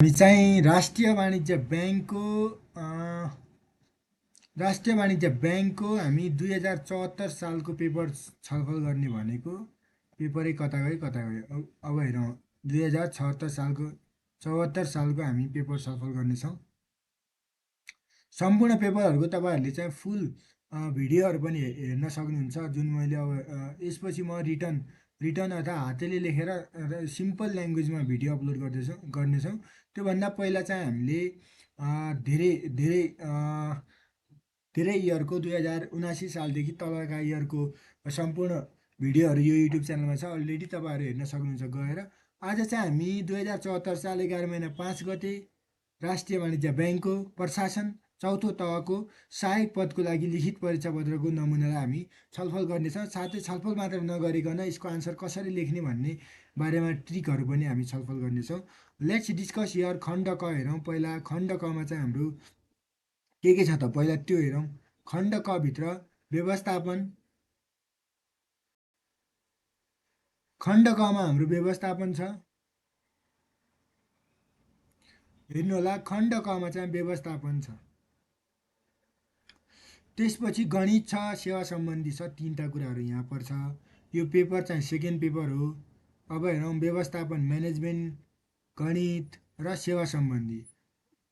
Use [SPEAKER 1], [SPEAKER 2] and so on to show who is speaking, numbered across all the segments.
[SPEAKER 1] हामी चाहिँ राष्ट्रिय वाणिज्य ब्याङ्कको हामी 2074 सालको पेपर छलफल गर्ने भनेको। पेपरै कता गयो कता गयो। अब हेरौँ, 2074 सालको हामी पेपर छलफल गर्नेछौँ। सम्पूर्ण पेपरहरूको तपाईँहरूले चाहिँ फुल भिडियोहरू पनि हेर्न सक्नुहुन्छ, जुन मैले अब यसपछि म रिटर्न अथवा हातले लेखेर सिम्पल ल्याङ्ग्वेजमा भिडियो अपलोड गर्नेछौँ। त्योभन्दा पहिला चाहिँ हामीले धेरै धेरै धेरै इयरको 2079 सालदेखि तलका इयरको सम्पूर्ण भिडियोहरू यो युट्युब च्यानलमा छ, अलरेडी तपाईँहरू हेर्न सक्नुहुन्छ गएर। आज चाहिँ हामी 2074 साल 11 महिना 5 गते राष्ट्रिय वाणिज्य ब्याङ्कको प्रशासन चौथो तहको सहायक पदको लागि लिखित परीक्षा पत्रको नमुनालाई हामी छलफल गर्नेछौँ। साथै छलफल मात्र नगरिकन यसको आन्सर कसरी लेख्ने भन्ने बारेमा ट्रिकहरू पनि हामी छलफल गर्नेछौँ। लेट्स डिस्कस हियर खण्ड क हेरौँ। पहिला खण्ड कमा चाहिँ हाम्रो के छ त पहिला त्यो हेरौँ। खण्ड क भित्र व्यवस्थापन, खण्ड कमा हाम्रो व्यवस्थापन छ। हेर्नु होला, खण्ड कमा चाहिँ व्यवस्थापन छ। त्यसपछि गणित छ, सेवा सम्बन्धी छ। तीनवटा कुराहरू यहाँ पर्छ। यो पेपर चाहिँ सेकेन्ड पेपर हो। अब हेरौँ, व्यवस्थापन, म्यानेजमेन्ट, गणित र सेवा सम्बन्धी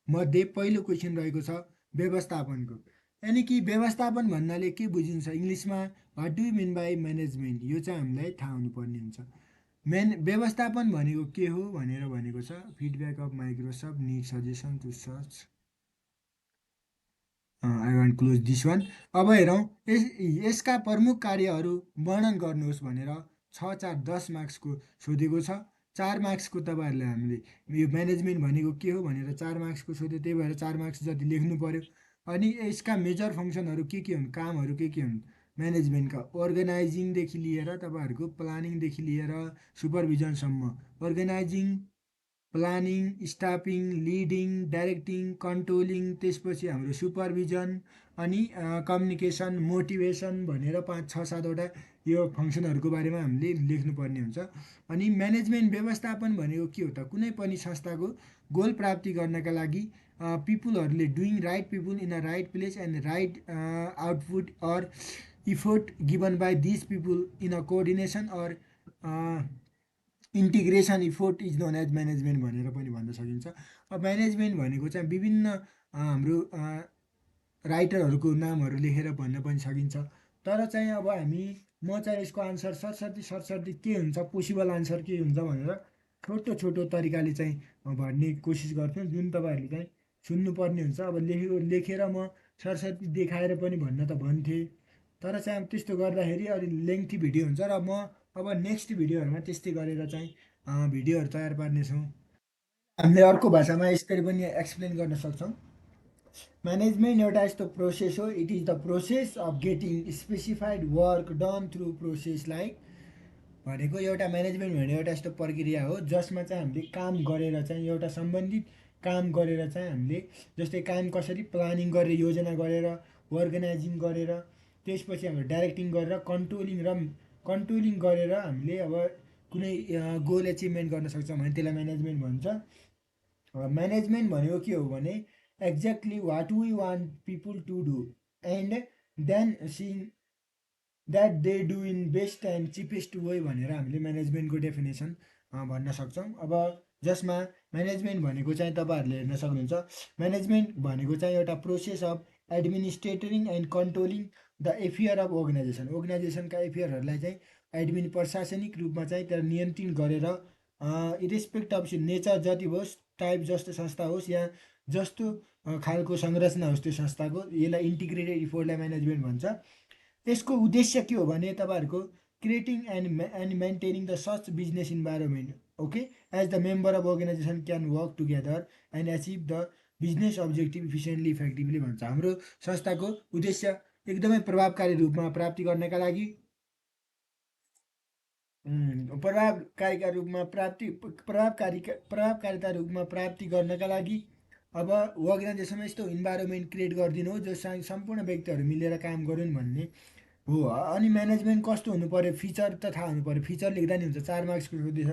[SPEAKER 1] मध्ये पहिलो क्वेसन रहेको छ व्यवस्थापनको। यानि कि व्यवस्थापन भन्नाले के बुझिन्छ इङ्ग्लिसमा, what do you mean by management, यो चाहिँ हामीलाई थाहा हुनुपर्ने हुन्छ। व्यवस्थापन भनेको के हो भनेर भनेको छ, feedback of Microsoft need suggestion to search. I want close this one. अब हेरौँ, यसका प्रमुख कार्यहरू वर्णन गर्नुहोस् भनेर 6, 4, 10 मार्क्सको सोधेको छ। 4 मार्क्सको तपाईँहरूले हामीले यो म्यानेजमेन्ट भनेको के हो भनेर 4 मार्क्सको सोध्यो, त्यही भएर 4 मार्क्स जति लेख्नु पर्यो। अनि यसका मेजर फङ्सनहरू के हुन्, कामहरू के हुन् म्यानेजमेन्टका, अर्गनाइजिङदेखि लिएर तपाईँहरूको प्लानिङदेखि लिएर सुपरभिजनसम्म। Organising, planning, staffing, leading, directing, controlling, त्यसपछि हाम्रो सुपरभिजन, अनि कम्युनिकेसन, मोटिभेसन भनेर 5, 6, 7वटा यो फङ्सनहरूको बारेमा हामीले लेख्नुपर्ने हुन्छ। अनि म्यानेजमेन्ट व्यवस्थापन भनेको के हो त, कुनै पनि संस्थाको गोल प्राप्ति गर्नका लागि पिपुलहरूले doing right people in a right place and right output or effort given by this people in a coordination or integration effort is known as management भनेर पनि भन्न सकिन्छ। अब म्यानेजमेन्ट भनेको चाहिँ विभिन्न हाम्रो राइटरहरूको नामहरू लेखेर भन्न पनि सकिन्छ। तर चाहिँ अब म चाहिँ यसको आन्सर सरसर्ती के हुन्छ, पोसिबल आन्सर के हुन्छ भनेर छोटो तरिकाले चाहिँ भन्ने कोसिस गर्छु, जुन तपाईँहरूले चाहिँ सुन्नुपर्ने हुन्छ। अब लेखेर म सरसर्ती देखाएर पनि भन्न त भन्थेँ, तर चाहिँ अब त्यस्तो गर्दाखेरि अलि लेन्थी भिडियो हुन्छ र म अब नेक्स्ट भिडियोहरूमा त्यस्तै गरेर चाहिँ भिडियोहरू तयार पार्नेछौँ। हामीले अर्को भाषामा यसरी पनि एक्सप्लेन गर्न सक्छौँ। म्यानेजमेन्ट एउटा यस्तो प्रोसेस हो, it is the process of getting specified work done through process like भनेको एउटा म्यानेजमेन्ट भनेको एउटा यस्तो प्रक्रिया हो जसमा चाहिँ हामीले काम गरेर चाहिँ एउटा सम्बन्धित काम गरेर चाहिँ हामीले जस्तै काम कसरी प्लानिङ गरेर योजना गरेर अर्गनाइजिङ गरेर त्यसपछि हाम्रो डाइरेक्टिङ गरेर कन्ट्रोलिङ गरेर हामीले अब कुनै गोल एचिभमेन्ट गर्न सक्छौँ भने त्यसलाई म्यानेजमेन्ट भन्छ। म्यानेजमेन्ट भनेको के हो भने exactly what we want people to do and then seeing that they do in best and cheapest way भनेर हामीले म्यानेजमेन्टको डेफिनेसन भन्न सक्छौँ। अब जसमा म्यानेजमेन्ट भनेको चाहिँ तपाईँहरूले हेर्न सक्नुहुन्छ, म्यानेजमेन्ट भनेको चाहिँ एउटा process of administrating and controlling the affair of अर्गनाइजेसनका एफेयरहरूलाई चाहिँ प्रशासनिक रूपमा चाहिँ त्यसलाई नियन्त्रण गरेर इरेस्पेक्ट अफ नेचर जति होस्, टाइप जस्तो संस्था होस् या जस्तो खालको संरचना होस् त्यो संस्थाको, यसलाई इन्टिग्रेटेड इफोर्टलाई म्यानेजमेन्ट भन्छ। यसको उद्देश्य के हो भने तपाईँहरूको creating and maintaining the such business environment, okay, as the member of organisation can work together and achieve the business objective efficiently effectively भन्छ। हाम्रो संस्थाको उद्देश्य एकदमै प्रभावकारी रूपमा प्राप्ति गर्नका लागि प्रभावकारिता रूपमा प्राप्ति गर्नका लागि अब अर्गनाइजेसनमा यस्तो इन्भाइरोमेन्ट क्रिएट गरिदिनु हो जसमा सम्पूर्ण व्यक्तिहरू मिलेर काम गरून् भन्ने हो। अनि म्यानेजमेन्ट कस्तो हुनु पऱ्यो, फिचर त थाहा हुनु पऱ्यो। फिचर लेख्दा नि हुन्छ, 4 मार्क्सको सोध्दैछ।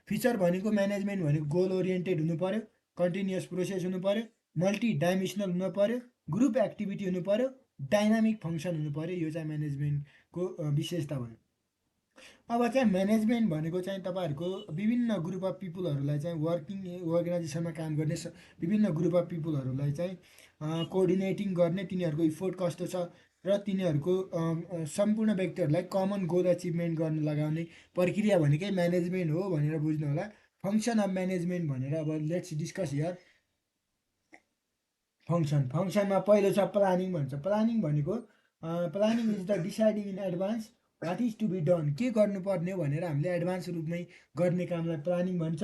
[SPEAKER 1] फिचर भनेको म्यानेजमेन्ट भनेको गोल ओरिएन्टेड हुनु पऱ्यो, कन्टिन्युअस प्रोसेस हुनु पऱ्यो, मल्टी डाइमेन्सनल हुनु पऱ्यो, ग्रुप एक्टिभिटी हुनु पऱ्यो, डाइनामिक फङ्सन हुनु पऱ्यो। यो चाहिँ म्यानेजमेन्टको विशेषता भयो। अब चाहिँ म्यानेजमेन्ट भनेको चाहिँ तपाईँहरूको विभिन्न ग्रुप अफ पिपुलहरूलाई चाहिँ वर्किङ अर्गनाइजेसनमा काम गर्ने विभिन्न ग्रुप अफ पिपुलहरूलाई चाहिँ कोअर्डिनेटिङ गर्ने, तिनीहरूको इफोर्ट कस्तो छ र तिनीहरूको सम्पूर्ण व्यक्तिहरूलाई कमन गोल एचिभमेन्ट गर्न लगाउने प्रक्रिया भनेकै म्यानेजमेन्ट हो भनेर बुझ्नु होला। फङ्सन अफ म्यानेजमेन्ट भनेर अब लेट्स डिस्कस हियर। फङ्सनमा पहिलो छ प्लानिङ भन्छ। प्लानिङ भनेको planning is the deciding in advance what is to be done, के गर्नुपर्ने हो भनेर हामीले एडभान्स रूपमै गर्ने कामलाई प्लानिङ भन्छ।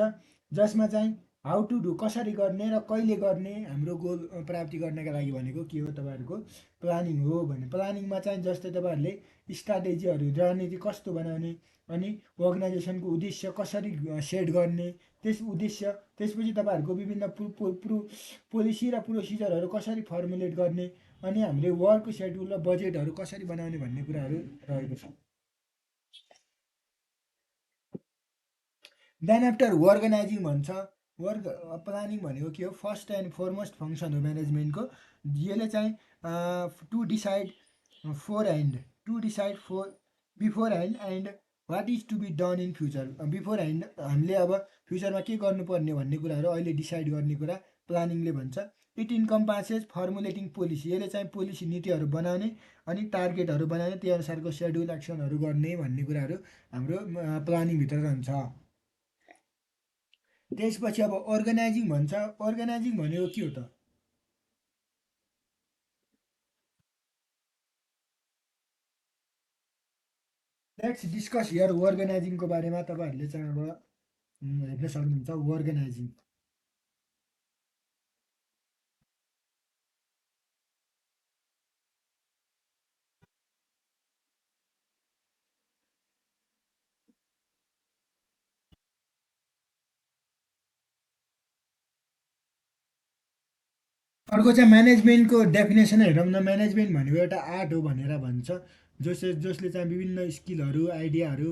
[SPEAKER 1] जसमा चाहिँ हाउ टु डु, कसरी गर्ने र कहिले गर्ने, हाम्रो गोल प्राप्ति गर्नका लागि भनेको के हो तपाईँहरूको प्लानिङ हो भने। प्लानिङमा चाहिँ जस्तै तपाईँहरूले स्ट्राटेजीहरू, रणनीति कस्तो बनाउने, अनि अर्गनाइजेसनको उद्देश्य कसरी सेट गर्ने, त्यस उद्देश्य त्यसपछि तपाईँहरूको विभिन्न पोलिसी र प्रोसिजरहरू कसरी फर्मुलेट गर्ने, अनि हामीले वर्क सेड्युल र बजेटहरू कसरी बनाउने भन्ने कुराहरू रहेको छ। देन आफ्टर अर्गनाइजिङ भन्छ। प्लानिङ भनेको के हो, फर्स्ट एन्ड फरमोस्ट फङ्सन हो म्यानेजमेन्टको। यसले चाहिँ to decide for and to decide beforehand and what is to be done in future. Beforehand हामीले अब फ्युचरमा के गर्नुपर्ने भन्ने कुराहरू अहिले डिसाइड गर्ने कुरा प्लानिङले भन्छ। इट इन्कम्पासेस फर्मुलेटिङ पोलिसी, यसले चाहिँ पोलिसी नीतिहरू बनाउने अनि टार्गेटहरू बनाउने, त्यही अनुसारको सेड्युल एक्सनहरू गर्ने भन्ने कुराहरू हाम्रो प्लानिङभित्र रहन्छ। त्यसपछि अब अर्गनाइजिङ भन्छ। अर्गनाइजिङ भनेको के हो त, लेट्स डिस्कस हियर अर्गनाइजिङको बारेमा। तपाईँहरूले चाहिँ अब हेर्न सक्नुहुन्छ अर्गनाइजिङ। अर्को चाहिँ म्यानेजमेन्टको डेफिनेसन हेरौँ न। म्यानेजमेन्ट भनेको एउटा आर्ट हो भनेर भन्छ, जसले चाहिँ विभिन्न स्किलहरू, आइडियाहरू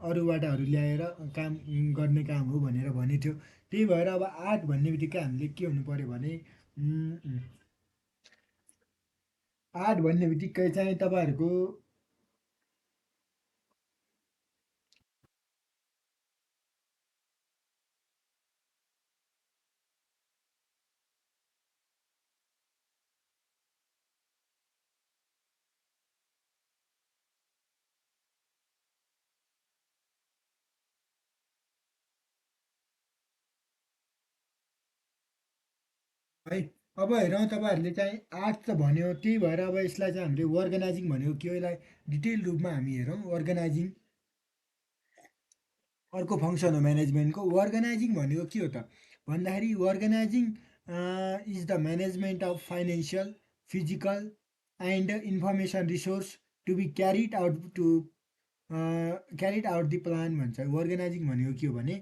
[SPEAKER 1] अरूबाटहरू ल्याएर काम गर्ने काम हो भनेर भनेको थियो। त्यही भएर अब आर्ट भन्ने बित्तिकै हामीले के हुनु पऱ्यो भने आर्ट भन्ने बित्तिकै चाहिँ तपाईँहरूको है। अब हेरौँ, तपाईँहरूले चाहिँ आर्ट त भन्यो, त्यही भएर अब यसलाई चाहिँ हामीले अर्गनाइजिङ भनेको के हो, यसलाई डिटेल रूपमा हामी हेरौँ। अर्गनाइजिङ अर्को फङ्सन हो म्यानेजमेन्टको। अर्गनाइजिङ भनेको के हो त भन्दाखेरि organising is the management of financial, physical and information resource to be carried out the plan भन्छ। अर्गनाइजिङ भनेको के हो भने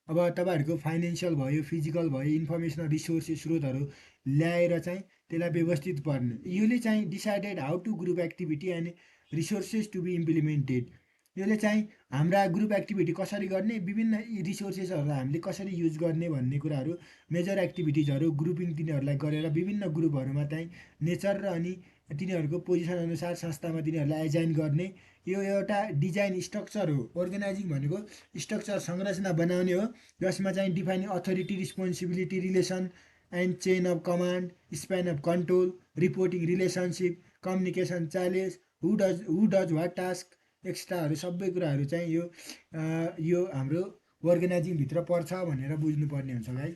[SPEAKER 1] अब तपाईँहरूको फाइनेन्सियल भयो, फिजिकल भयो, इन्फर्मेसनल रिसोर्सेस स्रोतहरू ल्याएर चाहिँ त्यसलाई व्यवस्थित पार्ने। यसले चाहिँ decided how to group activity and resources to be implemented. यसले चाहिँ हाम्रा ग्रुप एक्टिभिटी कसरी गर्ने, विभिन्न रिसोर्सेसहरूलाई हामीले कसरी युज गर्ने भन्ने कुराहरू, मेजर एक्टिभिटिजहरू ग्रुपिङ तिनीहरूलाई गरेर विभिन्न ग्रुपहरूमा चाहिँ नेचर र अनि तिनीहरूको पोजिसन अनुसार संस्थामा तिनीहरूलाई एजाइन गर्ने। यो एउटा डिजाइन स्ट्रक्चर हो। अर्गनाइजिङ भनेको स्ट्रक्चर, संरचना बनाउने हो, जसमा चाहिँ defining authority, responsibility, relation and chain of command, span of control, reporting relationship, communication challenge, who does what task एक्स्ट्राहरू सबै कुराहरू चाहिँ यो हाम्रो अर्गनाइजिङभित्र पर्छ भनेर बुझ्नुपर्ने हुन्छ भाइ।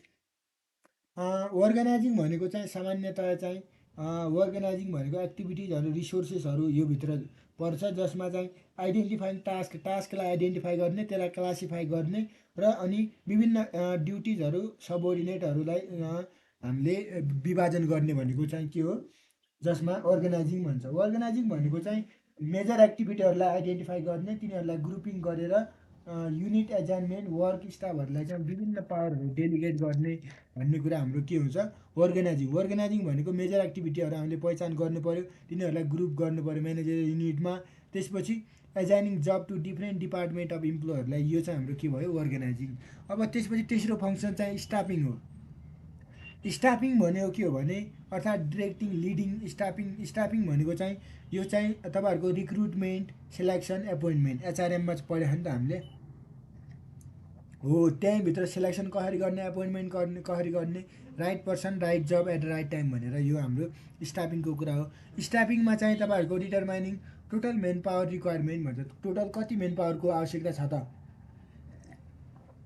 [SPEAKER 1] अर्गनाइजिङ भनेको चाहिँ सामान्यतया चाहिँ अर्गनाइजिङ भनेको एक्टिभिटिजहरू, रिसोर्सेसहरू यो भित्र पर्छ, जसमा चाहिँ आइडेन्टिफाइङ टास्कलाई आइडेन्टिफाई गर्ने, त्यसलाई क्लासिफाई गर्ने र अनि विभिन्न ड्युटिजहरू, सबअर्डिनेटहरूलाई हामीले विभाजन गर्ने भनेको चाहिँ के हो, जसमा अर्गनाइजिङ भन्छ। अर्गनाइजिङ भनेको चाहिँ मेजर एक्टिभिटीहरूलाई आइडेन्टिफाई गर्ने, तिनीहरूलाई ग्रुपिङ गरेर युनिट एजाइनमेन्ट, वर्क स्टाफहरूलाई चाहिँ विभिन्न पावरहरू डेलिगेट गर्ने भन्ने कुरा हाम्रो के हुन्छ, अर्गनाइजिङ। अर्गनाइजिङ भनेको मेजर एक्टिभिटीहरू हामीले पहिचान गर्नु पऱ्यो, तिनीहरूलाई ग्रुप गर्नु पऱ्यो म्यानेजर युनिटमा। त्यसपछि एजाइनिङ जब टु डिफ्रेन्ट डिपार्टमेन्ट अफ इम्प्लोयहरूलाई, यो चाहिँ हाम्रो के भयो, अर्गनाइजिङ। अब त्यसपछि तेस्रो फङ्सन चाहिँ स्टाफिङ हो। स्टाफिङ भनेको के हो भने, अर्थात् डिरेक्टिङ, लिडिङ, स्टाफिङ। स्टाफिङ भनेको चाहिँ यो चाहिँ तपाईँहरूको रिक्रुटमेन्ट, सेलेक्सन, एपोइन्टमेन्ट, एचआरएममा पढ्यो नि त हामीले। हो, त्यहीँभित्र सेलेक्सन कसरी गर्ने, एपोइन्टमेन्ट गर्ने कसरी गर्ने, right person right job at the right time भनेर, यो हाम्रो स्टाफिङको कुरा हो। स्टाफिङमा चाहिँ तपाईँहरूको determining total manpower requirement भन्छ, टोटल कति मेन पावरको आवश्यकता छ त,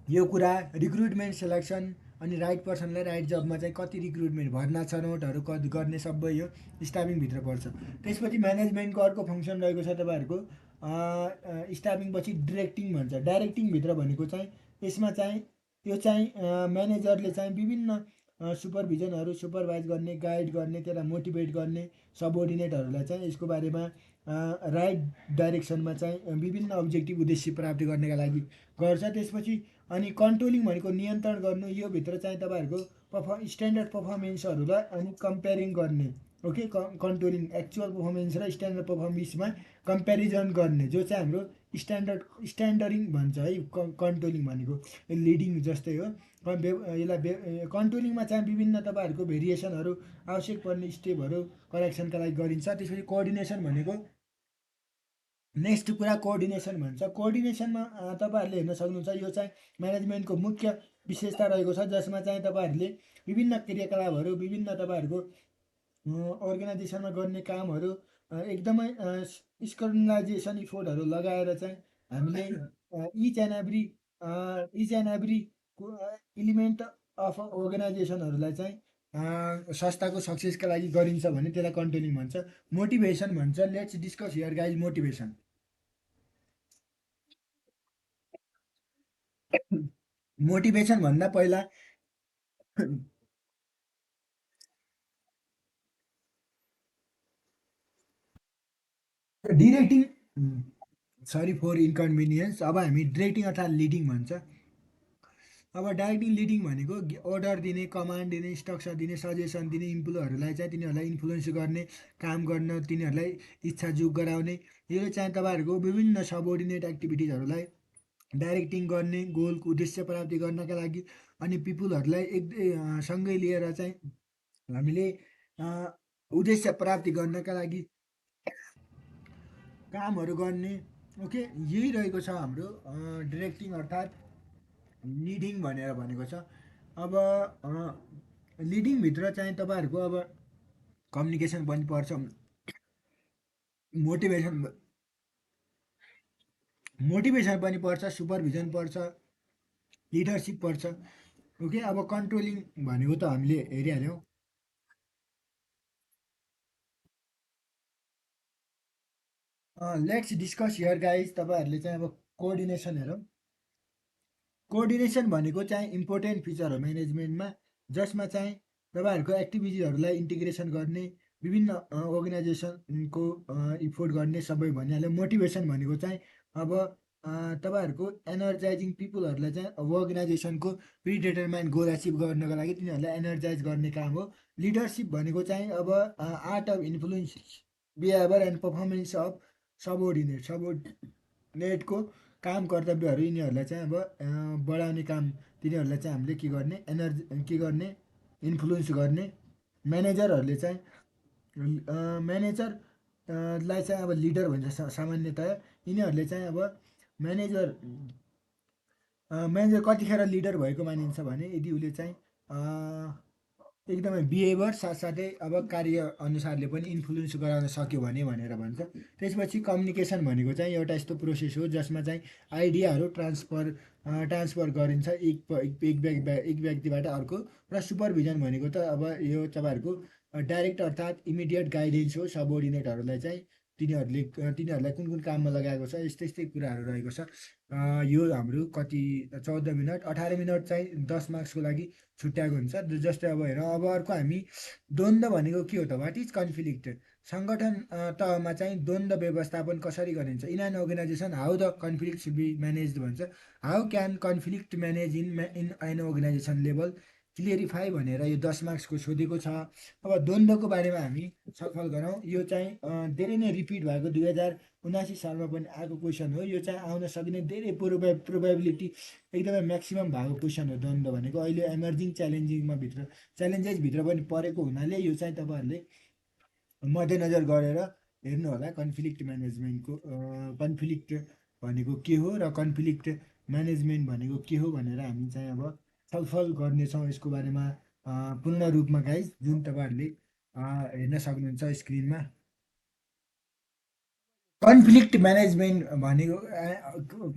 [SPEAKER 1] यो कुरा। रिक्रुटमेन्ट, सेलेक्सन अनि राइट पर्सनलाई राइट जबमा चाहिँ कति रिक्रुटमेन्ट, भर्ना छनौटहरू कति गर्ने, सबै यो स्टाफिङभित्र पर्छ। त्यसपछि म्यानेजमेन्टको अर्को फङ्सन रहेको छ तपाईँहरूको स्टाफिङ पछि डिरेक्टिङ भन्छ। डाइरेक्टिङभित्र भनेको चाहिँ यसमा चाहिँ यो चाहिँ म्यानेजरले चाहिँ विभिन्न सुपरभिजनहरू, सुपरभाइज गर्ने, गाइड गर्ने, त्यसलाई मोटिभेट गर्ने, सबअर्डिनेटहरूलाई चाहिँ यसको बारेमा राइट डाइरेक्सनमा चाहिँ विभिन्न अब्जेक्टिभ, उद्देश्य प्राप्ति गर्नका लागि गर्छ। त्यसपछि अनि कन्ट्रोलिङ भनेको नियन्त्रण गर्नु, यो भित्र चाहिँ तपाईँहरूको स्ट्यान्डर्ड पर्फर्मेन्सहरूलाई अनि कम्पेरिङ गर्ने। ओके, कन्ट्रोलिङ एक्चुअल पर्फर्मेन्स र स्ट्यान्डर्ड पर्फर्मेन्समा कम्पेरिजन गर्ने, जो चाहिँ हाम्रो स्ट्यान्डरिङ भन्छ है। कन्ट्रोलिङ भनेको लिडिङ जस्तै हो। यसलाई कन्ट्रोलिङमा चाहिँ विभिन्न तपाईँहरूको भेरिएसनहरू, आवश्यक पर्ने स्टेपहरू करेक्सनका लागि गरिन्छ। त्यसपछि कोअर्डिनेसन भनेको नेक्स्ट कुरा, कोअर्डिनेसन भन्छ। कोअर्डिनेसनमा तपाईँहरूले हेर्न सक्नुहुन्छ, यो चाहिँ म्यानेजमेन्टको मुख्य विशेषता रहेको छ, जसमा चाहिँ तपाईँहरूले विभिन्न क्रियाकलापहरू, विभिन्न तपाईँहरूको अर्गनाइजेसनमा गर्ने कामहरू एकदमै स्क्रनिलाइजेसन इफोर्टहरू लगाएर चाहिँ हामीले each and every element of अर्गनाइजेसनहरूलाई चाहिँ संस्थाको सक्सेसका लागि गरिन्छ भने त्यसलाई कन्ट्रोलिङ भन्छ। मोटिभेसन भन्छ। Let's discuss here guys motivation. Motivation भन्दा पहिला डिरेक्टिङ, सरी फर इन्कन्भिनियन्स, अब हामी डिरेक्टिङ अर्थात् लिडिङ भन्छ। अब डाइरेक्टिङ, लिडिङ भनेको अर्डर दिने, कमान्ड दिने, इन्स्ट्रक्सन दिने, सजेसन दिने, इम्प्लोयहरूलाई चाहिँ तिनीहरूलाई इन्फ्लुएन्स गर्ने, काम गर्न तिनीहरूलाई इच्छाजुक गराउने, यो चाहिँ तपाईँहरूको विभिन्न सबअर्डिनेट एक्टिभिटिजहरूलाई डाइरेक्टिङ गर्ने, गोलको उद्देश्य प्राप्ति गर्नका लागि। अनि पिपुलहरूलाई सँगै लिएर चाहिँ हामीले उद्देश्य प्राप्ति गर्नका लागि कामहरू गर्ने। ओके, यही रहेको छ हाम्रो डिरेक्टिङ अर्थात् लिडिङ भनेर भनेको छ। अब लिडिङभित्र चाहिँ तपाईँहरूको अब कम्युनिकेसन पनि पर्छ, मोटिभेसन मोटिभेसन पनि पर्छ, सुपरभिजन पर्छ, लिडरसिप पर्छ। ओके, अब कन्ट्रोलिङ भनेको त हामीले हेरिहाल्यौँ। लेट्स डिस्कस हियर गाइज, तपाईँहरूले चाहिँ अब कोअर्डिनेसन हेरौँ। कोअर्डिनेसन भनेको चाहिँ इम्पोर्टेन्ट फिचर हो म्यानेजमेन्टमा, जसमा चाहिँ तपाईँहरूको एक्टिभिटिजहरूलाई इन्टिग्रेसन गर्ने, विभिन्न अर्गनाइजेसनको इफोर्ट गर्ने, सबै भनिहाल्यो। मोटिभेसन भनेको चाहिँ अब तपाईँहरूको एनर्जाइजिङ पिपुलहरूलाई चाहिँ अब अर्गनाइजेसनको प्रिडिटरमाइन्ड गोल एचिभ गर्नको लागि तिनीहरूलाई एनर्जाइज गर्ने काम हो। लिडरसिप भनेको चाहिँ अब art of influence behaviour and performance of सबोर्डिनेटको काम, कर्तव्यहरू, यिनीहरूलाई चाहिँ अब बढाउने काम, तिनीहरूलाई चाहिँ हामीले के गर्ने, के गर्ने, इन्फ्लुएन्स गर्ने। म्यानेजरहरूले चाहिँ म्यानेजरलाई चाहिँ अब लिडर भन्छ सामान्यतया। यिनीहरूले चाहिँ अब म्यानेजर म्यानेजर कतिखेर लिडर भएको मानिन्छ भने यदि उसले चाहिँ एकदमै बिहेभियर साथसाथै अब कार्य अनुसारले पनि इन्फ्लुएन्स गराउन सक्यो भने भनेर भन्छ। त्यसपछि कम्युनिकेसन भनेको चाहिँ एउटा यस्तो प्रोसेस हो जसमा चाहिँ आइडियाहरू ट्रान्सफर गरिन्छ एक व्यक्तिबाट अर्को। र सुपरभिजन भनेको त अब यो तपाईँहरूको डाइरेक्ट अर्थात् इमिडिएट गाइडेन्स हो सबअर्डिनेटहरूलाई चाहिँ, तिनीहरूलाई कुन कुन काममा लगाएको छ, यस्तै यस्तै कुराहरू रहेको छ। यो हाम्रो कति 14 मिनट 18 मिनट चाहिँ 10 मार्क्सको लागि छुट्याएको हुन्छ। जस्तै अब हेर, अब अर्को हामी द्वन्द्व भनेको के हो त, वाट इज कन्फ्लिक्ट। सङ्गठन तहमा चाहिँ द्वन्द्व व्यवस्थापन कसरी गरिन्छ। In an organisation how the conflict should be manage भन्छ। How can conflict manage in an organisation level. Clarify भनेर यो 10 मार्क्सको सोधेको छ। अब द्वन्द्वको बारेमा हामी छलफल गरौँ। यो चाहिँ धेरै नै रिपिट भएको 2079 सालमा पनि आएको क्वेसन हो। यो चाहिँ आउन सक्ने धेरै प्रोबेबिलिटी एकदमै म्याक्सिमम् भएको क्वेसन हो द्वन्द्व भनेको। अहिले इमर्जिङ च्यालेन्जेसभित्र पनि परेको हुनाले यो चाहिँ तपाईँहरूले मध्यनजर गरेर हेर्नु होला। कन्फ्लिक्ट म्यानेजमेन्टको कन्फ्लिक्ट भनेको के हो र कन्फ्लिक्ट म्यानेजमेन्ट भनेको के हो भनेर हामी चाहिँ अब छलफल गर्नेछौँ यसको बारेमा पूर्ण रूपमा गाइज, जुन तपाईँहरूले हेर्न सक्नुहुन्छ स्क्रिनमा। कन्फ्लिक्ट म्यानेजमेन्ट भनेको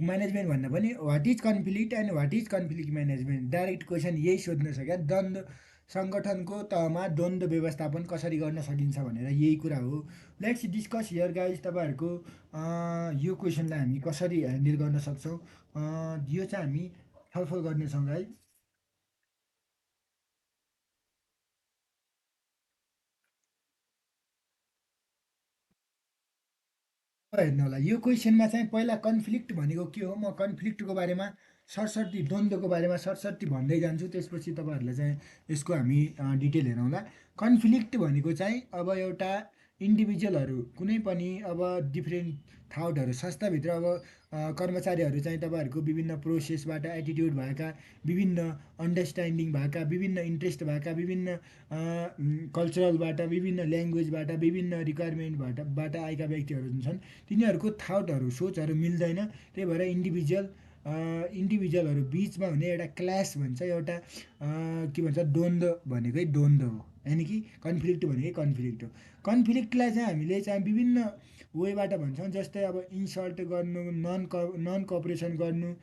[SPEAKER 1] म्यानेजमेन्ट भन्दा पनि what is conflict and what is conflict management, direct question यही सोध्न सक्या। द्वन्द्व सङ्गठनको तहमा द्वन्द्व व्यवस्थापन कसरी गर्न सकिन्छ भनेर यही कुरा हो। Let's discuss here guys. तपाईँहरूको यो क्वेसनलाई हामी कसरी ह्यान्डल गर्न सक्छौँ यो चाहिँ हामी छलफल गर्नेछौँ गाइज। हेर्नु होला यो क्वेसनमा चाहिँ पहिला कन्फ्लिक्ट भनेको के हो, म कन्फ्लिक्टको बारेमा सरसर्ती, द्वन्द्वको बारेमा सरसर्ती भन्दै जान्छु, त्यसपछि तपाईँहरूलाई चाहिँ यसको हामी डिटेल हेरौँला। कन्फ्लिक्ट भनेको चाहिँ अब एउटा इन्डिभिजुअलहरू कुनै पनि अब डिफ्रेन्ट थाउटहरू संस्थाभित्र अब कर्मचारीहरू चाहिँ तपाईँहरूको विभिन्न प्रोसेसबाट एटिट्युड भएका, विभिन्न अन्डरस्ट्यान्डिङ भएका, विभिन्न इन्ट्रेस्ट भएका, विभिन्न कल्चरलबाट, विभिन्न ल्याङ्ग्वेजबाट, विभिन्न रिक्वायरमेन्टबाट आएका व्यक्तिहरू जुन छन् तिनीहरूको थाउटहरू, सोचहरू मिल्दैन। त्यही भएर इन्डिभिजुअलहरू बिचमा हुने एउटा क्ल्यास भन्छ, एउटा के भन्छ द्वन्द्व भनेकै द्वन्द्व हो, यानि कि कन्फ्लिक्ट भनेकै कन्फ्लिक्ट हो। कन्फ्लिक्टलाई चाहिँ हामीले चाहिँ विभिन्न वेबाट भन्छौँ। जस्तै अब इन्सल्ट गर्नु, नन कोअपरेसन गर्नु,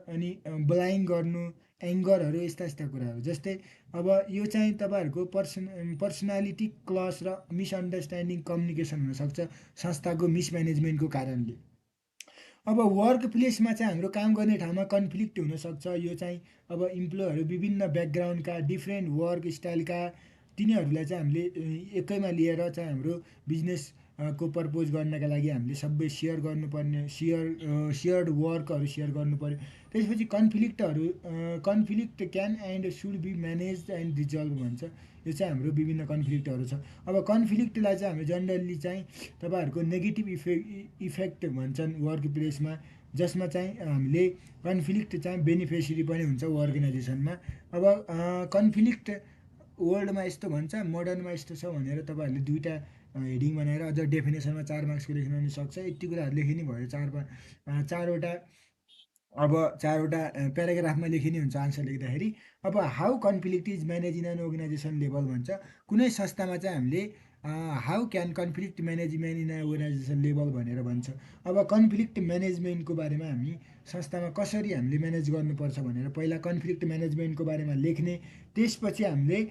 [SPEAKER 1] अनि ब्लाइङ गर्नु, एङ्गरहरू, यस्ता यस्ता कुराहरू। जस्तै अब यो चाहिँ तपाईँहरूको पर्सनालिटी क्लस र मिसअन्डरस्ट्यान्डिङ कम्युनिकेसन हुनसक्छ संस्थाको मिसम्यानेजमेन्टको कारणले। अब वर्क प्लेसमा चाहिँ हाम्रो काम गर्ने ठाउँमा कन्फ्लिक्ट हुनसक्छ। यो चाहिँ अब इम्प्लोयहरू विभिन्न ब्याकग्राउन्डका, डिफ्रेन्ट वर्क स्टाइलका, तिनीहरूलाई चाहिँ हामीले एकैमा लिएर चाहिँ हाम्रो बिजनेस को पर्पोज गर्नका लागि हामीले सबै सेयर गर्नुपर्ने, सेयर्ड वर्कहरू सेयर गर्नु पऱ्यो। त्यसपछि conflict can and should be manage and resolve भन्छ। यो चाहिँ हाम्रो विभिन्न कन्फ्लिक्टहरू छ। अब कन्फ्लिक्टलाई चाहिँ हामी जनरली चाहिँ तपाईँहरूको नेगेटिभ इफेक्ट भन्छन् वर्क प्लेसमा, जसमा चाहिँ हामीले कन्फ्लिक्ट चाहिँ बेनिफिसियरी पनि हुन्छ अर्गनाइजेसनमा। अब कन्फ्लिक्ट वर्ल्डमा यस्तो भन्छ, मोडर्नमा यस्तो छ भनेर तपाईँहरूले दुईवटा हेडिङ बनाएर अझ डेफिनेसनमा 4 मार्क्सको लेख्न पनि सक्छ। यति कुराहरू लेखिने भयो चारवटा अब चारवटा प्याराग्राफमा लेखिने हुन्छ आन्सर लेख्दाखेरि। अब how conflict is manage in an organisation level भन्छ। कुनै संस्थामा चाहिँ हामीले how can conflict management in an organisation level भनेर भन्छ। अब कन्फ्लिक्ट म्यानेजमेन्टको बारेमा हामी संस्थामा कसरी हामीले म्यानेज गर्नुपर्छ भनेर पहिला कन्फ्लिक्ट म्यानेजमेन्टको बारेमा लेख्ने, त्यसपछि हामीले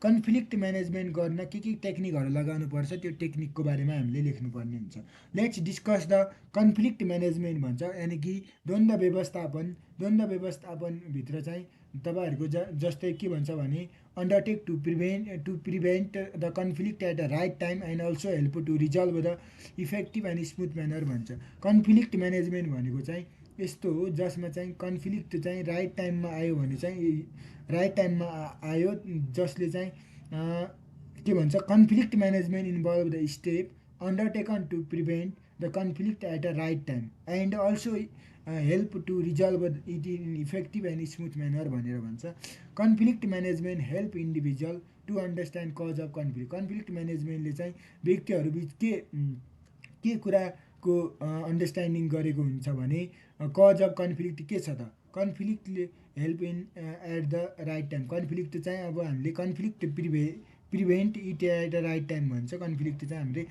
[SPEAKER 1] कन्फ्लिक्ट म्यानेजमेन्ट गर्न के टेक्निकहरू लगाउनुपर्छ त्यो टेक्निकको बारेमा हामीले लेख्नुपर्ने हुन्छ। Let's discuss the conflict management भन्छ, यानि कि द्वन्द्व व्यवस्थापनभित्र चाहिँ तपाईँहरूको जस्तै के भन्छ भने undertake to prevent the conflict at the right time and also help to resolve the effective and smooth manner भन्छ। कन्फ्लिक्ट म्यानेजमेन्ट भनेको चाहिँ यस्तो हो जसमा चाहिँ कन्फ्लिक्ट चाहिँ राइट टाइममा आयो भने चाहिँ राइट टाइममा आयो, जसले चाहिँ के भन्छ conflict management involve the step undertaken to prevent the conflict at a right time and also help to resolve it in effective and smooth manner भनेर भन्छ। Conflict management help individual to understand cause of conflict. Conflict म्यानेजमेन्टले चाहिँ व्यक्तिहरूबिच के कुराको understanding गरेको हुन्छ भने कज अफ कन्फ्लिक्ट के छ त, कन्फ्लिक्टले help in at the right time. Conflict चाहिँ अब हामीले conflict prevent it at the right time भन्छ। कन्फ्लिक्ट चाहिँ हामीले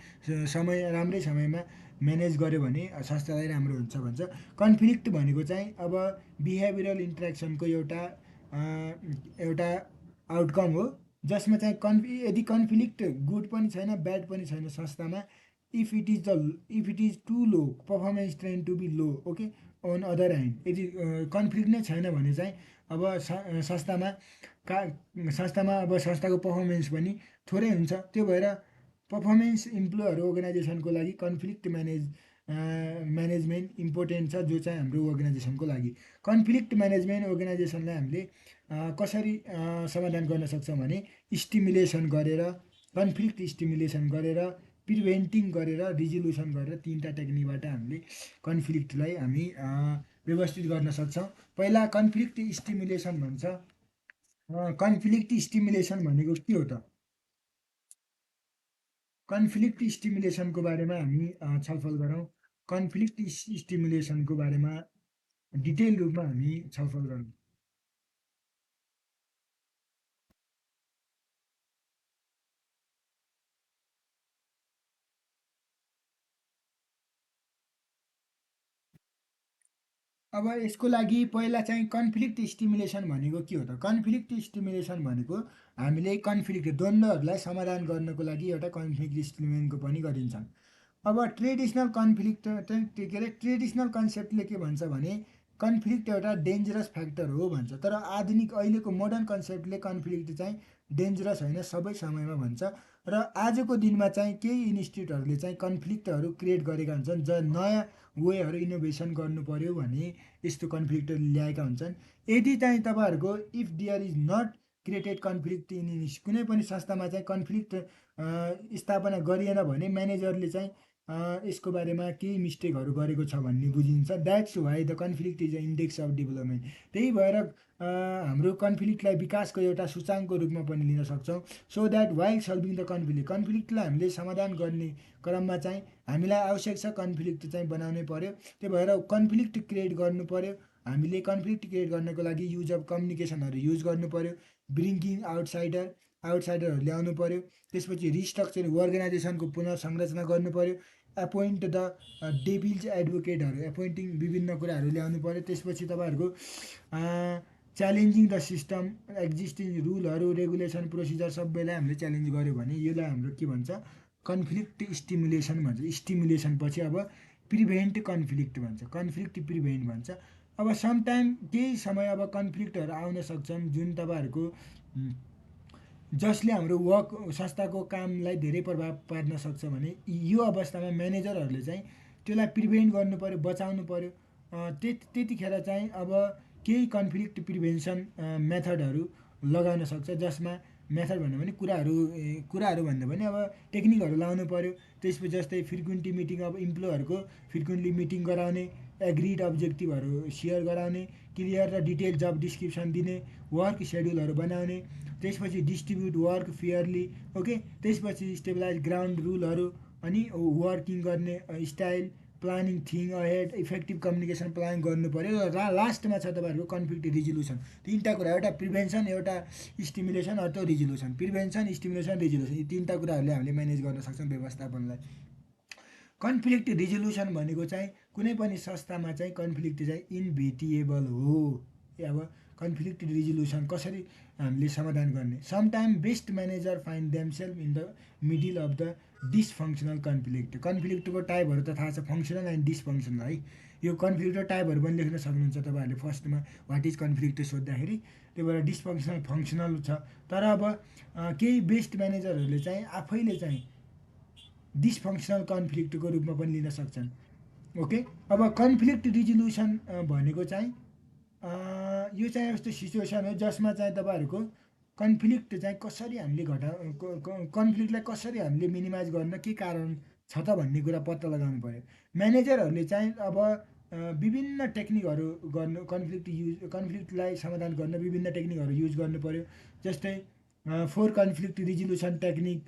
[SPEAKER 1] राम्रै समयमा म्यानेज गऱ्यो भने संस्थालाई राम्रो हुन्छ भन्छ। कन्फ्लिक्ट भनेको चाहिँ अब बिहेभियरल इन्ट्रेक्सनको एउटा आउटकम हो, जसमा चाहिँ यदि कन्फ्लिक्ट गुड पनि छैन ब्याड पनि छैन संस्थामा, if it is too low performance trend to be low, okay. On other hand यदि कन्फ्लिक्ट नै छैन भने चाहिँ अब संस्थामा अब संस्थाको पर्फर्मेन्स पनि थोरै हुन्छ। त्यो भएर पर्फर्मेन्स इम्प्लोयहरू अर्गनाइजेसनको लागि कन्फ्लिक्ट म्यानेजमेन्ट इम्पोर्टेन्ट छ, जो चाहिँ हाम्रो अर्गनाइजेसनको लागि। कन्फ्लिक्ट म्यानेजमेन्ट अर्गनाइजेसनलाई हामीले कसरी समाधान गर्न सक्छौँ भने स्टिमुलेसन गरेर, कन्फ्लिक्ट स्टिमुलेसन गरेर, प्रिभेन्टिङ गरेर, रिजोल्युसन गरेर, तिनवटा टेक्निकबाट हामीले कन्फ्लिक्टलाई हामी व्यवस्थित गर्न सक्छौँ। पहिला कन्फ्लिक्ट स्टिमुलेसन भन्छ। कन्फ्लिक्ट स्टिमुलेसन भनेको के हो त? कन्फ्लिक्ट स्टिमुलेसनको बारेमा हामी छलफल गरौँ। कन्फ्लिक्ट स्टिमुलेसनको बारेमा डिटेल रूपमा हामी छलफल गरौँ। अब यसको लागि पहिला चाहिँ कन्फ्लिक्ट स्टिमुलेसन भनेको के हो त? कन्फ्लिक्ट स्टिमुलेसन भनेको हामीले कन्फ्लिक्ट द्वन्द्वहरूलाई समाधान गर्नको लागि एउटा कन्फ्लिक्ट स्टिमुलेसनको पनि गरिन्छ। अब ट्रेडिसनल कन्फ्लिक्ट चाहिँ के अरे ट्रेडिसनल कन्सेप्टले के भन्छ भने कन्फ्लिक्ट एउटा डेन्जरस फ्याक्टर हो भन्छ। तर आधुनिक अहिलेको मोडर्न कन्सेप्टले कन्फ्लिक्ट चाहिँ डेन्जरस होइन, सबै समयमा भन्छ। र आजको दिनमा चाहिँ केही इन्स्टिट्युटहरूले चाहिँ कन्फ्लिक्टहरू क्रिएट गरेका हुन्छन्, नयाँ वेहरू इनोभेसन गर्नु पर्यो भने यस्तो कन्फ्लिक्टहरू ल्याएका हुन्छन्। यदि चाहिँ तपाईँहरूको if there is not created conflict in कुनै पनि संस्थामा चाहिँ कन्फ्लिक्ट स्थापना गरिएन भने म्यानेजरले चाहिँ यसको बारेमा केही मिस्टेकहरू गरेको छ भन्ने बुझिन्छ। That's why the conflict is a index of development. त्यही भएर हाम्रो कन्फ्लिक्टलाई विकासको एउटा सूचाङ्कको रूपमा पनि लिन सक्छौँ। So that while solving the conflict, कन्फ्लिक्टलाई हामीले समाधान गर्ने क्रममा चाहिँ हामीलाई आवश्यक छ कन्फ्लिक्ट चाहिँ बनाउनै पर्यो। त्यही भएर कन्फ्लिक्ट क्रिएट गर्नु पर्यो। हामीले कन्फ्लिक्ट क्रिएट गर्नको लागि युज अफ कम्युनिकेसनहरू युज गर्नु पर्यो। ब्रिङ्किङ आउटसाइडरहरू ल्याउनु पर्यो। त्यसपछि रिस्ट्रक्चर अर्गनाइजेसनको पुनर्संरचना गर्नु पर्यो। एपोइन्ट द डेभिल्स एडभोकेटहरू, एपोइन्टिङ विभिन्न कुराहरू ल्याउनु पर्यो। त्यसपछि तपाईँहरूको च्यालेन्जिङ द सिस्टम, एक्जिस्टिङ रुलहरू, रेगुलेसन, प्रोसिजर सबैलाई हामीले च्यालेन्ज गऱ्यो भने यसलाई हाम्रो के भन्छ? कन्फ्लिक्ट स्टिमुलेसन भन्छ। स्टिमुलेसन पछि अब प्रिभेन्ट कन्फ्लिक्ट भन्छ, कन्फ्लिक्ट प्रिभेन्ट भन्छ। अब समटाइम केही समय अब कन्फ्लिक्टहरू आउन सक्छन् जुन तपाईँहरूको जसले हाम्रो वर्क संस्थाको कामलाई धेरै प्रभाव पार्न सक्छ भने यो अवस्थामा म्यानेजरहरूले चाहिँ त्यसलाई प्रिभेन्ट गर्नु पर्यो, बचाउनु पर्यो। त्यतिखेर चाहिँ अब केही कन्फ्लिक्ट प्रिभेन्सन मेथडहरू लगाउन सक्छ, जसमा मेथड भन्यो भने कुराहरू भन्दा पनि अब टेक्निकहरू लाउनु पर्यो। त्यसपछि जस्तै फ्रिक्वेन्टली मिटिङ, अब इम्प्लोयहरूको फ्रिक्वेन्टली मिटिङ गराउने, एग्रिड अब्जेक्टिभहरू सेयर गराउने, क्लियर र डिटेल जब डिस्क्रिप्सन दिने, वर्क सेड्युलहरू बनाउने, त्यसपछि डिस्ट्रिब्युट वर्क फेयरली, ओके। त्यसपछि स्टेबलाइज ग्राउन्ड रुलहरू, अनि वर्किङ गर्ने style, planning thing ahead, effective communication plan गर्नु पऱ्यो। र लास्टमा छ तपाईँहरूको कन्फ्लिक्ट रिजोल्युसन। तिनवटा कुरा, एउटा प्रिभेन्सन, एउटा स्टिमुलेसन, अर्को रिजोल्युसन। प्रिभेन्सन, स्टिमुलेसन, रिजोल्युसन, यी तिनवटा कुराहरूले हामीले म्यानेज गर्न सक्छौँ व्यवस्थापनलाई। कन्फ्लिक्ट रिजोल्युसन भनेको चाहिँ कुनै पनि संस्थामा चाहिँ कन्फ्लिक्ट चाहिँ इन्भेटिएबल हो। अब कन्फ्लिक्ट रिजोल्युसन कसरी हामीले समाधान गर्ने? Sometime best manager find themselves in the middle of the dysfunctional conflict. कन्फ्लिक्टको टाइपहरू त थाहा छ, फङ्सनल एन्ड डिसफङ्सनल है। यो कन्फ्लिक्टको टाइपहरू पनि लेख्न सक्नुहुन्छ तपाईँहरूले फर्स्टमा, वाट इज कन्फ्लिक्ट सोद्धाखेरि। त्यही भएर डिसफङ्सनल, फङ्सनल छ। तर अब केही बेस्ट म्यानेजरहरूले चाहिँ आफैले चाहिँ डिसफङ्सनल कन्फ्लिक्टको रूपमा पनि लिन सक्छन्, ओके। अब कन्फ्लिक्ट रिजोल्युसन भनेको चाहिँ यो चाहिँ यस्तो सिचुएसन हो जसमा चाहिँ तपाईँहरूको कन्फ्लिक्ट चाहिँ कसरी हामीले कन्फ्लिक्टलाई कसरी हामीले मिनिमाइज गर्न के कारण छ त भन्ने कुरा पत्ता लगाउनु पऱ्यो। म्यानेजरहरूले चाहिँ अब विभिन्न टेक्निकहरू गर्नु, कन्फ्लिक्टलाई समाधान गर्न विभिन्न टेक्निकहरू युज गर्नु पऱ्यो। जस्तै for conflict resolution technique,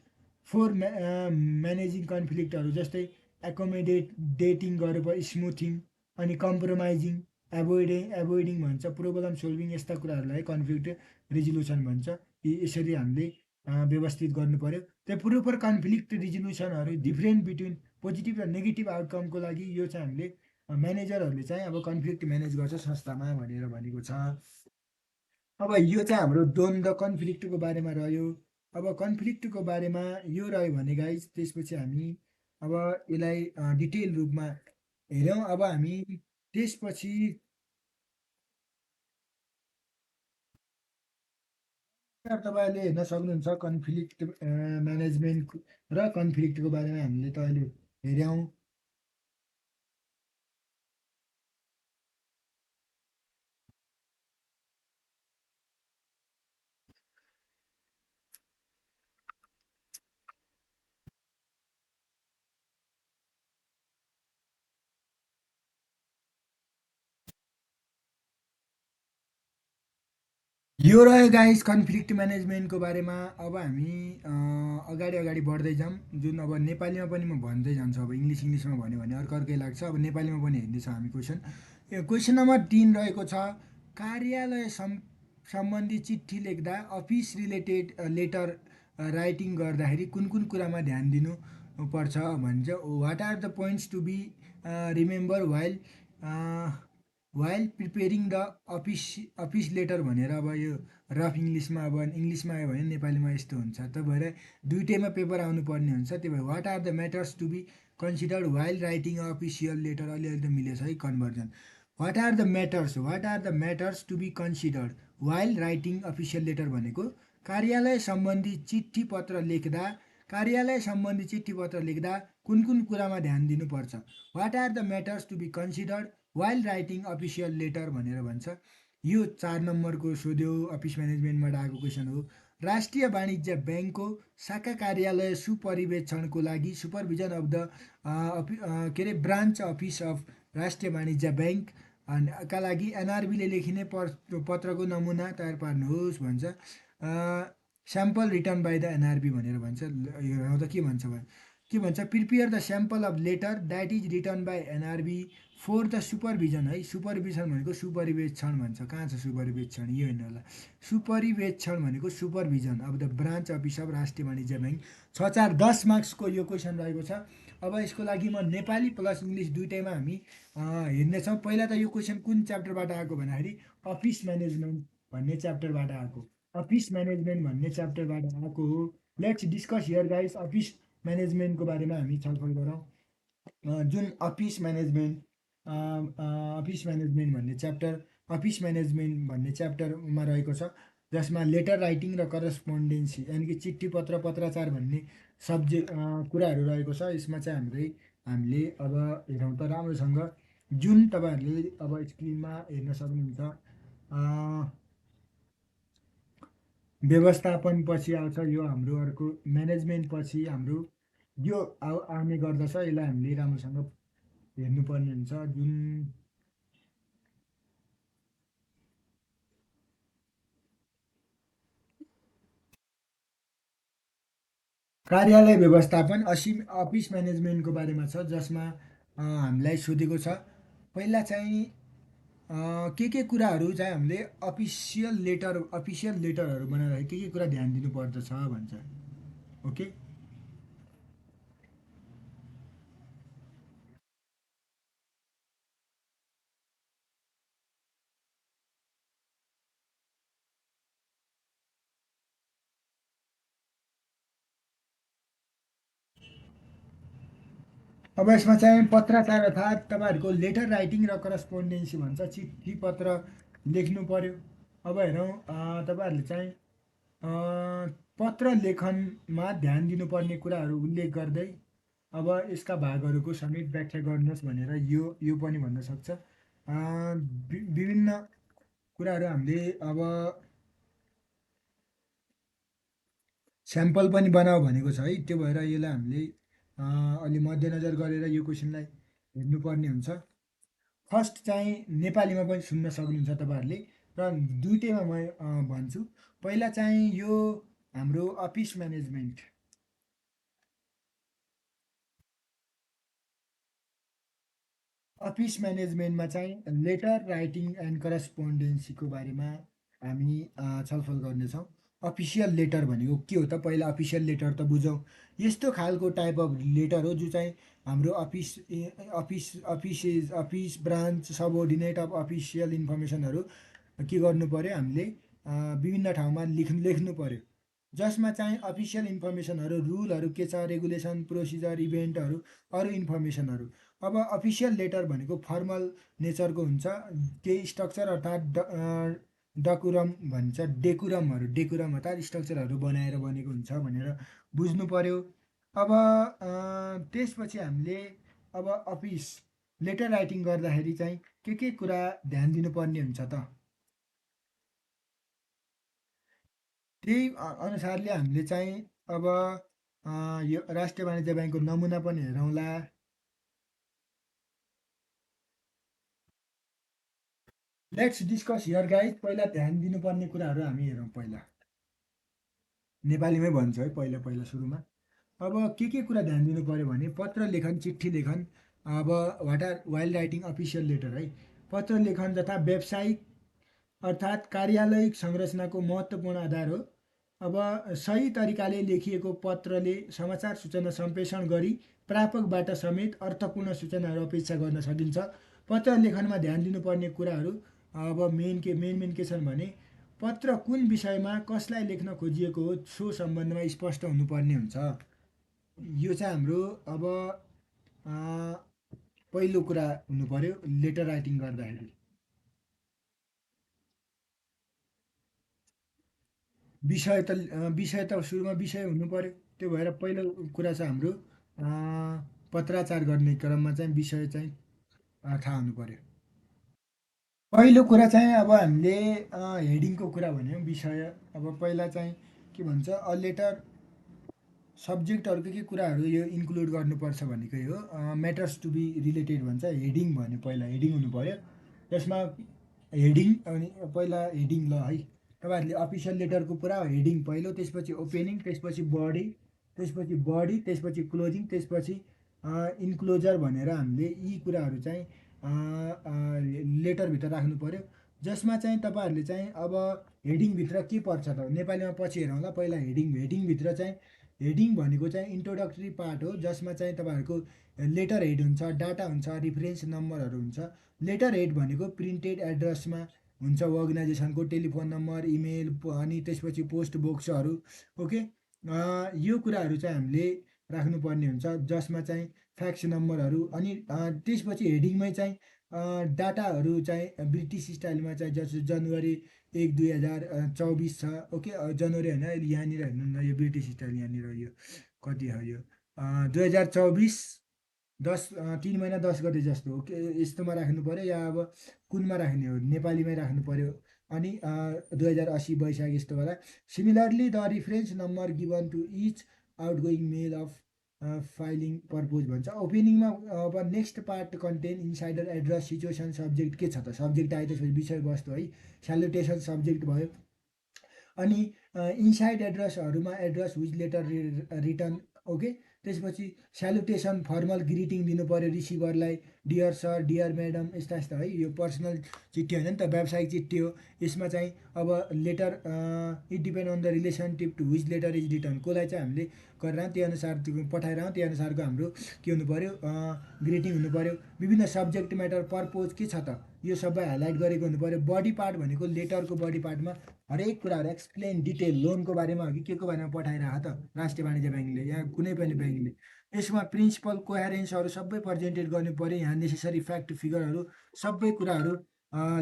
[SPEAKER 1] for managing कन्फ्लिक्टहरू, जस्तै डेटिङ गर्नु पऱ्यो, स्मुथिङ, अनि कम्प्रोमाइजिङ, एभोइडिङ भन्छ, प्रोब्लम सोल्भिङ, यस्ता कुराहरूलाई कन्फ्लिक्ट रिजोल्युसन भन्छ। यसरी हामीले व्यवस्थित गर्नु पऱ्यो। त्यो प्रोपर कन्फ्लिक्ट रिजोल्युसनहरू डिफ्रेन्ट बिट्विन पोजिटिभ र नेगेटिभ आउटकमको लागि यो चाहिँ हामीले म्यानेजरहरूले चाहिँ अब कन्फ्लिक्ट म्यानेज गर्छ संस्थामा भनेर भनेको छ। अब यो चाहिँ हाम्रो द्वन्द्व कन्फ्लिक्टको बारेमा रह्यो। अब कन्फ्लिक्टको बारेमा यो रह्यो भने गाइज त्यसपछि हामी अब यसलाई डिटेल रूपमा हेऱ्यौँ। अब हामी त्यसपछि तपाईँले हेर्न सक्नुहुन्छ कन्फ्लिक्ट म्यानेजमेन्ट र कन्फ्लिक्टको बारेमा हामीले त अहिले हेऱ्यौँ। यो रह्यो गाइस कन्फ्लिक्ट म्यानेजमेन्टको बारेमा। अब हामी अगाडि अगाडि बढ्दै जाऊँ। जुन अब नेपालीमा पनि म भन्दै जान्छु, अब इङ्ग्लिसमा भन्यो भने अर्कै अर्कै लाग्छ। अब नेपालीमा पनि हेर्नेछौँ हामी क्वेसन। क्वेसन नम्बर 3 रहेको छ, कार्यालय सम्बन्धी चिठी लेख्दा अफिस रिलेटेड लेटर राइटिङ गर्दाखेरि कुन कुन कुरामा ध्यान दिनु पर्छ भन्छ। What are the points to be remember while preparing the office letter भनेर अब यो रफ इङ्ग्लिसमा, अब इङ्ग्लिसमा आयो भने नेपालीमा यस्तो हुन्छ। त भएर दुइटैमा पेपर आउनुपर्ने हुन्छ। त्यही भएर what are the matters to be considered while writing a official letter, अलिअलि त मिलेछ है conversion. What are the matters to be considered while writing official letter भनेको कार्यालय सम्बन्धी चिठी पत्र लेख्दा, कार्यालय सम्बन्धी चिठी पत्र लेख्दा कुन कुन कुरामा ध्यान दिनुपर्छ। What are the matters to be considered while writing official letter भनेर भन्छ। यो 4 नम्बरको सोध्यो, अफिस म्यानेजमेन्टबाट आएको क्वेसन हो। राष्ट्रिय वाणिज्य ब्याङ्कको शाखा कार्यालय सुपरिवेक्षणको लागि सुपरभिजन अफ द के अरे branch office of Rastriya Banijya bank का लागि एनआरबीले लेखिने पत्रको नमुना तयार पार्नुहोस् भन्छ। Sample return by the NRB भनेर भन्छ। यो त के भन्छ भने, के भन्छ, prepare the sample of letter that is return by NRB for the supervision है। सुपरभिजन भनेको सुपरिवेक्षण भन्छ। कहाँ छ सुपरिवेक्षण, यो हेर्नु होला। सुपरिवेक्षण भनेको सुपरभिजन अब the branch office of Rastriya Banijya bank. 6 4 10 मार्क्सको यो क्वेसन रहेको छ। अब यसको लागि म नेपाली प्लस इङ्ग्लिस दुइटैमा हामी हेर्नेछौँ। पहिला त यो क्वेसन कुन च्याप्टरबाट आएको भन्दाखेरि अफिस म्यानेजमेन्ट भन्ने च्याप्टरबाट आएको। अफिस म्यानेजमेन्ट भन्ने च्याप्टरबाट आएको हो। Let's discuss here guys office म्यानेजमेन्टको बारेमा हामी छलफल गरौँ। जुन अफिस म्यानेजमेन्ट भन्ने च्याप्टर, अफिस म्यानेजमेन्ट भन्ने च्याप्टरमा रहेको छ, जसमा लेटर राइटिङ र करस्पोन्डेन्सी यानि कि चिठी पत्र पत्राचार भन्ने सब्जेक्ट कुराहरू रहेको छ। यसमा चाहिँ हामीले अब हेरौँ त राम्रोसँग। जुन तपाईँहरूले अब स्क्रिनमा हेर्न सक्नुहुन्छ, व्यवस्थापन पछि आउँछ यो हाम्रो अर्को, म्यानेजमेन्ट पछि हाम्रो यो आउने गर्दछ। यसलाई हामीले राम्रोसँग हेर्नुपर्ने हुन्छ। जुन कार्यालय व्यवस्थापन अफिस म्यानेजमेन्टको बारेमा छ, जसमा हामीलाई सोधेको छ पहिला चाहिँ के कुराहरू चाहिँ हामीले अफिसियल लेटरहरू बनाएर के कुरा ध्यान दिनुपर्दछ भन्छ। ओके, अब यसमा चाहिँ पत्राचार अर्थात् तपाईँहरूको लेटर राइटिङ र करस्पोन्डेन्सी भन्छ, चिठी पत्र लेख्नु पर्यो। अब हेरौँ, तपाईँहरूले चाहिँ पत्र लेखनमा ध्यान दिनुपर्ने कुराहरू उल्लेख गर्दै अब यसका भागहरूको समेत व्याख्या गर्नुहोस् भनेर यो पनि भन्न सक्छ। विभिन्न कुराहरू हामीले अब स्याम्पल पनि बनाऊ भनेको छ है। त्यो भएर यसलाई हामीले अलि मध्यनजर गरेर यो क्वेसनलाई हेर्नुपर्ने हुन्छ। फर्स्ट चाहिँ नेपालीमा पनि सुन्न सक्नुहुन्छ तपाईँहरूले, र दुइटैमा म भन्छु। पहिला चाहिँ यो हाम्रो अफिस म्यानेजमेन्ट, अफिस म्यानेजमेन्टमा चाहिँ लेटर राइटिङ एन्ड करस्पोन्डेन्सीको बारेमा हामी छलफल गर्नेछौँ। अफिसियल लेटर भनेको के हो त, पहिला अफिसियल लेटर त बुझौँ। यस्तो खालको टाइप अफ लेटर हो जो चाहिँ हाम्रो अफिस ब्रान्च सबअर्डिनेट अफ अफिसियल इन्फर्मेसनहरू के गर्नु पऱ्यो, हामीले विभिन्न ठाउँमा लेख्नु पऱ्यो। जसमा चाहिँ अफिसियल इन्फर्मेसनहरू, रुलहरू के छ, रेगुलेसन, प्रोसिजर, इभेन्टहरू, अरू इन्फर्मेसनहरू। अब अफिसियल लेटर भनेको फर्मल नेचरको हुन्छ। केही स्ट्रक्चर अर्थात् डकुरम भन्छ, डेकुरम अर्थात् स्ट्रक्चरहरू बनाएर बनेको हुन्छ भनेर बुझ्नु पर्यो। अब त्यसपछि हामीले अब अफिस लेटर राइटिङ गर्दाखेरि चाहिँ के कुरा ध्यान दिनुपर्ने हुन्छ त, त्यही अनुसारले हामीले चाहिँ अब यो राष्ट्रिय वाणिज्य ब्याङ्कको नमुना पनि हेरौँला। Let's discuss here guys. पहिला ध्यान दिनुपर्ने कुराहरू हामी हेरौँ। पहिला नेपालीमै भन्छु है, पहिला पहिला सुरुमा अब के कुरा ध्यान दिनु पऱ्यो भने पत्र लेखन, चिठी लेखन, अब what are while writing official letter है। पत्र लेखन तथा व्यावसायिक अर्थात् कार्यालयिक संरचनाको महत्त्वपूर्ण आधार हो। अब सही तरिकाले लेखिएको पत्रले समाचार सूचना सम्प्रेषण गरी प्रापकबाट समेत अर्थपूर्ण सूचनाहरू अपेक्षा गर्न सकिन्छ। पत्र लेखनमा ध्यान दिनुपर्ने कुराहरू अब मेन के छन् भने पत्र कुन विषयमा कसलाई लेख्न खोजिएको हो सो सम्बन्धमा स्पष्ट हुनुपर्ने हुन्छ। यो चाहिँ हाम्रो अब पहिलो कुरा हुनु पर्यो लेटर राइटिङ गर्दाखेरि। विषय त सुरुमा विषय हुनु पर्यो। त्यो भएर पहिलो कुरा चाहिँ हाम्रो पत्राचार गर्ने क्रममा चाहिँ विषय चाहिँ थाहा हुनु पर्यो। पहिलो कुरा चाहिँ अब हामीले हेडिङको कुरा भन्यौँ। विषय अब पहिला चाहिँ के भन्छ, लेटर सब्जेक्टहरू के कुराहरू यो इन्क्लुड गर्नुपर्छ भनेकै हो। म्याटर्स टु बी रिलेटेड भन्छ, हेडिङ भन्यो। पहिला हेडिङ हुनु पऱ्यो। त्यसमा हेडिङ अनि पहिला हेडिङ ल है, तपाईँहरूले अफिसियल लेटरको पुरा हेडिङ पहिलो, त्यसपछि ओपेनिङ, त्यसपछि क्लोजिङ, त्यसपछि इन्क्लोजर भनेर हामीले यी कुराहरू चाहिँ लेटरभित्र राख्नु पऱ्यो। जसमा चाहिँ तपाईँहरूले चाहिँ अब हेडिङभित्र के पर्छ त नेपालीमा पछि हेरौँला। पहिला हेडिङभित्र चाहिँ हेडिङ भनेको चाहिँ इन्ट्रोडक्टरी पार्ट हो, जसमा चाहिँ तपाईँहरूको लेटर हेड हुन्छ, डाटा हुन्छ, रिफरेन्स नम्बरहरू हुन्छ। लेटर हेड भनेको प्रिन्टेड एड्रेसमा हुन्छ अर्गनाइजेसनको, टेलिफोन नम्बर, इमेल, अनि त्यसपछि पोस्ट बोक्सहरू। ओके, यो कुराहरू चाहिँ हामीले राख्नुपर्ने हुन्छ, जसमा चाहिँ फ्याक्स नम्बरहरू। अनि त्यसपछि हेडिङमै चाहिँ डाटाहरू चाहिँ ब्रिटिस स्टाइलमा चाहिँ जस्तो जनवरी 1 2024 छ। ओके, जनवरी होइन, यहाँनिर हेर्नु न, यो ब्रिटिस स्टाइल यहाँनिर यो कति हो, यो 2024 3 महिना 10 गते जस्तो हो कि यस्तोमा राख्नु पऱ्यो, या अब कुनमा राख्ने हो, नेपालीमै राख्नु पऱ्यो। अनि 2080 वैशाख यस्तोबाट। Similarly the reference number given to each outgoing mail of filing purpose भन्छ। ओपेनिङमा अब next part contain insider address situation subject के छ त, सब्जेक्ट आयो, त्यसपछि विषयवस्तु है, स्यालुटेसन सब्जेक्ट भयो। अनि इन्साइड एड्रेसहरूमा address which letter return. Okay, त्यसपछि स्यालुटेसन फर्मल ग्रिटिङ दिनु पऱ्यो रिसिभरलाई, डियर सर, डियर म्याडम, यस्ता यस्ता है। यो पर्सनल चिठी होइन नि त, व्यावसायिक चिठी हो। यसमा चाहिँ अब letter it depend on the relationship to which letter is return, कसलाई चाहिँ हामीले गरेर त्यही अनुसार पठाएर त्यही अनुसारको हाम्रो के हुनु पऱ्यो, ग्रिटिङ हुनु पऱ्यो। विभिन्न सब्जेक्ट म्याटर पर्पोज के छ त, यो सबै हाइलाइट गरेको हुनु पऱ्यो। बडी पार्ट भनेको लेटरको बडी पार्टमा हरेक कुराहरू एक्सप्लेन डिटेल, लोनको बारेमा हो कि के को बारेमा पठाइरह त राष्ट्रिय वाणिज्य ब्याङ्कले या कुनै पनि ब्याङ्कले। यसमा प्रिन्सिपल कोहेरेन्सहरू सबै प्रेजेन्टेड गर्नु पऱ्यो। यहाँ नेसेसरी फ्याक्ट फिगरहरू सबै कुराहरू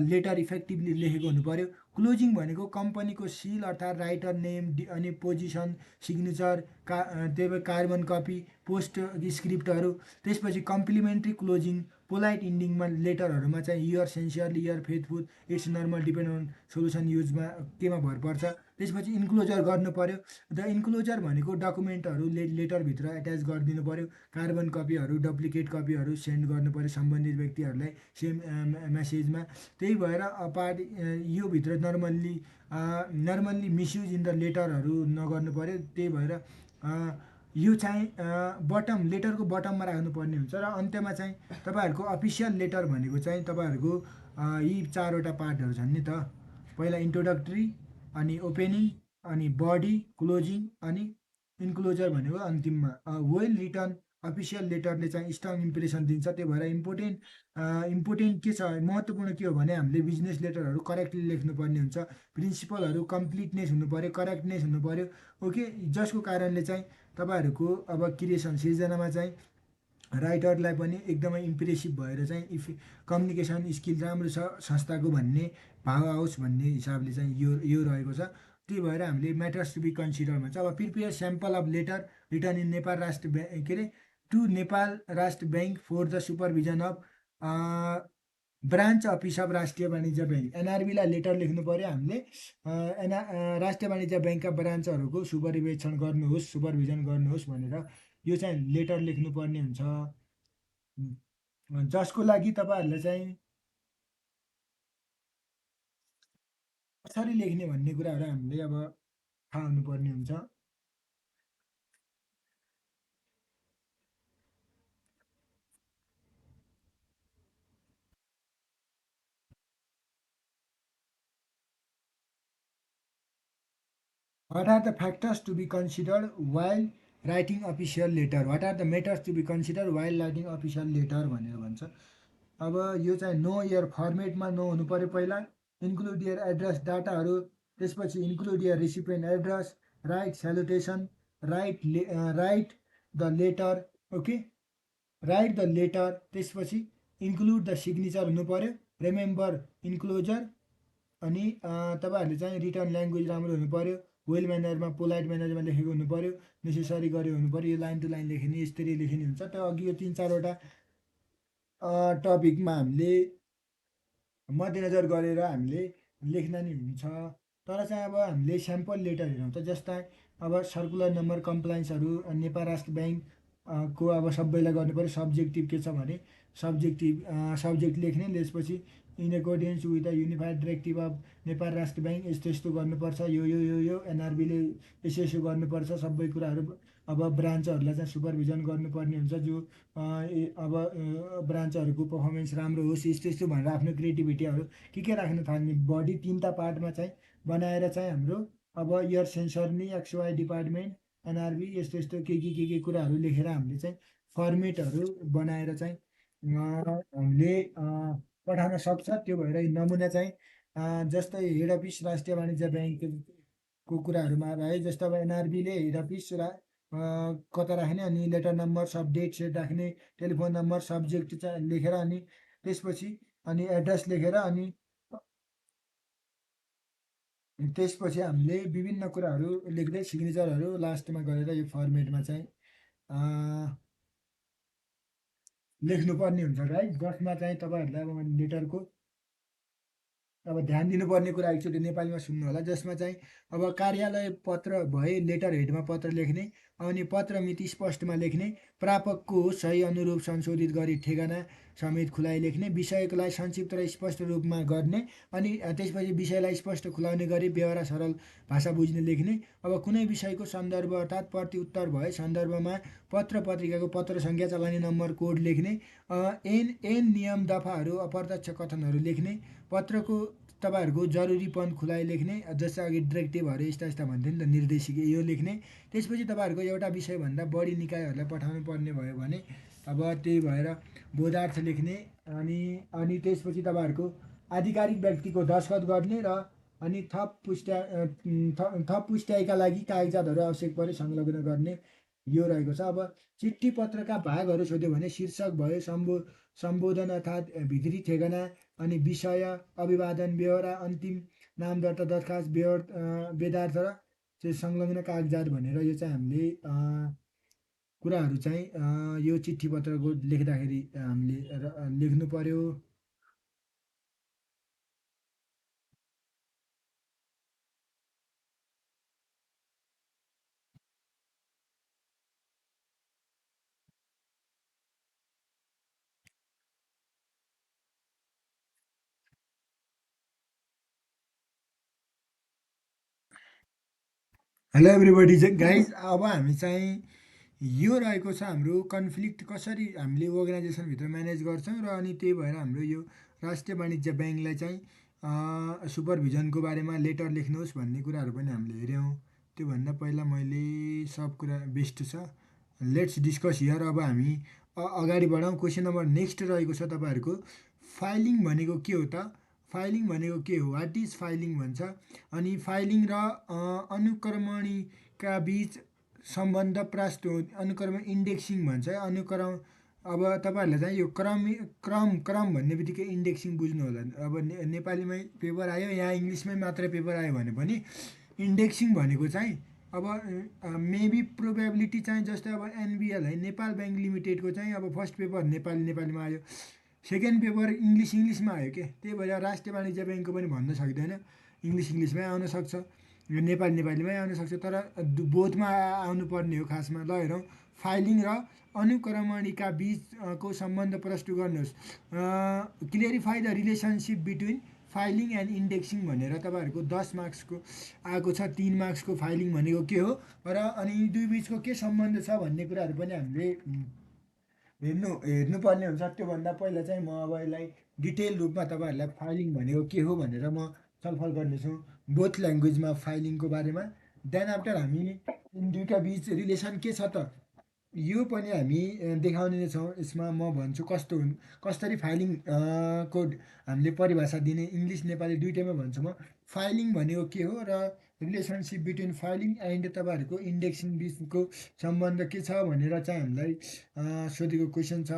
[SPEAKER 1] लेटर इफेक्टिभली लेखेको हुनु पऱ्यो। क्लोजिङ भनेको कम्पनीको सिल अर्थात् राइटर नेम, अनि पोजिसन, सिग्नेचर, त्यही भएर कार्बन कपी, पोस्ट स्क्रिप्टहरू। त्यसपछि कम्प्लिमेन्ट्री क्लोजिङ, पोलाइट इन्डिङमा लेटरहरूमा चाहिँ your sincerely, your faithful, it's normal depend on solution युजमा केमा भर पर्छ। त्यसपछि इन्क्लोजर गर्नु पऱ्यो। द इन्क्लोजर भनेको डकुमेन्टहरू लेटरभित्र एट्याच गरिदिनु पऱ्यो। कार्बन कपीहरू, डुप्लिकेट कपीहरू सेन्ड गर्नु पऱ्यो सम्बन्धित व्यक्तिहरूलाई सेम म्यासेजमा। त्यही भएर पार्ट योभित्र नर्मल्ली मिसयुज इन द लेटरहरू नगर्नु पऱ्यो। त्यही भएर यो चाहिँ बटम, लेटरको बटममा राख्नुपर्ने हुन्छ। र अन्त्यमा चाहिँ तपाईँहरूको अफिसियल लेटर भनेको चाहिँ तपाईँहरूको यी 4वटा पार्टहरू छन् नि त। पहिला इन्ट्रोडक्टरी, अनि ओपेनिङ, अनि बडी, क्लोजिङ, अनि इन्क्लोजर भनेको अन्तिममा। वेल रिटर्न अफिसियल लेटरले चाहिँ स्ट्रङ इम्प्रेसन दिन्छ। त्यही भएर इम्पोर्टेन्ट के छ, महत्त्वपूर्ण के हो भने हामीले बिजनेस लेटरहरू करेक्टली लेख्नुपर्ने हुन्छ। प्रिन्सिपलहरू कम्प्लिटनेस हुनु पऱ्यो, करेक्टनेस हुनु पऱ्यो। ओके, जसको कारणले चाहिँ तपाईँहरूको अब क्रिएसन सिर्जनामा चाहिँ राइटरलाई पनि एकदमै इम्प्रेसिभ भएर चाहिँ कम्युनिकेसन स्किल राम्रो छ संस्थाको भन्ने भाव आओस् भन्ने हिसाबले चाहिँ यो रहेको छ। त्यही भएर हामीले म्याटर्स टु बी कन्सिडर भन्छ। अब prepare sample of letter return in Nepal Rastra bank, के are to Nepal Rastra bank for the supervision of branch office of Rastriya Banijya bank. एनआरबीलाई letter लेख्नु पऱ्यो हामीले, राष्ट्रिय वाणिज्य ब्याङ्कका ब्रान्चहरूको सुपरभिजन गर्नुहोस् भनेर यो चाहिँ लेटर लेख्नुपर्ने हुन्छ। जसको लागि तपाईँहरूलाई चाहिँ कसरी लेख्ने भन्ने कुराहरू हामीले अब थाहा हुनुपर्ने हुन्छ। What are the factors to be considered while writing official letter? What are the matters to be considered while writing official letter भनेर भन्छ। अब यो चाहिँ नो इयर फर्मेटमा नो हुनु पऱ्यो पहिला, इन्क्लुड इयर एड्रेस डाटाहरू, त्यसपछि include your recipient address, write salutation, write the letter, okay, write the letter, त्यसपछि इन्क्लुड द सिग्नेचर हुनु पऱ्यो, रिमेम्बर इन्क्लोजर, अनि तपाईँहरूले चाहिँ रिटर्न ल्याङ्ग्वेज राम्रो हुनु पऱ्यो, वेल म्यानरमा पोलाइट म्यानरमा लेखेको हुनु पऱ्यो, नेसेसरी गरेको हुनु पऱ्यो, यो लाइन टु लाइन लेखिने यसरी लेखिने हुन्छ। त्यो अघि यो 3-4वटा टपिकमा हामीले मध्यनजर गरेर हामीले लेख्न नि हुन्छ। तर चाहिँ अब हामीले स्याम्पल लेटर हेरौँ त, जस्ता अब circular number कम्प्लाइन्सहरू Nepal Rastra bank को अब सबैलाई गर्नु पऱ्यो। सब्जेक्टिभ के छ भने सब्जेक्ट लेख्ने, त्यसपछि in accordance with the unified directive of Nepal Rastra Bank यस्तो यस्तो गर्नुपर्छ, यो एनआरबीले यसो यसो गर्नुपर्छ, सबै कुराहरू अब ब्रान्चहरूलाई चाहिँ सुपरभिजन गर्नुपर्ने हुन्छ। जो अब ब्रान्चहरूको पर्फर्मेन्स राम्रो होस् यस्तो यस्तो भनेर आफ्नो क्रिएटिभिटीहरू के राख्न थाल्ने, बडी 3टा पार्टमा चाहिँ बनाएर चाहिँ हाम्रो अब इयर सेन्सर नि एक्सवाई डिपार्टमेन्ट एनआरबी यस्तो यस्तो के कुराहरू लेखेर हामीले चाहिँ फर्मेटहरू बनाएर चाहिँ हामीले पठाउन सक्छ। त्यो भएर यी नमुना चाहिँ जस्तै हेड अफिस राष्ट्रिय वाणिज्य ब्याङ्कको कुराहरूमा रहे, जस्तो अब एनआरबीले हेड अफिस कता राख्ने, अनि लेटर नम्बर सब डेट सेट राख्ने, टेलिफोन नम्बर सब्जेक्ट चाहिँ लेखेर, अनि त्यसपछि अनि एड्रेस लेखेर, अनि त्यसपछि हामीले विभिन्न कुराहरू लेख्दै सिग्नेचरहरू लास्टमा गरेर यो फर्मेटमा चाहिँ लेख्नुपर्ने हुन्छ राइट। जसमा चाहिँ तपाईँहरूलाई अब लेटरको अब ध्यान दिनुपर्ने कुरा एकचोटि नेपालीमा सुन्नु होला, जसमा चाहिँ अब कार्यालय पत्र भए लेटर हेडमा पत्र लेख्ने, अनि पत्र मिति स्पष्टमा लेख्ने, प्रापकको सही अनुरूप संशोधित गरी ठेगाना समेत खुलाइ लेख्ने, विषयकोलाई संक्षिप्त र स्पष्ट रूपमा गर्ने, अनि त्यसपछि विषयलाई स्पष्ट खुलाउने गरी बेहोरा सरल भाषा बुझ्ने लेख्ने। अब कुनै विषयको सन्दर्भ अर्थात् प्रति उत्तर भए सन्दर्भमा पत्र पत्रिकाको पत्र सङ्ख्या चलानी नम्बर कोड लेख्ने, एन एन नियम दफाहरू अप्रत्यक्ष कथनहरू लेख्ने, पत्रको तपाईँहरूको जरुरीपन खुलाइ लेख्ने, जस्तै अघि डिरेक्टिभहरू यस्ता यस्ता भन्थ्यो नि त निर्देशिका, यो लेख्ने। त्यसपछि तपाईँहरूको एउटा विषयभन्दा बढी निकायहरूलाई पठाउनु पर्ने भयो भने अब त्यही भएर बोधार्थ लेख्ने, अनि अनि त्यसपछि तपाईँहरूको आधिकारिक व्यक्तिको दस्खत गर्ने, र अनि थप पुष्ट्याइका लागि कागजातहरू आवश्यक परे संलग्न गर्ने, यो रहेको छ। अब चिठी पत्रका भागहरू सोध्यो भने शीर्षक भयो, सम्बोधन अर्थात् भित्री ठेगाना, अनि विषय, अभिवादन, बेहोरा, अन्तिम नाम दर्ता दरखास्त, बेदार्थ र चाहिँ संलग्न कागजात भनेर यो चाहिँ हामीले कुराहरू चाहिँ यो चिठी पत्रको लेख्दाखेरि हामीले लेख्नु पर्यो। हेलो एभ्रिबडी गाइज, अब हामी चाहिँ यो रहेको छ हाम्रो कन्फ्लिक्ट कसरी हामीले अर्गनाइजेसनभित्र म्यानेज गर्छौँ, र अनि त्यही भएर हाम्रो यो राष्ट्रिय वाणिज्य ब्याङ्कलाई चाहिँ सुपरभिजनको बारेमा लेटर लेख्नुहोस् भन्ने कुराहरू पनि हामीले हेऱ्यौँ। त्योभन्दा पहिला मैले सब कुरा बेस्ट छ, लेट्स डिस्कस हियर। अब हामी अगाडि बढौँ। क्वेसन नम्बर नेक्स्ट रहेको छ तपाईँहरूको, फाइलिङ भनेको के हो त? फाइलिङ भनेको के हो, वाट इज फाइलिङ भन्छ। अनि फाइलिङ र अनुक्रमणिका बिच सम्बन्ध प्राप्त अनुक्रम इन्डेक्सिङ भन्छ। अनुक्रम अब तपाईँहरूलाई चाहिँ यो क्रम भन्ने बित्तिकै इन्डेक्सिङ बुझ्नु होला। अब नेपालीमै पेपर आयो, यहाँ इङ्ग्लिसमै मात्रै पेपर आयो भने पनि इन्डेक्सिङ भनेको चाहिँ अब मेबी प्रोबेबिलिटी चाहिँ, जस्तै अब एनबिएल है, नेपाल ब्याङ्क लिमिटेडको चाहिँ अब फर्स्ट पेपर नेपालीमा आयो, सेकेन्ड पेपर इङ्ग्लिसमा आयो के, त्यही भएर राष्ट्रिय वाणिज्य ब्याङ्कको पनि भन्न सक्दैन, इङ्ग्लिसमै आउन सक्छ, नेपालीमै आउन सक्छ, तर बोधमा आउनुपर्ने हो खासमा। ल हेरौँ, फाइलिङ र अनुक्रमणिका बिचको सम्बन्ध प्रष्ट गर्नुहोस्। Clarify the relationship between filing and indexing भनेर तपाईँहरूको 10 मार्क्सको आएको छ। 3 मार्क्सको फाइलिङ भनेको के हो र अनि यी दुई बिचको के सम्बन्ध छ भन्ने कुराहरू पनि हामीले हेर्नुपर्ने हुन्छ। त्योभन्दा पहिला चाहिँ म अब यसलाई डिटेल रूपमा तपाईँहरूलाई फाइलिङ भनेको के हो भनेर म छलफल गर्नेछु बोथ ल्याङ्ग्वेजमा फाइलिङको बारेमा। देन आफ्टर हामी दुइटा बिच रिलेसन के छ त यो पनि हामी देखाउने नै छौँ। यसमा म भन्छु कसरी फाइलिङ को हामीले परिभाषा दिने इङ्ग्लिस नेपाली दुइटैमा भन्छु म। फाइलिङ भनेको के हो र रिलेसनसिप बिट्विन फाइलिङ एन्ड तपाईँहरूको इन्डेक्सिङ बिचको सम्बन्ध के छ भनेर चाहिँ हामीलाई सोधेको क्वेसन छ।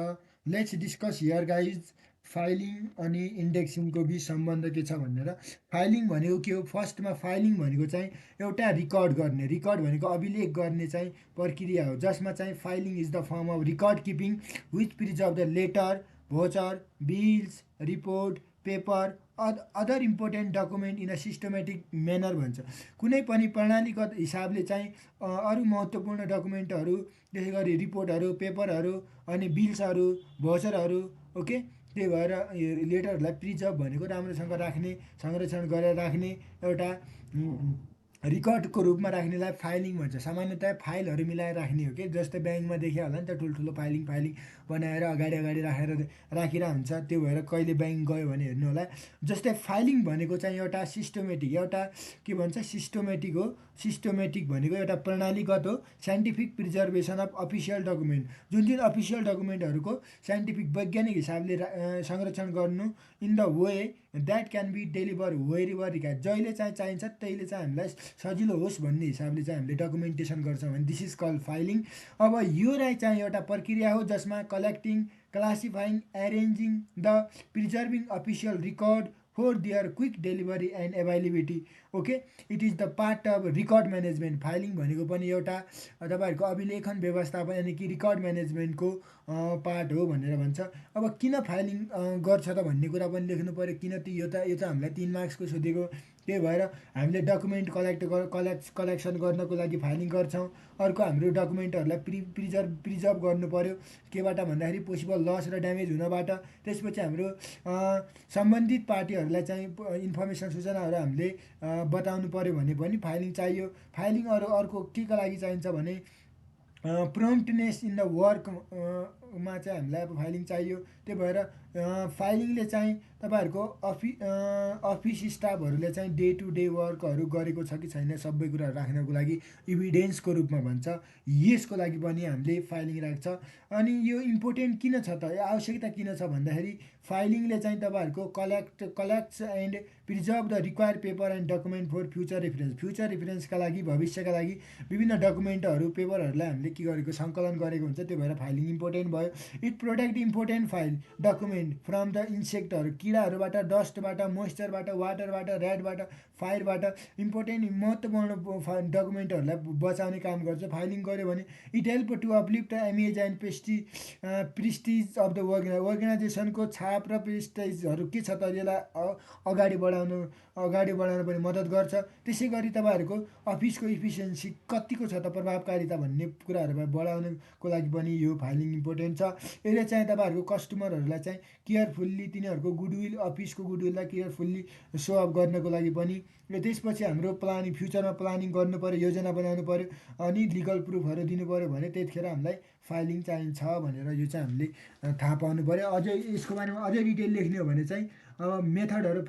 [SPEAKER 1] Let's discuss here guys filing अनि इन्डेक्सिङको बिच सम्बन्ध के छ भनेर। फाइलिङ भनेको के हो? फर्स्टमा फाइलिङ भनेको चाहिँ एउटा रिकर्ड गर्ने, रिकर्ड भनेको अभिलेख गर्ने चाहिँ प्रक्रिया हो, जसमा चाहिँ filing is the form of record keeping which preserve the letter, voucher, bills, report, paper other important document in a systematic manner भन्छ। कुनै पनि प्रणालीगत हिसाबले चाहिँ अरू महत्त्वपूर्ण डकुमेन्टहरू, त्यसै गरी रिपोर्टहरू, पेपरहरू अनि बिल्सहरू, भोचरहरू, ओके। त्यही भएर लेटरहरूलाई प्रिजर्भ भनेको राम्रोसँग राख्ने, संरक्षण गरेर राख्ने, एउटा रिकर्डको रूपमा राख्नेलाई फाइलिङ भन्छ। सामान्यतया फाइलहरू मिलाएर राख्ने हो कि, जस्तै ब्याङ्कमा देखियो होला नि त ठुल्ठुलो फाइलिङ बनाएर अगाडि अगाडि राखिरहेको हुन्छ। त्यो भएर कहिले ब्याङ्क गयो भने हेर्नु होला। जस्तै फाइलिङ भनेको चाहिँ एउटा सिस्टमेटिक, एउटा के भन्छ सिस्टमेटिक हो। सिस्टमेटिक भनेको एउटा प्रणालीगत हो, scientific preservation of official document, जुन जुन अफिसियल डकुमेन्टहरूको साइन्टिफिक वैज्ञानिक हिसाबले संरक्षण गर्नु in the way that can be deliver wherever required, जहिले चाहिँ चाहिन्छ त्यहिले चाहिँ हामीलाई सजिलो होस् भन्ने हिसाबले चाहिँ हामीले डकुमेन्टेसन गर्छौँ भने दिस इज कल्ड फाइलिङ। अब यो चाहिँ एउटा प्रक्रिया हो जसमा collecting, classifying, arranging the preserving official record for their quick delivery and availability, okay. It is the part of record management. Filing भनेको पनि एउटा तपाईँहरूको अभिलेखन व्यवस्थापन यानि कि रिकर्ड म्यानेजमेन्टको पार्ट हो भनेर भन्छ। अब किन फाइलिङ गर्छ त भन्ने कुरा पनि लेख्नु पऱ्यो। किन यो त हामीलाई 3 मार्क्सको सोधेको, त्यही भएर हामीले डकुमेन्ट कलेक्सन गर्नको लागि फाइलिङ गर्छौँ। अर्को हाम्रो डकुमेन्टहरूलाई प्रिजर्भ गर्नु पऱ्यो, केबाट भन्दाखेरि पोसिबल लस र ड्यामेज हुनबाट। त्यसपछि हाम्रो सम्बन्धित पार्टीहरूलाई चाहिँ इन्फर्मेसन सूचनाहरू हामीले बताउनु पऱ्यो भने पनि फाइलिङ चाहियो। फाइलिङ अर्को के को लागि चाहिन्छ भने प्रम्प्टनेस इन द वर्क मा चाहिँ हामीलाई अब फाइलिङ चाहियो। त्यही भएर फाइलिङले चाहिँ तपाईँहरूको अफिस स्टाफहरूले चाहिँ डे टु डे वर्कहरू गरेको छ कि छैन सबै कुराहरू राख्नको लागि इभिडेन्सको रूपमा भन्छ। यसको लागि पनि हामीले फाइलिङ राख्छ। अनि यो इम्पोर्टेन्ट किन छ त, आवश्यकता किन छ भन्दाखेरि फाइलिङले चाहिँ तपाईँहरूको collects and preserve the required paper and document for future reference, future रेफरेन्सका लागि, भविष्यका लागि विभिन्न डकुमेन्टहरू, पेपरहरूलाई हामीले के गरेको सङ्कलन गरेको हुन्छ। त्यो भएर फाइलिङ इम्पोर्टेन्ट भयो। It protect important file document from the इन्सेक्टहरू, किराहरूबाट, डस्टबाट, मोइस्चरबाट, वाटरबाट, ऱ्याटबाट, फायरबाट इम्पोर्टेन्ट महत्त्वपूर्ण डकुमेन्टहरूलाई बचाउने काम गर्छ फाइलिङ गऱ्यो भने। It help to uplift image and prestige of the अर्गनाइजेसनको छाप र प्रेस्टिजहरू के छ त यसलाई अगाडि बढाउन पनि मद्दत गर्छ। त्यसै गरी तपाईँहरूको अफिसको इफिसियन्सी कतिको छ त, प्रभावकारिता भन्ने कुराहरूलाई बढाउनको लागि पनि यो फाइलिङ इम्पोर्टेन्ट छ। यसले चाहिँ तपाईँहरूको कस्टमरहरूलाई चाहिँ केयरफुल्ली तिनीहरूको गुडविल, अफिसको गुडविललाई केयरफुल्ली सो अप गर्नको लागि पनि। र त्यसपछि हाम्रो प्लानिङ, फ्युचरमा प्लानिङ गर्नु पऱ्यो, योजना बनाउनु पऱ्यो अनि लिगल प्रुफहरू दिनु पऱ्यो भने त्यतिखेर हामीलाई फाइलिङ चाहिन्छ भनेर यो चाहिँ हामीले थाहा पाउनु पऱ्यो। अझै यसको बारेमा अझै डिटेल लेख्ने हो भने चाहिँ अब मेथडहरू,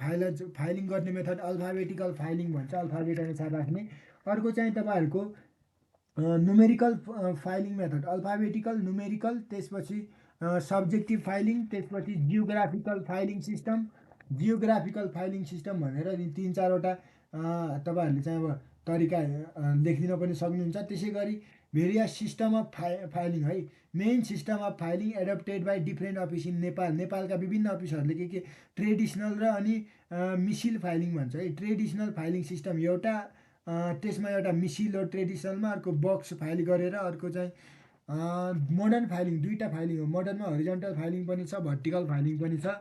[SPEAKER 1] फाइलिङ गर्ने मेथड अल्फाबेटिकल फाइलिङ भन्छ, अल्फाबेट अनुसार राख्ने। अर्को चाहिँ तपाईँहरूको numerical filing method, alphabetical, numerical, त्यसपछि सब्जेक्टिभ फाइलिङ, त्यसपछि geographical filing system. Geographical filing system भनेर 3-4वटा तपाईँहरूले चाहिँ अब तरिका लेखिदिन पनि सक्नुहुन्छ। त्यसै गरी भेरियस सिस्टम अफ फाइलिङ है, main system of filing adapted by different office in Nepal, नेपालका विभिन्न अफिसहरूले के ट्रेडिसनल र अनि मिसिल फाइलिङ भन्छ है। ट्रेडिसनल फाइलिङ सिस्टम एउटा, त्यसमा एउटा मिसिल हो ट्रेडिसनलमा, अर्को बक्स फाइल गरेर, अर्को चाहिँ मोडर्न फाइलिङ, दुईवटा फाइलिङ हो। मोडर्नमा हरिजन्टल फाइलिङ पनि छ, भर्टिकल फाइलिङ पनि छ।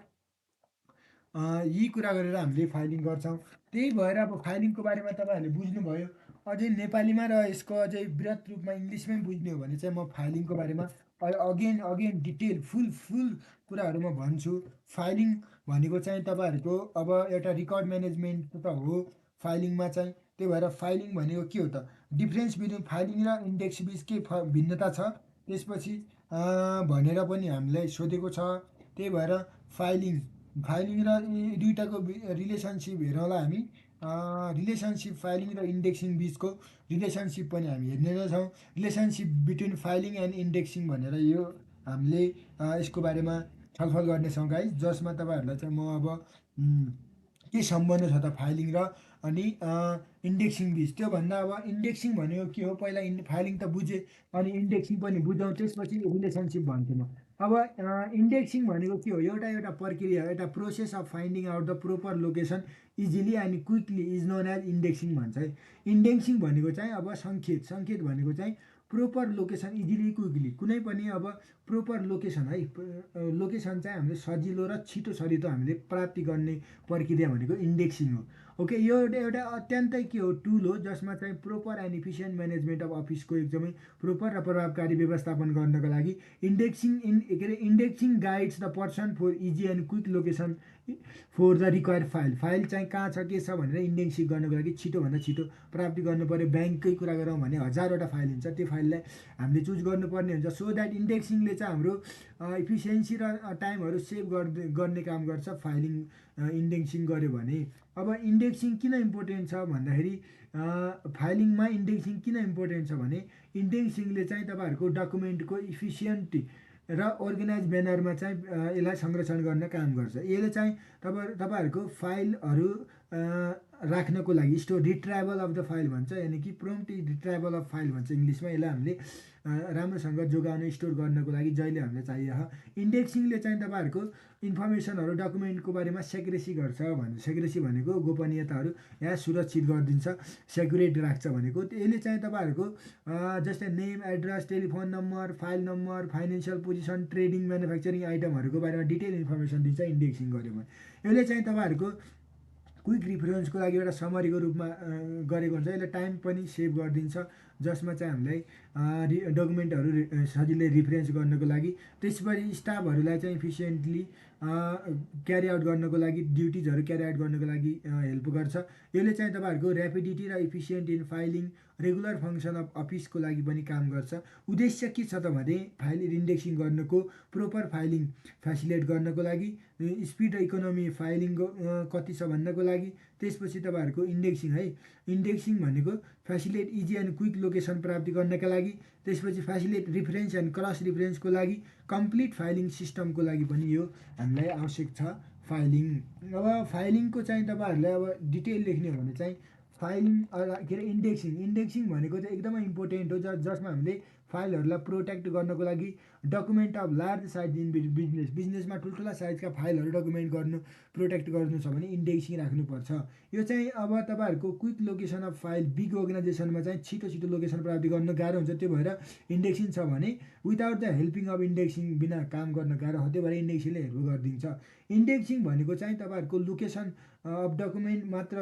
[SPEAKER 1] यी कुरा गरेर हामीले फाइलिङ गर्छौँ। त्यही भएर अब फाइलिङको बारेमा तपाईँहरूले बुझ्नुभयो। अझै नेपालीमा र यसको अझै वृहत रूपमा इङ्ग्लिसमै बुझ्ने हो भने चाहिँ म फाइलिङको बारेमा अगेन अगेन डिटेल फुल कुराहरू म भन्छु। फाइलिङ भनेको चाहिँ तपाईँहरूको अब एउटा रेकर्ड म्यानेजमेन्ट त हो फाइलिङमा चाहिँ। त्यही भएर फाइलिङ भनेको के हो त, डिफ्रेन्स बिट्विन फाइलिङ र इन्डेक्स बिच के भिन्नता छ त्यसपछि भनेर पनि हामीलाई सोधेको छ। त्यही भएर फाइलिङ फाइलिङ र यी दुइटाको रिलेसनसिप हेरौँला हामी। रिलेसनसिप फाइलिङ र इन्डेक्सिङ बिचको रिलेसनसिप पनि हामी हेर्ने नै छौँ। Relationship between filing and indexing भनेर यो हामीले यसको बारेमा छलफल गर्नेछौँ गाइस, जसमा तपाईँहरूलाई चाहिँ म अब के सम्बन्ध छ त फाइलिङ र अनि इन्डेक्सिङ बिच, त्योभन्दा अब इन्डेक्सिङ भनेको के हो पहिला फाइलिङ त बुझेँ, अनि इन्डेक्सिङ पनि बुझौँ, त्यसपछि रिलेसनसिप भन्छु म। अब इन्डेक्सिङ भनेको के हो, एउटा एउटा प्रक्रिया, एउटा process of finding out the proper location easily and quickly is known as indexing भन्छ है। इन्डेक्सिङ भनेको चाहिँ अब सङ्केत भनेको चाहिँ प्रोपर लोकेसन इजिली क्विकली, कुनै पनि अब प्रोपर लोकेसन है, लोकेसन चाहिँ हामीले सजिलो र छिटो सरितो हामीले प्राप्ति गर्ने प्रक्रिया भनेको इन्डेक्सिङ हो। ओके, यो एउटा अत्यन्तै के हो टुल हो, जसमा चाहिँ proper and efficient management of अफिसको एकदमै प्रोपर र प्रभावकारी व्यवस्थापन गर्नको लागि indexing guides the person for easy and quick location for the required file चाहिँ कहाँ छ के छ भनेर इन्डेक्सिङ गर्नको लागि छिटोभन्दा छिटो प्राप्ति गर्नु पऱ्यो। ब्याङ्ककै कुरा गरौँ भने हजारवटा फाइल हुन्छ, त्यो फाइललाई हामीले चुज गर्नुपर्ने हुन्छ। सो द्याट इन्डेक्सिङले चाहिँ हाम्रो इफिसियन्सी र टाइमहरू सेभ गर्ने काम गर्छ फाइलिङ इन्डेक्सिङ गऱ्यो भने। अब इन्डेक्सिङ किन इम्पोर्टेन्ट छ भन्दाखेरि फाइलिङमा इन्डेक्सिङ किन इम्पोर्टेन्ट छ भने इन्डेक्सिङले चाहिँ तपाईँहरूको डकुमेन्टको इफिसियन्ट र अर्गनाइज म्यानरमा चाहिँ यसलाई संरक्षण गर्न काम गर्छ। यसले चाहिँ तपाईँहरूको फाइलहरू राख्नको लागि रिट्राइभल अफ द फाइल भन्छ, यानि कि प्रोम्प्ट रिट्राइभल अफ फाइल भन्छ इङ्ग्लिसमा। यसलाई हामीले राम्रोसँग जोगाउन स्टोर गर्नको लागि जहिले हामीलाई चाहियो। इन्डेक्सिङले चाहिँ तपाईँहरूको इन्फर्मेसनहरू डकुमेन्टको बारेमा सेक्रेसी गर्छ सेक्रेसी भनेको गोपनीयताहरू या सुरक्षित गरिदिन्छ, सेक्युरेट राख्छ भनेको। यसले चाहिँ तपाईँहरूको जस्तै name, address, telephone number, file number, financial position, trading, manufacturing आइटमहरूको बारेमा डिटेल इन्फर्मेसन दिन्छ इन्डेक्सिङ गऱ्यो भने। यसले चाहिँ तपाईँहरूको क्विक रिफरेन्सको लागि एउटा समरीको रूपमा गरेको हुन्छ। यसले टाइम पनि सेभ गरिदिन्छ, जसमा चाहिँ हामीलाई डकुमेन्टहरू सजिलै रिफरेन्स गर्नको लागि, त्यसपछि स्टाफहरूलाई चाहिँ इफिसियन्टली क्यारी आउट गर्नको लागि, ड्युटिजहरू क्यारी आउट गर्नको लागि हेल्प गर्छ। यसले चाहिँ तपाईँहरूको ऱ्यापिडिटी र efficient in filing, regular function of अफिसको लागि पनि काम गर्छ। उद्देश्य के छ त भने फाइल इन्डेक्सिङ गर्नुको प्रोपर फाइलिङ फेसिलिटेट गर्नको लागि, स्पिड र इकोनोमी फाइलिङ कति छ भन्नको लागि, त्यसपछि तपाईँहरूको इन्डेक्सिङ है, इन्डेक्सिङ भनेको facilitate easy and quick location प्राप्ति गर्नका लागि, त्यसपछि फेसिलिटेट रिफरेन्स एन्ड क्रस रिफरेन्सको लागि, कम्प्लिट फाइलिङ सिस्टमको लागि पनि यो हामीलाई आवश्यक छ फाइलिङ। अब फाइलिङको चाहिँ तपाईँहरूलाई अब डिटेल लेख्ने हो भने चाहिँ फाइलिङ के अरे इन्डेक्सिङ भनेको चाहिँ एकदमै इम्पोर्टेन्ट हो, जसमा हामीले फाइलहरूलाई प्रोटेक्ट गर्नको लागि document of large size in बिजनेसमा ठुल्ठुला साइजका फाइलहरू डकुमेन्ट गर्नु प्रोटेक्ट गर्नु छ भने इन्डेक्सिङ राख्नुपर्छ। यो चाहिँ अब तपाईँहरूको quick location of file, big अर्गनाइजेसनमा चाहिँ छिटो लोकेसन प्राप्ति गर्न गाह्रो हुन्छ, त्यो भएर इन्डेक्सिङ छ भने without the helping of indexing बिना काम गर्न गाह्रो हो, त्यो भएर इन्डेक्सिङले हेल्प गरिदिन्छ। इन्डेक्सिङ भनेको चाहिँ तपाईँहरूको लोकेसन अफ डकुमेन्ट मात्र,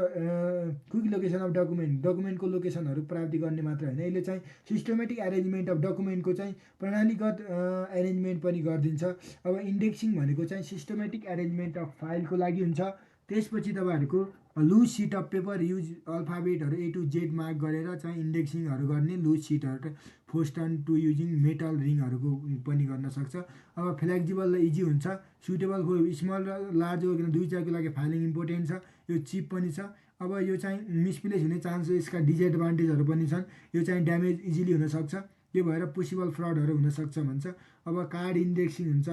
[SPEAKER 1] क्विक लोकेसन अफ डकुमेन्टको लोकेसनहरू प्राप्ति गर्ने मात्र होइन, यसले चाहिँ सिस्टमेटिक एरेन्जमेन्ट अफ डकुमेन्टको चाहिँ प्रणालीगत एरेन्जमेन्ट पनि गरिदिन्छ। अब इन्डेक्सिङ भनेको चाहिँ सिस्टमेटिक एरेन्जमेन्ट अफ फाइलको लागि हुन्छ। त्यसपछि तपाईँहरूको loose sheet of paper use अल्फाबेटहरू A to Z मार्क गरेर चाहिँ इन्डेक्सिङहरू गर्ने लुज सिटहरू, फोस्टन टु युजिङ मेटल रिङहरूको पनि गर्न सक्छ। अब फ्लेक्जिबल र इजी हुन्छ, सुटेबल फर स्मल र लार्ज दुईवटाको लागि फाइलिङ इम्पोर्टेन्ट छ, यो चिप पनि छ। अब यो चाहिँ मिसप्लेस हुने चान्स, यसका डिसएडभान्टेजहरू पनि छन्, यो चाहिँ ड्यामेज इजिली हुनसक्छ, त्यो भएर पोसिबल फ्रडहरू हुनसक्छ भन्छ। अब कार्ड इन्डेक्सिङ हुन्छ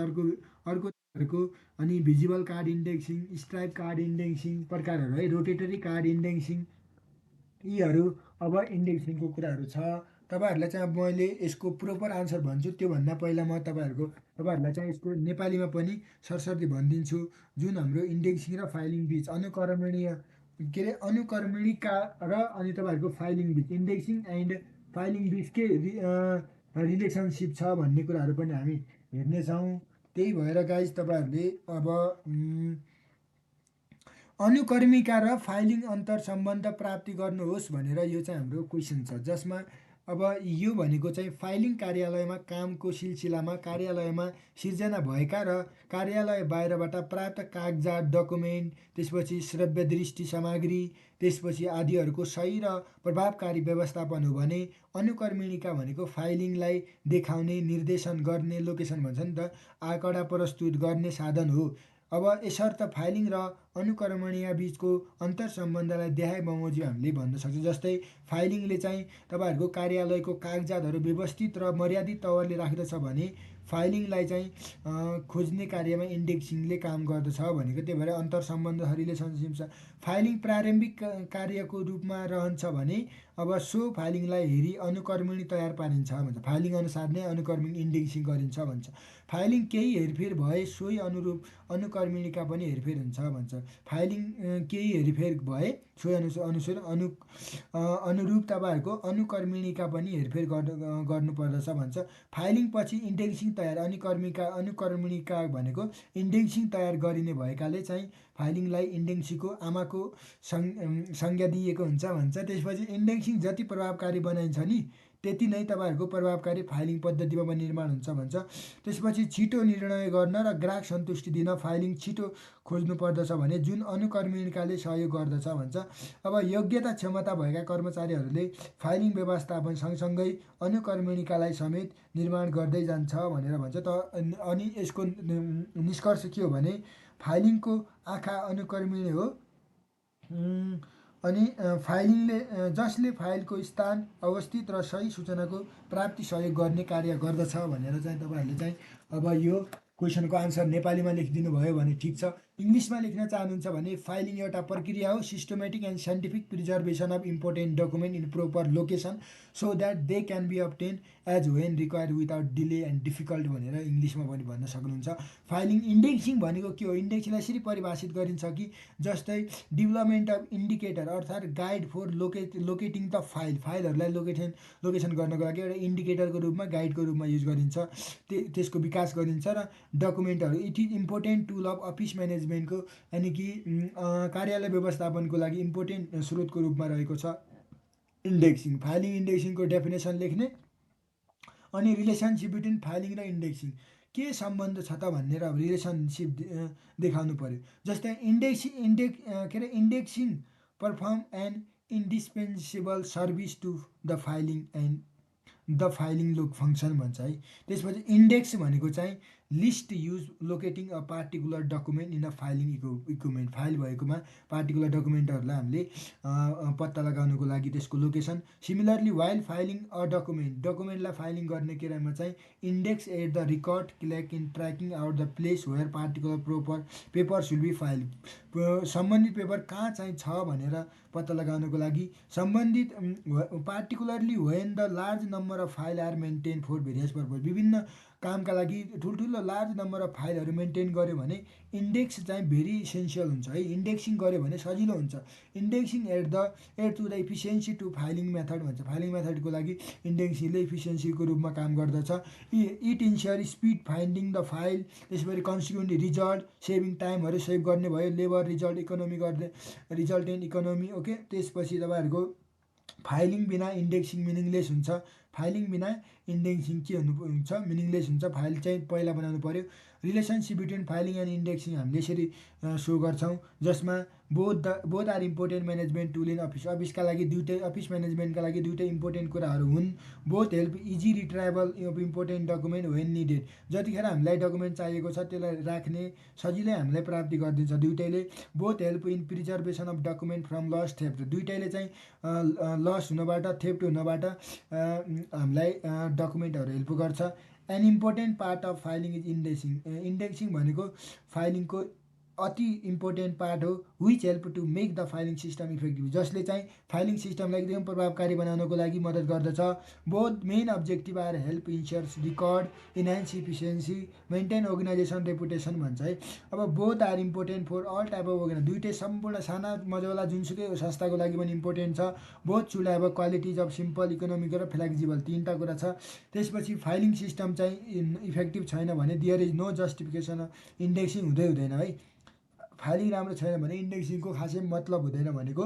[SPEAKER 1] अर्को अनि visible card indexing, stripe card indexing प्रकारहरू है, रोटेटरी कार्ड इन्डेक्सिङ, यीहरू अब इन्डेक्सिङको कुराहरू छ। तपाईँहरूलाई चाहिँ अब मैले यसको प्रोपर आन्सर भन्छु, त्योभन्दा पहिला म तपाईँहरूलाई चाहिँ यसको नेपालीमा पनि सरसर्ती भनिदिन्छु। जुन हाम्रो इन्डेक्सिङ र फाइलिङ बिच अनुक्रमणिका र अनि तपाईँहरूको फाइलिङ बिच, इन्डेक्सिङ एन्ड फाइलिङ बिच के रिलेसनसिप छ भन्ने कुराहरू पनि हामी हेर्नेछौँ। त्यही भएर गाइज तपाईँहरूले अब अनुक्रमिका र फाइलिङ अन्तर सम्बन्ध प्राप्ति गर्नुहोस् भनेर यो चाहिँ हाम्रो क्वेसन छ, जसमा अब यो भनेको चाहिँ फाइलिङ कार्यालयमा कामको सिलसिलामा कार्यालयमा सिर्जना भएका र कार्यालय बाहिरबाट प्राप्त कागजात, डकुमेन्ट, त्यसपछि श्रव्य दृष्टि सामग्री, त्यसपछि आदिहरूको सही र प्रभावकारी व्यवस्थापन हो भने अनुक्रमणिका भनेको फाइलिङलाई देखाउने, निर्देशन गर्ने, लोकेसन भन्छ नि त, आँकडा प्रस्तुत गर्ने साधन हो। अब यसर्थ फाइलिङ र अनुक्रमणिका बिचको अन्तर सम्बन्धलाई देहाय बमोजिम हामीले भन्न सक्छौँ। जस्तै फाइलिङले चाहिँ तपाईँहरूको कार्यालयको कागजातहरू व्यवस्थित र मर्यादित तवरले राख्दछ भने फाइलिङलाई चाहिँ खोज्ने कार्यमा इन्डेक्सिङले काम गर्दछ भनेको। त्यही भएर अन्तर सम्बन्ध रिलेसनसिप छ। फाइलिङ प्रारम्भिक कार्यको रूपमा रहन्छ भने अब सो फाइलिङलाई हेरी अनुक्रमणि तयार पारिन्छ भन्छ। फाइलिङ अनुसार नै अनुक्रमणि इन्डेक्सिङ गरिन्छ भन्छ। फाइलिङ केही हेरफेर भए सोही अनुरूप अनुक्रमणिका पनि हेरफेर हुन्छ भन्छ। फाइलिङ केही हेरफेर भए सोही अनुसार अनुरूप तपाईँहरूको अनुक्रमणिका पनि हेरफेर गर्नुपर्दछ भन्छ। फाइलिङ पछि इन्डेक्सिङ तयार अनुक्रमणिका भनेको इन्डेक्सिङ तयार गरिने भएकाले चाहिँ फाइलिङलाई इन्डेक्सिङको आमाको संज्ञा दिएको हुन्छ भन्छ। त्यसपछि इन्डेक्सिङ जति प्रभावकारी बनाइन्छ नि त्यति नै तपाईँहरूको प्रभावकारी फाइलिङ पद्धतिमा पनि निर्माण हुन्छ भन्छ। त्यसपछि छिटो निर्णय गर्न र ग्राहक सन्तुष्टि दिन फाइलिङ छिटो खोज्नु पर्दछ भने जुन अनुक्रमणिकाले सहयोग गर्दछ भन्छ। अब योग्यता क्षमता भएका कर्मचारीहरूले फाइलिङ व्यवस्थापन सँगसँगै अनुक्रमणिकालाई समेत निर्माण गर्दै जान्छ भनेर भन्छ। अनि यसको निष्कर्ष के हो भने फाइलिङको आँखा अनुक्रमणि हो। अनि फाइलिङले जसले फाइलको स्थान, अवस्थित र सही सूचनाको प्राप्ति सहयोग गर्ने कार्य गर्दछ भनेर चाहिँ तपाईँहरूले चाहिँ अब यो क्वेसनको आन्सर नेपालीमा लेखिदिनु भयो भने ठिक छ। इङ्ग्लिसमा लेख्न चाहनुहुन्छ भने फाइलिङ एउटा प्रक्रिया हो, systematic and scientific preservation of important document in proper location so that they can be obtain as when required without delay and difficult भनेर इङ्ग्लिसमा पनि भन्न सक्नुहुन्छ। फाइलिङ इन्डेक्सिङ भनेको के हो? इन्डेक्सिङलाई यसरी परिभाषित गरिन्छ कि जस्तै डेभलपमेन्ट अफ इन्डिकेटर अर्थात् गाइड फर लोकेटिङ द फाइलहरूलाई लोकेसन गर्नको लागि एउटा इन्डिकेटरको रूपमा, गाइडको रूपमा युज गरिन्छ। त्यसको विकास गरिन्छ। र डकुमेन्टहरू it is important tool of office म्यानेजमेन्टको यानि कि कार्यालय व्यवस्थापनको लागि इम्पोर्टेन्ट स्रोतको रूपमा रहेको छ इन्डेक्सिङ। फाइलिङ इन्डेक्सिङको डेफिनेसन लेख्ने अनि रिलेसनसिप बिट्विन फाइलिङ र इन्डेक्सिङ के सम्बन्ध छ त भनेर अब रिलेसनसिप देखाउनु पर्यो। जस्तै indexing perform an indispensable service to the filing and the filing look function भन्छ है। त्यसपछि इन्डेक्स भनेको चाहिँ list use locating a particular document in a filing equipment. File भएकोमा पार्टिकुलर डकुमेन्टहरूलाई हामीले पत्ता लगाउनुको लागि त्यसको location. Similarly while filing a डकुमेन्टलाई फाइलिङ गर्ने केरामा चाहिँ index at the record clerk in tracking out the place where particular paper should be file. सम्बन्धित पेपर कहाँ चाहिँ छ भनेर पत्ता लगाउनको लागि सम्बन्धित particularly when the large number of file are maintain for various purpose. विभिन्न कामका लागि ठुल्ठुलो लार्ज नम्बर अफ फाइलहरू मेन्टेन गर्यो भने इन्डेक्स चाहिँ भेरी इसेन्सियल हुन्छ है। इन्डेक्सिङ गर्यो भने सजिलो हुन्छ। Indexing add to the efficiency to filing method भन्छ। फाइलिङ मेथडको लागि इन्डेक्सिङले इफिसियन्सीको रूपमा काम गर्दछ। It ensure speed finding the file. त्यसपछि कन्सिक्वेन्टली रिजल्ट सेभिङ टाइमहरू सेभ गर्ने भयो, लेबर रिजल्ट इकोनोमी गर्ने, रिजल्ट एन्ड इकोनोमी। ओके, त्यसपछि तपाईँहरूको फाइलिङ बिना इन्डेक्सिङ मिनिङलेस हुन्छ। फाइलिङ बिना इन्डेक्सिङ के हुन्छ? मिनिङलेस हुन्छ। फाइल चाहिँ पहिला बनाउनु पर्यो। Relationship between filing and indexing हामीले यसरी सो गर्छौँ, जसमा both are important management tool in office. अफिसका लागि दुइटै, अफिस म्यानेजमेन्टका लागि दुइटै इम्पोर्टेन्ट कुराहरू हुन्। Both help easy retrieval of important document when needed. जतिखेर हामीलाई डकुमेन्ट चाहिएको छ त्यसलाई राख्ने सजिलै हामीलाई प्राप्ति गरिदिन्छ दुइटैले। Both help in preservation of document from loss theft. दुइटैले चाहिँ लस हुनबाट, थेफ्ट हुनबाट हामीलाई डकुमेन्टहरू हेल्प गर्छ। An important part of filing is indexing. Indexing भनेको फाइलिङको अति इम्पोर्टेन्ट पार्ट हो। Which help to make the filing system effective. जसले चाहिँ फाइलिङ सिस्टमलाई एकदम प्रभावकारी बनाउनको लागि मद्दत गर्दछ। Both main objective are help insures record enhance efficiency maintain organisation reputation भन्छ है। अब both are important for all type of organisation. दुइटै सम्पूर्ण साना मजवाला जुनसुकै संस्थाको लागि पनि इम्पोर्टेन्ट छ। Both should have a qualities of simple, economical र फ्लेक्जिबल। तिनवटा कुरा छ। त्यसपछि फाइलिङ सिस्टम चाहिँ इफेक्टिभ छैन भने there is no justification indexing हुँदैन है। फाइलिङ राम्रो छैन भने इन्डेक्सिङको खासै मतलब हुँदैन भनेको।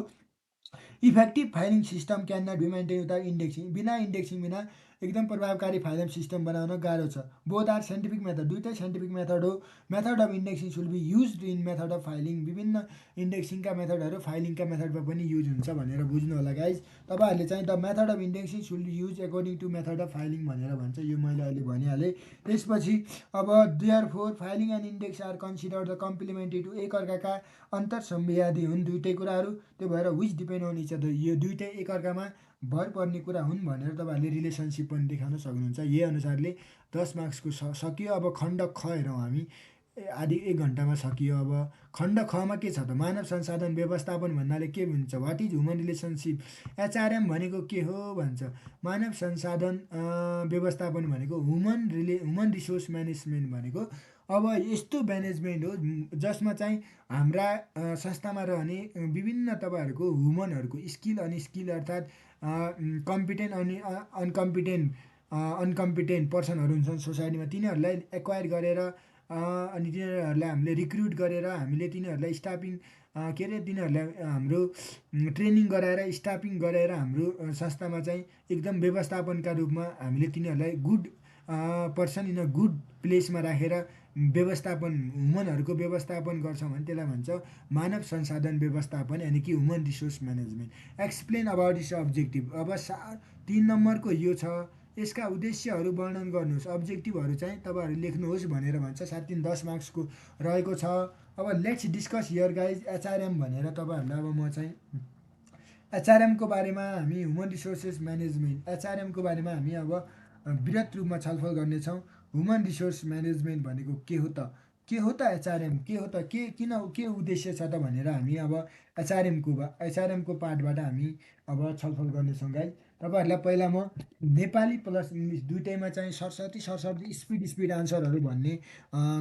[SPEAKER 1] Effective filing system can not be maintain without indexing. बिना इन्डेक्सिङ बिना एकदम प्रभावकारी फाइलिङ सिस्टम बनाउन गाह्रो छ। बोथ आर साइन्टिफिक मेथड, दुइटै साइन्टिफिक मेथड हो। Method of indexing should be use in method of filing. विभिन्न इन्डेक्सिङका मेथडहरू फाइलिङका मेथडमा पनि युज हुन्छ भनेर बुझ्नु होला गाइज। तपाईँहरूले चाहिँ the method of indexing should be use according to method of filing भनेर भन्छ। यो मैले अहिले भनिहालेँ। त्यसपछि अब therefore filing and index are considered the complementary to एकअर्काका अन्तरसम्वेदी हुन् दुइटै कुराहरू। त्यो भएर which depend on each other, यो दुइटै एकअर्कामा भर पर्ने कुरा हुन् भनेर तपाईँहरूले रिलेसनसिप पनि देखाउन सक्नुहुन्छ। यही अनुसारले 10 मार्क्सको सकियो। अब खण्ड ख हेरौँ हामी। आधी 1 घन्टामा सकियो। अब खण्ड खमा के छ त, मानव संसाधन व्यवस्थापन भन्नाले के भन्छ, what is human relationship. HRM भनेको के हो भन्छ, मानव संसाधन व्यवस्थापन भनेको ह्युमन रिसोर्स म्यानेजमेन्ट भनेको अब यस्तो म्यानेजमेन्ट हो जसमा चाहिँ हाम्रा संस्थामा रहने विभिन्न तपाईँहरूको ह्युमनहरूको स्किल अनस्किल अर्थात् कम्पिटेन्ट अनि अनकम्पिटेन्ट पर्सनहरू हुन्छन् सोसाइटीमा, तिनीहरूलाई एक्वायर गरेर अनि तिनीहरूलाई हामीले रिक्रुट गरेर हामीले तिनीहरूलाई स्टाफिङ के अरे तिनीहरूलाई हाम्रो ट्रेनिङ गराएर स्टाफिङ गराएर हाम्रो संस्थामा चाहिँ एकदम व्यवस्थापनका रूपमा हामीले तिनीहरूलाई good person in a good प्लेसमा राखेर व्यवस्थापन ह्युमनहरूको व्यवस्थापन गर्छौँ भने त्यसलाई भन्छ मानव संसाधन व्यवस्थापन, यानि कि human resource management. Explain about it's objective. अब 3 नम्बरको यो छ, यसका उद्देश्यहरू वर्णन गर्नुहोस्। अब्जेक्टिभहरू चाहिँ तपाईँहरू लेख्नुहोस् भनेर भन्छ। 7-3 10 मार्क्सको रहेको छ। अब let's discuss here guys HRM भनेर तपाईँहरूलाई अब म चाहिँ एचआरएमको बारेमा हामी ह्युमन रिसोर्सेस म्यानेजमेन्ट एचआरएमको बारेमा हामी अब विस्तृत रूपमा छलफल गर्नेछौँ। ह्युमन रिसोर्स म्यानेजमेन्ट भनेको के हो त एचआरएम के हो त, के उद्देश्य छ त भनेर हामी अब एचआरएमको पार्टबाट हामी अब छलफल गर्नेछौँ गाइज। तपाईँहरूलाई पहिला म नेपाली प्लस इङ्ग्लिस दुइटैमा चाहिँ सरसर्ती स्पिड आन्सरहरू भन्ने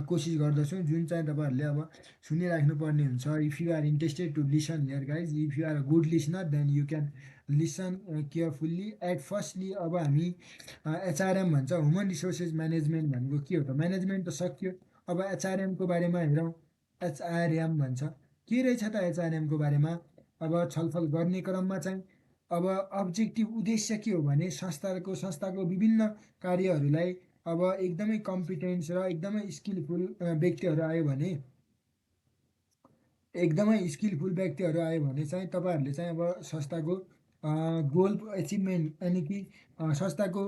[SPEAKER 1] कोसिस गर्दछु, जुन चाहिँ तपाईँहरूले अब सुनिराख्नुपर्ने हुन्छ। If you are interested to listen here guys, if you are a good listener then you can listen carefully. At firstly अब हामी एचआरएम भन्छ ह्युमन रिसोर्सेस म्यानेजमेन्ट भनेको के हो त, म्यानेजमेन्ट त सक्यो। अब एचआरएमको बारेमा हेरौँ। एचआरएम भन्छ के रहेछ त एचआरएमको बारेमा अब छलफल गर्ने क्रममा चाहिँ अब अब्जेक्टिभ उद्देश्य के हो भने संस्थाको विभिन्न कार्यहरूलाई अब एकदमै कम्पिटेन्स र एकदमै स्किलफुल व्यक्तिहरू आयो भने चाहिँ तपाईँहरूले चाहिँ अब संस्थाको गोल एचिभमेन्ट यानि कि संस्थाको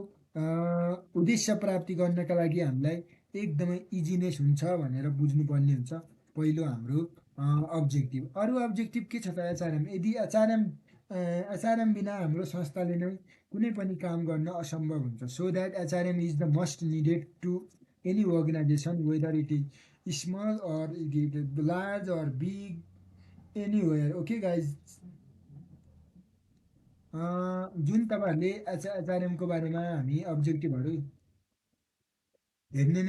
[SPEAKER 1] उद्देश्य प्राप्ति गर्नका लागि हामीलाई एकदमै इजिनेस हुन्छ भनेर बुझ्नुपर्ने हुन्छ। पहिलो हाम्रो अब्जेक्टिभ। अरू अब्जेक्टिभ के छ त एचआरएम। यदि एचआरएम बिना हाम्रो संस्थाले नै कुनै पनि काम गर्न असम्भव हुन्छ। So that HRM is the must needed to any organisation whether it is small or it is large or big anywhere. Okay guys, जुन तपाईँहरूले एचआरएमको बारेमा हामी अब्जेक्टिभहरू हेर्ने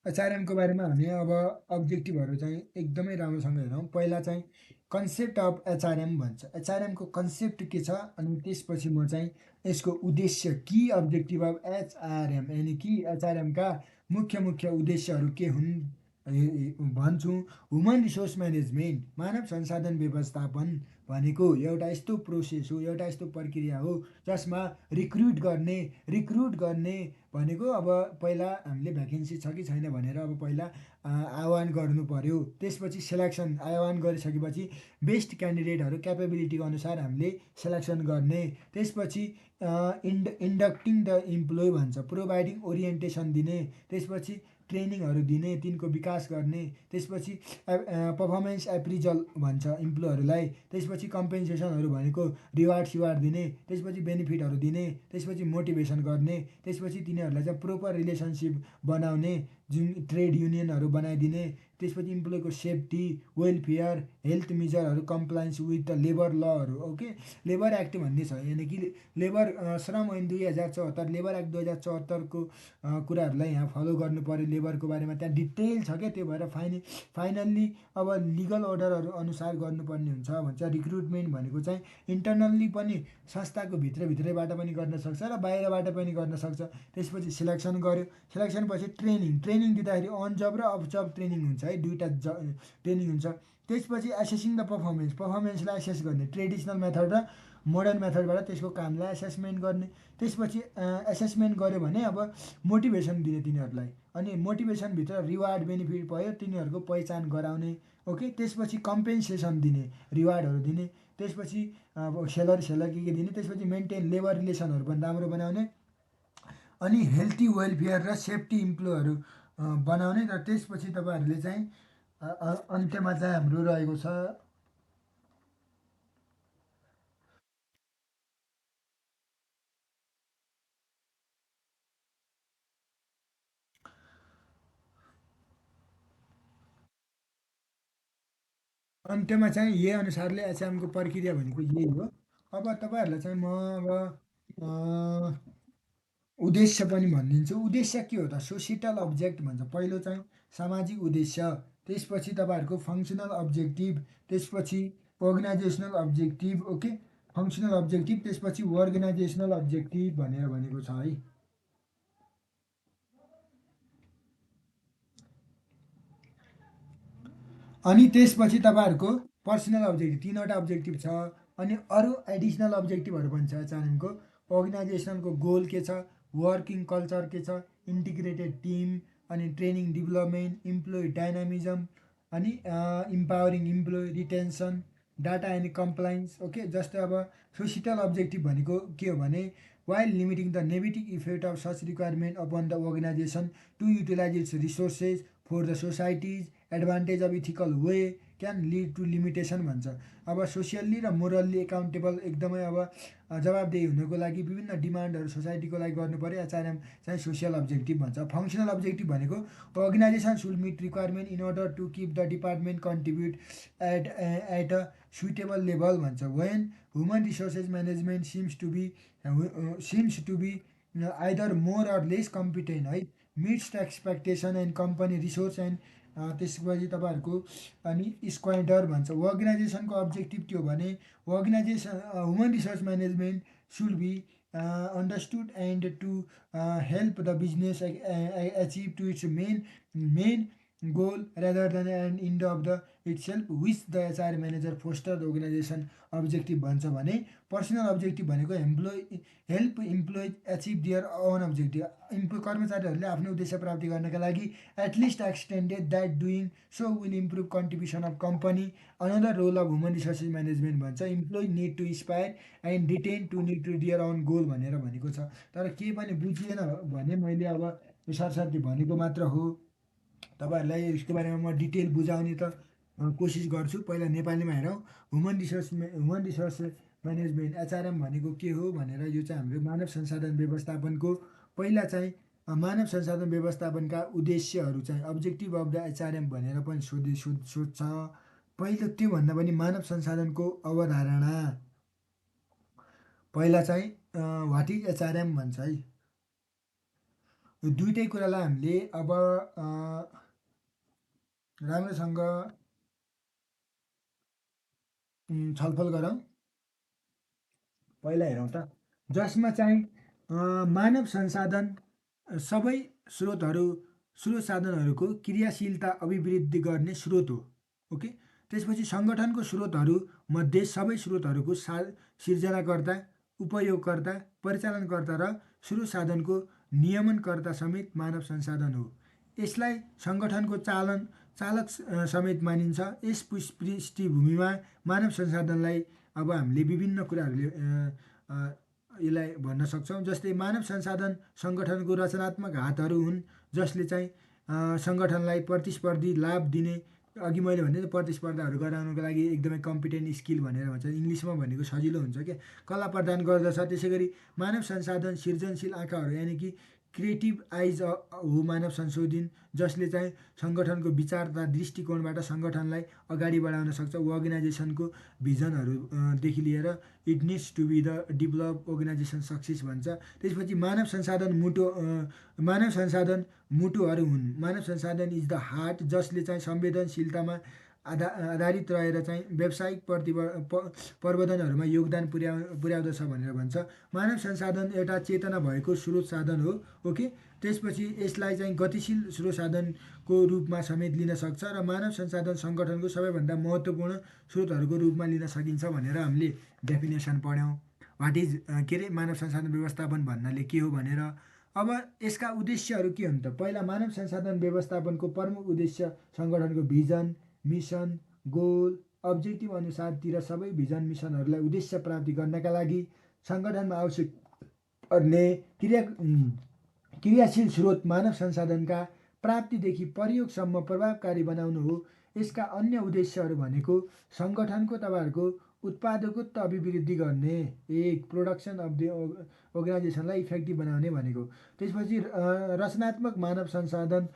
[SPEAKER 1] एचआरएमको बारेमा हामी अब अब्जेक्टिभहरू चाहिँ एकदमै राम्रोसँग हेरौँ। पहिला चाहिँ कन्सेप्ट अफ एचआरएम भन्छ। एचआरएमको कन्सेप्ट के छ अनि त्यसपछि म चाहिँ यसको उद्देश्य कि अब्जेक्टिभ अफ एचआरएम यानि कि एचआरएमका मुख्य उद्देश्यहरू के हुन् भन्छु। ह्युमन रिसोर्स म्यानेजमेन्ट मानव संसाधन व्यवस्थापन भनेको एउटा यस्तो प्रोसेस हो, एउटा यस्तो प्रक्रिया हो जसमा रिक्रुट गर्ने भनेको अब पहिला हामीले भ्याकेन्सी छ कि छैन भनेर अब पहिला आह्वान गर्नु पर्यो। त्यसपछि सेलेक्सन आह्वान गरिसकेपछि बेस्ट क्यान्डिडेटहरू क्यापेबिलिटी अनुसार हामीले सेलेक्सन गर्ने। त्यसपछि इन्डक्टिङ द इम्प्लोइ भन्छ, प्रोभाइडिङ ओरिएन्टेसन दिने। त्यसपछि ट्रेनिङहरू दिने, तिनको विकास गर्ने। त्यसपछि पर्फर्मेन्स एप्रिजल भन्छ इम्प्लोइहरूलाई। त्यसपछि कम्पेन्सेसनहरू भनेको रिवार्ड दिने। त्यसपछि बेनिफिटहरू दिने। त्यसपछि मोटिभेसन गर्ने। त्यसपछि तिनीहरूलाई चाहिँ प्रोपर रिलेसनसिप बनाउने, जुन ट्रेड युनियनहरू बनाइदिने। त्यसपछि इम्प्लोइको सेफ्टी, वेलफेयर, हेल्थ मेजरहरू, कम्प्लायन्स विथ द लेबर लहरू। ओके, लेबर एक्ट भन्ने छ, यानि कि लेबर श्रम ऐन 2074, लेबर एक्ट 2074को कुराहरूलाई यहाँ फलो गर्नु पऱ्यो। लेबरको बारेमा त्यहाँ डिटेल छ क्या, त्यो भएर फाइनल्ली अब लिगल अर्डरहरू अनुसार गर्नुपर्ने हुन्छ भन्छ। रिक्रुटमेन्ट भनेको चाहिँ इन्टरनल्ली पनि संस्थाको भित्रैबाट पनि गर्न सक्छ र बाहिरबाट पनि गर्न सक्छ। त्यसपछि सिलेक्सन गर्यो, सिलेक्सन पछि ट्रेनिङ दिँदाखेरि अन जब र अफ जब ट्रेनिङ हुन्छ है, दुईवटा ट्रेनिङ हुन्छ। त्यसपछि एसेसिङ द पर्फर्मेन्सलाई एसेस गर्ने, ट्रेडिसनल मेथड र मोडर्न मेथडबाट त्यसको कामलाई एसेसमेन्ट गर्ने। त्यसपछि एसेसमेन्ट गऱ्यो भने अब मोटिभेसन दिने तिनीहरूलाई, अनि मोटिभेसनभित्र रिवार्ड बेनिफिट भयो, तिनीहरूको पहिचान गराउने। ओके, त्यसपछि कम्पेन्सेसन दिने, रिवार्डहरू दिने। त्यसपछि अब सेलर के दिने। त्यसपछि मेन्टेन लेबर रिलेसनहरू पनि राम्रो बनाउने, अनि हेल्थी वेलफेयर र सेफ्टी इम्प्लोहरू बनाउने। र त्यसपछि तपाईँहरूले चाहिँ अन्त्यमा चाहिँ हाम्रो रहेको छ अन्त्यमा चाहिँ यही अनुसारले एचएमको प्रक्रिया भनेको यही हो। अब तपाईँहरूलाई चाहिँ म अब उद्देश्य पनि भनिदिन्छु। उद्देश्य के हो त, सोसिटल अब्जेक्ट भन्छ पहिलो चाहिँ, सामाजिक उद्देश्य। त्यसपछि तपाईँहरूको फङ्सनल अब्जेक्टिभ, त्यसपछि organisational objective. Okay, functional objective, त्यसपछि अर्गनाइजेसनल अब्जेक्टिभ भनेर भनेको छ है। अनि त्यसपछि तपाईँहरूको पर्सनल अब्जेक्टिभ, तिनवटा अब्जेक्टिभ छ। अनि अरू एडिसनल अब्जेक्टिभहरू पनि छ एचआरएमको। अर्गनाइजेसनको गोल के छ, वर्किङ कल्चर के छ, इन्टिग्रेटेड टिम, अनि ट्रेनिङ डेभलपमेन्ट, इम्प्लोइ डाइनामिजम, अनि empowering employee retention, data and compliance. Okay, जस्तै अब सोसिटल अब्जेक्टिभ भनेको के हो भने, while limiting the negative effect of such requirement upon the organisation to utilise its resources for the societies, advantage of ethical way can lead to limitation भन्छ। अब socially र morally accountable, एकदमै अब जवाबदेही हुनको लागि विभिन्न डिमान्डहरू सोसाइटीको लागि गर्नु पऱ्यो, एचआरएम चाहिँ सोसियल अब्जेक्टिभ भन्छ। फङ्सनल अब्जेक्टिभ भनेको, organisation should meet requirement in order to keep the department contribute at a suitable level भन्छ। When human resources management seems to be either more or less competent है, meets the expectation and company resource and त्यसपछि तपाईँहरूको अनि स्क्वाइडर भन्छ। अर्गनाइजेसनको objective के हो भने, organisation human resource management should be understood and to help the business achieve to its main goal rather than an end of the itself, which the HR manager foster the organisation objective भन्छ भने। Personal objective भनेको help employees achieve their own objective, कर्मचारीहरूले आफ्नो उद्देश्य प्राप्ति गर्नका लागि at least extended that doing so will improve contribution of company. Another role of human resources management भन्छ, employee need to inspire and retain to need to their own goal भनेर भनेको छ। तर केही पनि बुझिएन भने मैले अब सरसर्ती भनेको मात्र हो, तपाईँहरूलाई यसको बारेमा म डिटेल बुझाउने त कोसिस गर्छु। पहिला नेपालीमा हेरौँ। ह्युमन रिसोर्स म्यानेजमेन्ट एचआरएम भनेको के हो भनेर, यो चाहिँ हाम्रो मानव संसाधन व्यवस्थापनको पहिला चाहिँ मानव संसाधन व्यवस्थापनका उद्देश्यहरू चाहिँ अब्जेक्टिभ अफ द एचआरएम भनेर पनि सोध्छ। पहिलो त्योभन्दा पनि मानव संसाधनको अवधारणा पहिला चाहिँ वाट इज एचआरएम भन्छ है। यो दुइटै कुरालाई हामीले अब राम्रोसँग छलफल गरौँ। पहिला हेरौँ त, जसमा चाहिँ मानव संसाधन सबै स्रोत साधनहरूको क्रियाशीलता अभिवृद्धि गर्ने स्रोत हो। ओके, त्यसपछि सङ्गठनको स्रोतहरूमध्ये सबै स्रोतहरूको सिर्जनाकर्ता, उपयोगकर्ता, परिचालनकर्ता र स्रोत साधनको नियमनकर्ता समेत मानव संसाधन हो। यसलाई सङ्गठनको चालक समेत मानिन्छ। यस पृष्ठभूमिमा मानव संसाधनलाई अब हामीले विभिन्न कुराहरूले यसलाई भन्न सक्छौँ। जस्तै मानव संसाधन सङ्गठनको रचनात्मक हातहरू हुन्, जसले चाहिँ सङ्गठनलाई प्रतिस्पर्धी लाभ दिने, अघि मैले भने प्रतिस्पर्धाहरू गराउनको लागि एकदमै कम्पिटेन्ट स्किल भनेर भन्छ, इङ्ग्लिसमा भनेको सजिलो हुन्छ क्या, कला प्रदान गर्दछ। त्यसै गरी मानव संसाधन सृजनशील आँखाहरू यानि कि क्रिएटिभ आइज हो मानव संशोधन, जसले चाहिँ सङ्गठनको विचार तथा दृष्टिकोणबाट सङ्गठनलाई अगाडि बढाउन सक्छ। अर्गनाइजेसनको भिजनहरूदेखि लिएर it needs to be the develop organisation success भन्छ। त्यसपछि मानव संसाधन मुटुहरू हुन्। मानव संसाधन इज द हार्ट, जसले चाहिँ संवेदनशीलतामा आधारित रहेर चाहिँ व्यावसायिक प्रवर्धनहरूमा योगदान पुर्याउँदछ भनेर भन्छ। मानव संसाधन एउटा चेतना भएको स्रोत साधन हो। ओके, त्यसपछि यसलाई चाहिँ गतिशील स्रोत साधनको रूपमा समेत लिन सक्छ र मानव संसाधन सङ्गठनको सबैभन्दा महत्त्वपूर्ण स्रोतहरूको रूपमा लिन सकिन्छ भनेर हामीले डेफिनेसन पढ्यौँ। वाट इज के अरे मानव संसाधन व्यवस्थापन भन्नाले के हो भनेर। अब यसका उद्देश्यहरू के हुन् त? पहिला मानव संसाधन व्यवस्थापनको प्रमुख उद्देश्य सङ्गठनको भिजन, मिसन, गोल, अब्जेक्टिभ अनुसारतिर सबै भिजन मिसनहरूलाई उद्देश्य प्राप्ति गर्नका लागि सङ्गठनमा आवश्यक पर्ने क्रियाशील स्रोत मानव संसाधनका प्राप्तिदेखि प्रयोगसम्म प्रभावकारी बनाउनु हो। यसका अन्य उद्देश्यहरू भनेको सङ्गठनको तपाईँहरूको उत्पादकत्व अभिवृद्धि गर्ने, एक प्रोडक्सन अफ द अर्गनाइजेसनलाई इफेक्टिभ बनाउने भनेको। त्यसपछि रचनात्मक मानव संसाधन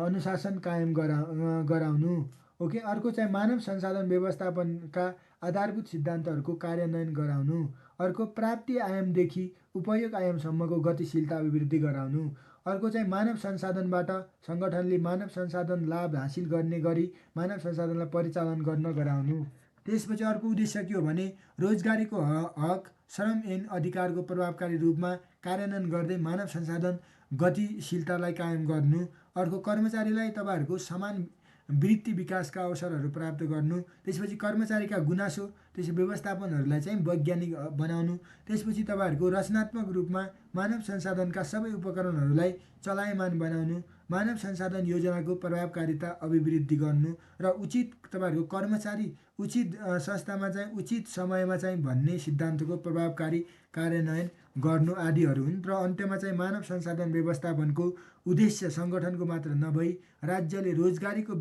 [SPEAKER 1] अनुशासन कायम गराउनु। ओके, अर्को चाहिँ मानव संसाधन व्यवस्थापनका आधारभूत सिद्धान्तहरूको कार्यान्वयन गराउनु। अर्को प्राप्ति आयामदेखि उपयोग आयामसम्मको गतिशीलता अभिवृद्धि गराउनु। अर्को चाहिँ मानव संसाधनबाट सङ्गठनले मानव संसाधन लाभ हासिल गर्ने गरी मानव संसाधनलाई परिचालन गर्न गराउनु। त्यसपछि अर्को उद्देश्य के हो भने रोजगारीको हक, श्रम एवं अधिकारको प्रभावकारी रूपमा कार्यान्वयन गर्दै मानव संसाधन गतिशीलतालाई कायम गर्नु। अर्को कर्मचारीलाई तपाईँहरूको समान वृत्ति विकासका अवसरहरू प्राप्त गर्नु। त्यसपछि कर्मचारीका गुनासो त्यसै व्यवस्थापनहरूलाई चाहिँ वैज्ञानिक बनाउनु। त्यसपछि तपाईँहरूको रचनात्मक रूपमा मानव संसाधनका सबै उपकरणहरूलाई चलायमान बनाउनु। मानव संसाधन योजनाको प्रभावकारिता अभिवृद्धि गर्नु र उचित तपाईँहरूको कर्मचारी उचित संस्थामा चाहिँ उचित समयमा चाहिँ भन्ने सिद्धान्तको प्रभावकारी कार्यान्वयन गर्नु आदिहरू हुन्। र अन्त्यमा चाहिँ मानव संसाधन व्यवस्थापनको उद्देश्य सङ्गठनको मात्र नभई राज्यले रोजगारीको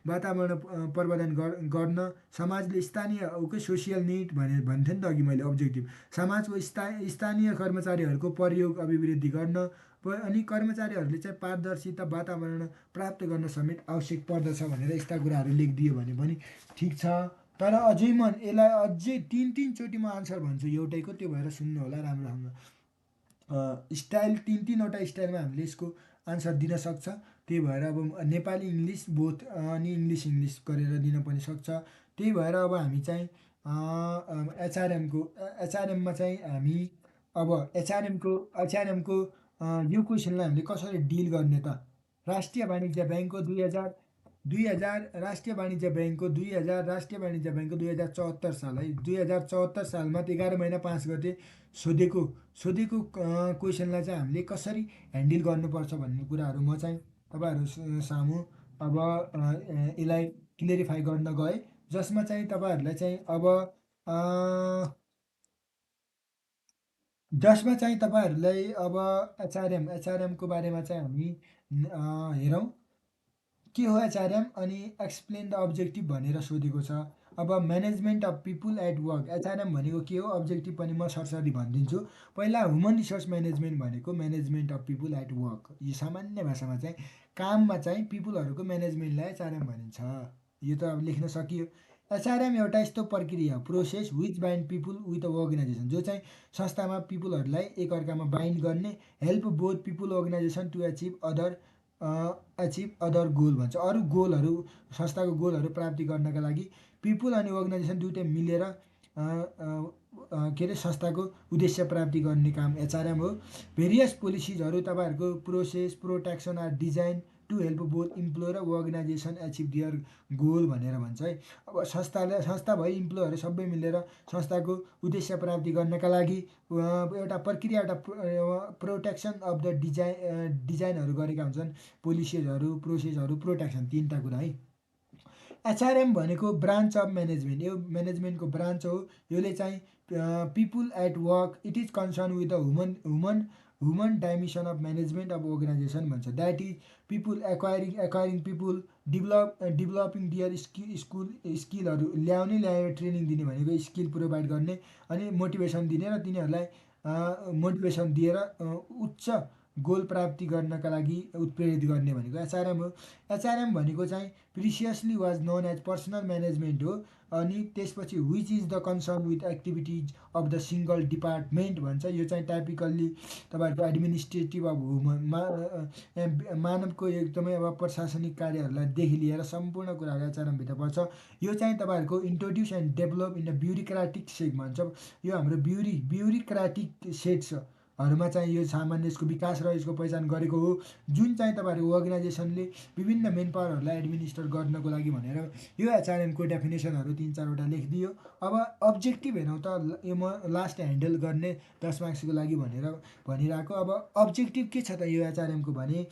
[SPEAKER 1] वातावरण प्रवर्धन गर्न, समाजले स्थानीय सोसियल निड भन्थेँ नि त अघि मैले अब्जेक्टिभ, समाजको स्थानीय कर्मचारीहरूको प्रयोग अभिवृद्धि गर्न अनि कर्मचारीहरूले चाहिँ पारदर्शिता वातावरण प्राप्त गर्न समेत आवश्यक पर्दछ भनेर यस्ता कुराहरू लेखिदियो भने पनि ठिक छ। तर अझै यसलाई अझै तिनचोटि म आन्सर भन्छु एउटैको, त्यो भएर सुन्नु होला राम्रो। स्टाइल तिनवटा स्टाइलमा हामीले यसको आन्सर दिन सक्छ। त्यही भएर अब नेपाली इङ्ग्लिस बोथ अनि इङ्ग्लिस गरेर दिन पनि सक्छ। त्यही भएर अब हामी चाहिँ एचआरएममा चाहिँ हामी अब एचआरएमको यो क्वेसनलाई हामीले कसरी डिल गर्ने त? राष्ट्रिय वाणिज्य ब्याङ्कको 2000 राष्ट्रिय वाणिज्य ब्याङ्कको 2074 साल है, 2074 सालमा 11 महिना 5 गते सोधेको क्वेसनलाई चाहिँ हामीले कसरी ह्यान्डल गर्नुपर्छ भन्ने कुराहरू म चाहिँ तपाईँहरू सामु अब यसलाई क्लियरिफाई गर्न गएँ, जसमा चाहिँ तपाईँहरूलाई चाहिँ अब एचआरएमको बारेमा चाहिँ हामी हेरौँ के हो एचआरएम अनि एक्सप्लेन द अब्जेक्टिभ भनेर सोधेको छ। अब management of people at work, HRM भनेको के हो, अब्जेक्टिभ पनि म सरसरी भनिदिन्छु। पहिला ह्युमन रिसोर्स म्यानेजमेन्ट भनेको management of people at work, यो सामान्य भाषामा चाहिँ काममा चाहिँ पिपुलहरूको म्यानेजमेन्टलाई एचआरएम भनिन्छ। यो त अब लेख्न सकियो। एचआरएम एउटा यस्तो प्रक्रिया process which bind people with a organisation, जो चाहिँ संस्थामा पिपुलहरूलाई एकअर्कामा बाइन्ड गर्ने, help both people organisation to achieve other goal भन्छ। अरू गोलहरू संस्थाको गोलहरू प्राप्ति गर्नका लागि पिपुल अनि अर्गनाइजेसन दुइटै मिलेर के अरे संस्थाको उद्देश्य प्राप्ति गर्ने काम एचआरएम हो। भेरियस पोलिसिजहरू तपाईँहरूको process protection are design to help both employer र अर्गनाइजेसन एचिभ दियर गोल भनेर भन्छ है। अब संस्था भई इम्प्लोयरहरू सबै मिलेर संस्थाको उद्देश्य प्राप्ति गर्नका लागि एउटा प्रक्रिया एउटा प्रोटेक्सन अफ द डिजाइनहरू गरेका हुन्छन्, पोलिसिजहरू प्रोसेसहरू प्रोटेक्सन, तिनवटा कुरा है। एचआरएम भनेको ब्रान्च अफ म्यानेजमेन्ट, यो म्यानेजमेन्टको ब्रान्च हो। यसले चाहिँ people at work, it is concern with the human dimension of management of organisation भन्छ। That is people acquiring people, developing their स्किलहरू ल्याएर ट्रेनिङ दिने भनेको स्किल प्रोभाइड गर्ने, अनि मोटिभेसन दिने र तिनीहरूलाई मोटिभेसन दिएर उच्च गोल प्राप्ति गर्नका लागि उत्प्रेरित गर्ने भनेको एचआरएम हो। एचआरएम भनेको चाहिँ previously was known as personnel management हो। अनि त्यसपछि which is the concern with activities of the single department भन्छ। यो चाहिँ टाइपिकल्ली तपाईँहरूको एडमिनिस्ट्रेटिभ अब मानवको एकदमै अब प्रशासनिक कार्यहरूलाईदेखि लिएर सम्पूर्ण कुराहरू एचआरएमभित्र पर्छ। यो चाहिँ तपाईँहरूको introduce and develop in the bureaucratic set भन्छ। यो हाम्रो ब्युरोक्राटिक सेट्सहरूमा चाहिँ यो सामान्य यसको विकास र यसको पहिचान गरेको हो, जुन चाहिँ तपाईँहरूको अर्गनाइजेसनले विभिन्न मेन पावरहरूलाई एडमिनिस्टर गर्नको लागि भनेर यो एचआरएमको डेफिनेसनहरू 3-4वटा लेखिदियो। अब अब्जेक्टिभ हेरौँ त, यो म लास्ट ह्यान्डल गर्ने 10 मार्क्सको लागि भनेर भनिरहेको। अब अब्जेक्टिभ के छ त यो एचआरएमको भने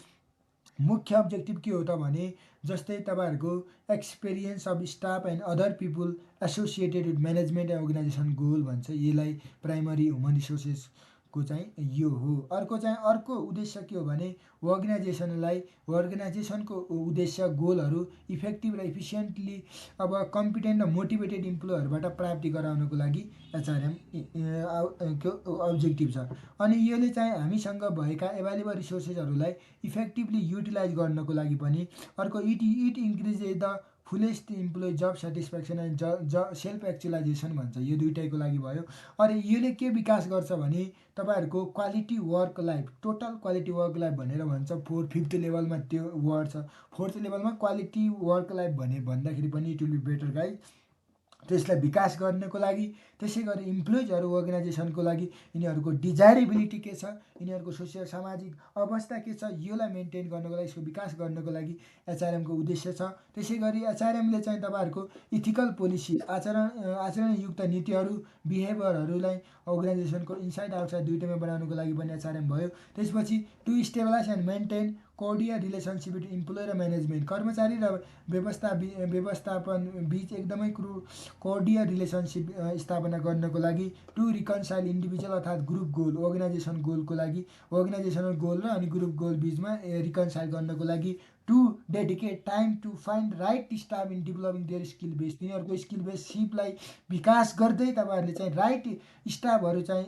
[SPEAKER 1] मुख्य अब्जेक्टिभ के हो त भने जस्तै तपाईँहरूको experience of staff and other people associated with management and organisation goal भन्छ। यसलाई प्राइमरी ह्युमन रिसोर्सेसको चाहिँ यो हो। अर्को उद्देश्य के हो भने अर्गनाइजेसनको उद्देश्य गोलहरू इफेक्टिभ र इफिसियन्टली अब कम्पिटेन्ट र मोटिभेटेड इम्प्लोयहरूबाट प्राप्ति गराउनको लागि एचआरएम को अब्जेक्टिभ छ। अनि यसले चाहिँ हामीसँग भएका एभाइलेबल रिसोर्सेसहरूलाई इफेक्टिभली युटिलाइज गर्नको लागि पनि अर्को it increases the fullest employee job satisfaction and self actualisation भन्छ। यो दुइटैको लागि भयो। अनि यसले के विकास गर्छ भने तपाईँहरूको quality work life, total quality work life भनेर भन्छ। 5th लेभलमा त्यो वर्ड छ। 4th लेभलमा क्वालिटी वर्क लाइफ भन्दाखेरि पनि it will be better guys. त्यसलाई विकास गर्नको लागि, त्यसै गरी इम्प्लोइजहरू अर्गनाइजेसनको लागि यिनीहरूको डिजायरेबिलिटी के छ, यिनीहरूको सोसियल सामाजिक अवस्था के छ, योलाई मेन्टेन गर्नको लागि, यसको विकास गर्नको लागि एचआरएमको उद्देश्य छ। त्यसै गरी एचआरएमले चाहिँ तपाईँहरूको इथिकल पोलिसी, आचरणयुक्त नीतिहरू, बिहेभियरहरूलाई अर्गनाइजेसनको इनसाइड आउटसाइड दुइटैमा बनाउनको लागि पनि एचआरएम भयो। त्यसपछि to stabilise and maintain cordial relationship between employee र म्यानेजमेन्ट, कर्मचारी र व्यवस्थापन बिच एकदमै कोर्डियल रिलेसनसिप स्थापना गर्नको लागि। टु रिकन्साइल इन्डिभिजुअल अर्थात् ग्रुप गोल, अर्गनाइजेसन गोलको लागि, अर्गनाइजेसनल गोल र अनि ग्रुप गोल बिचमा रिकन्साइल गर्नको लागि। To dedicate time to find right staff in developing their skill base, तिनीहरूको स्किल बेससिपलाई विकास गर्दै तपाईँहरूले चाहिँ राइट स्टाफहरू चाहिँ